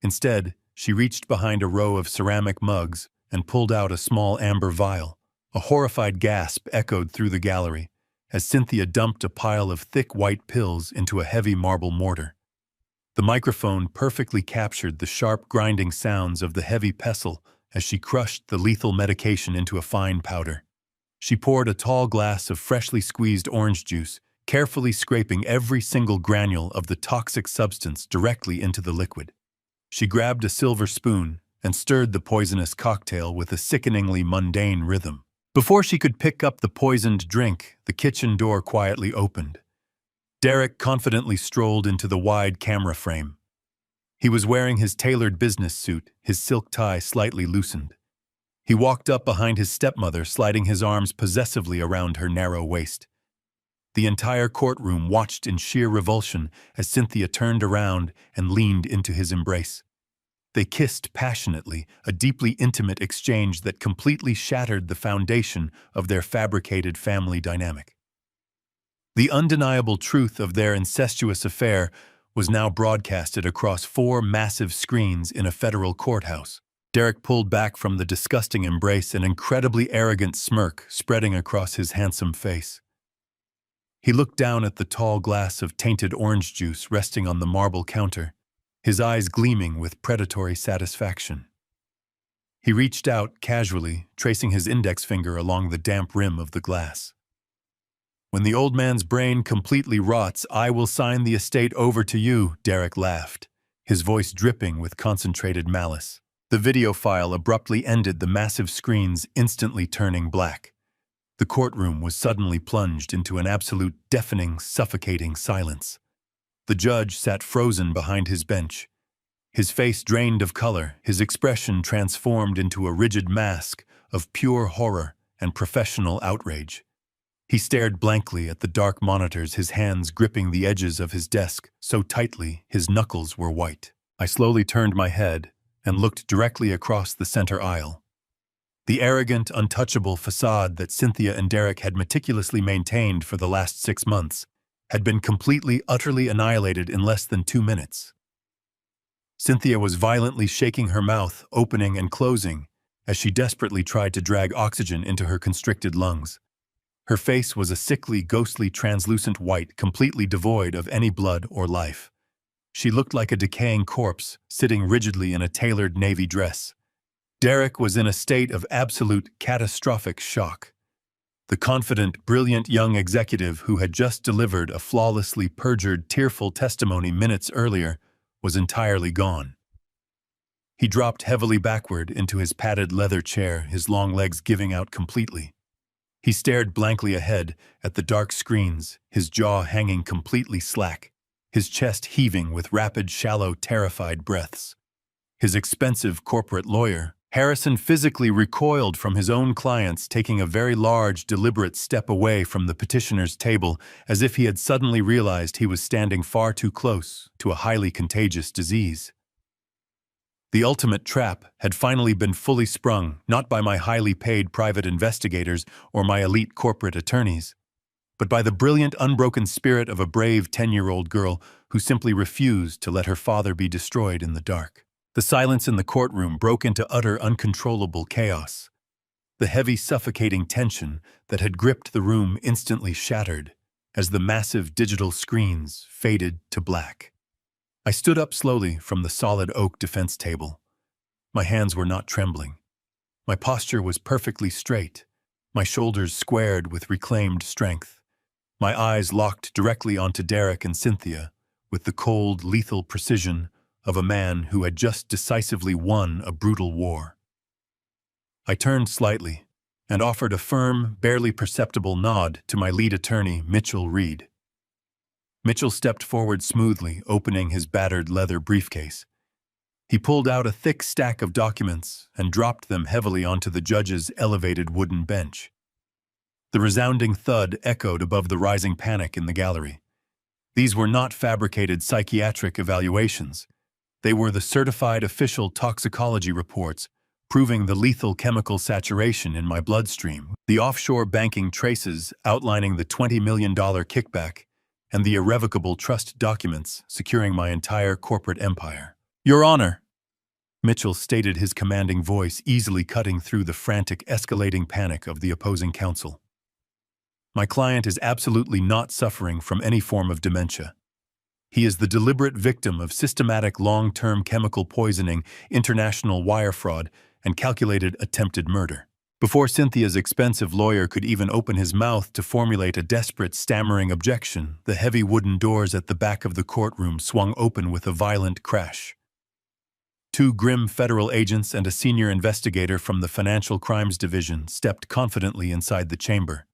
Instead, she reached behind a row of ceramic mugs and pulled out a small amber vial. A horrified gasp echoed through the gallery as Cynthia dumped a pile of thick white pills into a heavy marble mortar. The microphone perfectly captured the sharp grinding sounds of the heavy pestle as she crushed the lethal medication into a fine powder. She poured a tall glass of freshly squeezed orange juice, carefully scraping every single granule of the toxic substance directly into the liquid. She grabbed a silver spoon and stirred the poisonous cocktail with a sickeningly mundane rhythm. Before she could pick up the poisoned drink, the kitchen door quietly opened. Derek confidently strolled into the wide camera frame. He was wearing his tailored business suit, his silk tie slightly loosened. He walked up behind his stepmother, sliding his arms possessively around her narrow waist. The entire courtroom watched in sheer revulsion as Cynthia turned around and leaned into his embrace. They kissed passionately, a deeply intimate exchange that completely shattered the foundation of their fabricated family dynamic. The undeniable truth of their incestuous affair was now broadcasted across 4 massive screens in a federal courthouse. Derek pulled back from the disgusting embrace, an incredibly arrogant smirk spreading across his handsome face. He looked down at the tall glass of tainted orange juice resting on the marble counter, his eyes gleaming with predatory satisfaction. He reached out casually, tracing his index finger along the damp rim of the glass. "When the old man's brain completely rots, I will sign the estate over to you," Derek laughed, his voice dripping with concentrated malice. The video file abruptly ended, the massive screens instantly turning black. The courtroom was suddenly plunged into an absolute deafening, suffocating silence. The judge sat frozen behind his bench, his face drained of color, his expression transformed into a rigid mask of pure horror and professional outrage. He stared blankly at the dark monitors, his hands gripping the edges of his desk so tightly his knuckles were white. I slowly turned my head and looked directly across the center aisle. The arrogant, untouchable facade that Cynthia and Derek had meticulously maintained for the last 6 months had been completely, utterly annihilated in less than 2 minutes. Cynthia was violently shaking her mouth, opening and closing, as she desperately tried to drag oxygen into her constricted lungs. Her face was a sickly, ghostly, translucent white, completely devoid of any blood or life. She looked like a decaying corpse, sitting rigidly in a tailored navy dress. Derek was in a state of absolute, catastrophic shock. The confident, brilliant young executive who had just delivered a flawlessly perjured, tearful testimony minutes earlier was entirely gone. He dropped heavily backward into his padded leather chair, his long legs giving out completely. He stared blankly ahead at the dark screens, his jaw hanging completely slack, his chest heaving with rapid, shallow, terrified breaths. His expensive corporate lawyer, Harrison, physically recoiled from his own clients, taking a very large, deliberate step away from the petitioner's table, as if he had suddenly realized he was standing far too close to a highly contagious disease. The ultimate trap had finally been fully sprung, not by my highly paid private investigators or my elite corporate attorneys, but by the brilliant, unbroken spirit of a brave 10-year-old girl who simply refused to let her father be destroyed in the dark. The silence in the courtroom broke into utter, uncontrollable chaos. The heavy, suffocating tension that had gripped the room instantly shattered as the massive digital screens faded to black. I stood up slowly from the solid oak defense table. My hands were not trembling. My posture was perfectly straight, my shoulders squared with reclaimed strength. My eyes locked directly onto Derek and Cynthia with the cold, lethal precision of a man who had just decisively won a brutal war. I turned slightly and offered a firm, barely perceptible nod to my lead attorney, Mitchell Reed. Mitchell stepped forward smoothly, opening his battered leather briefcase. He pulled out a thick stack of documents and dropped them heavily onto the judge's elevated wooden bench. The resounding thud echoed above the rising panic in the gallery. These were not fabricated psychiatric evaluations. They were the certified official toxicology reports proving the lethal chemical saturation in my bloodstream, the offshore banking traces outlining the $20 million kickback, and the irrevocable trust documents securing my entire corporate empire. "Your Honor," Mitchell stated, his commanding voice easily cutting through the frantic, escalating panic of the opposing counsel. "My client is absolutely not suffering from any form of dementia. He is the deliberate victim of systematic long-term chemical poisoning, international wire fraud, and calculated attempted murder. Before Cynthia's expensive lawyer could even open his mouth to formulate a desperate, stammering objection, the heavy wooden doors at the back of the courtroom swung open with a violent crash. Two grim federal agents and a senior investigator from the Financial Crimes Division stepped confidently inside the chamber.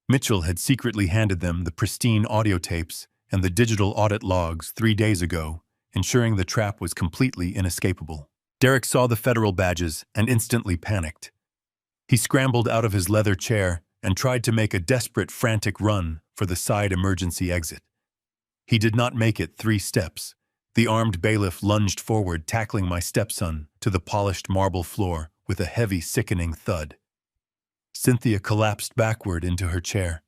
Mitchell had secretly handed them the pristine audio tapes and the digital audit logs 3 days ago, ensuring the trap was completely inescapable. Derek saw the federal badges and instantly panicked. He scrambled out of his leather chair and tried to make a desperate, frantic run for the side emergency exit. He did not make it 3 steps. The armed bailiff lunged forward, tackling my stepson to the polished marble floor with a heavy, sickening thud. Cynthia collapsed backward into her chair,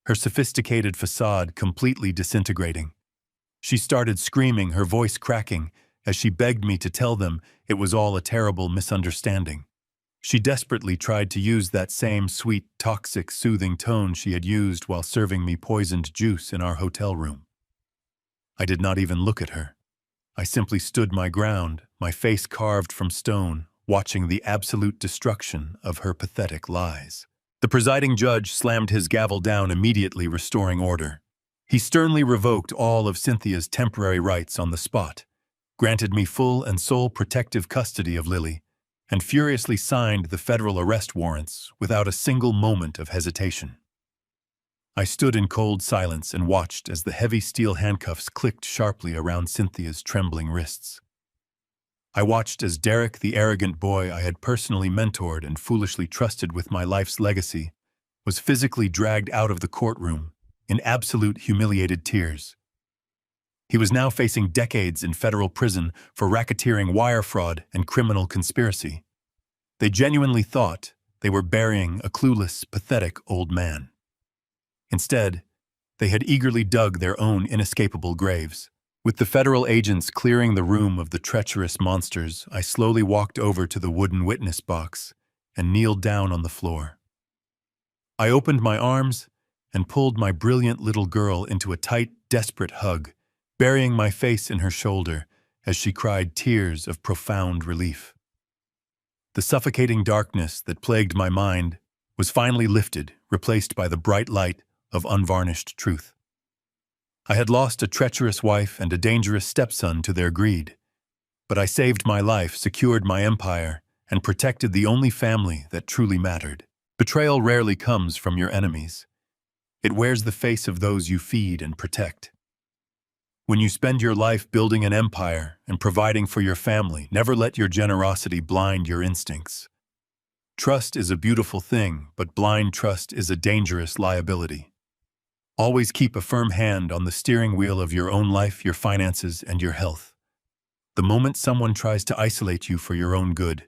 her sophisticated facade completely disintegrating. She started screaming, her voice cracking, as she begged me to tell them it was all a terrible misunderstanding. She desperately tried to use that same sweet, toxic, soothing tone she had used while serving me poisoned juice in our hotel room. I did not even look at her. I simply stood my ground, my face carved from stone, watching the absolute destruction of her pathetic lies. The presiding judge slammed his gavel down, immediately restoring order. He sternly revoked all of Cynthia's temporary rights on the spot, granted me full and sole protective custody of Lily, and furiously signed the federal arrest warrants without a single moment of hesitation. I stood in cold silence and watched as the heavy steel handcuffs clicked sharply around Cynthia's trembling wrists. I watched as Derek, the arrogant boy I had personally mentored and foolishly trusted with my life's legacy, was physically dragged out of the courtroom in absolute humiliated tears. He was now facing decades in federal prison for racketeering, wire fraud, and criminal conspiracy. They genuinely thought they were burying a clueless, pathetic old man. Instead, they had eagerly dug their own inescapable graves. With the federal agents clearing the room of the treacherous monsters, I slowly walked over to the wooden witness box and kneeled down on the floor. I opened my arms and pulled my brilliant little girl into a tight, desperate hug, burying my face in her shoulder as she cried tears of profound relief. The suffocating darkness that plagued my mind was finally lifted, replaced by the bright light of unvarnished truth. I had lost a treacherous wife and a dangerous stepson to their greed, but I saved my life, secured my empire, and protected the only family that truly mattered. Betrayal rarely comes from your enemies. It wears the face of those you feed and protect. When you spend your life building an empire and providing for your family, never let your generosity blind your instincts. Trust is a beautiful thing, but blind trust is a dangerous liability. Always keep a firm hand on the steering wheel of your own life, your finances, and your health. The moment someone tries to isolate you for your own good,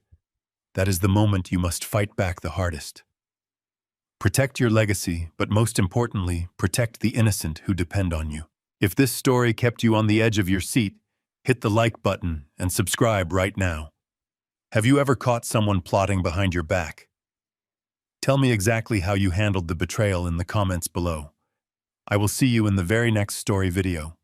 that is the moment you must fight back the hardest. Protect your legacy, but most importantly, protect the innocent who depend on you. If this story kept you on the edge of your seat, hit the like button and subscribe right now. Have you ever caught someone plotting behind your back? Tell me exactly how you handled the betrayal in the comments below. I will see you in the very next story video.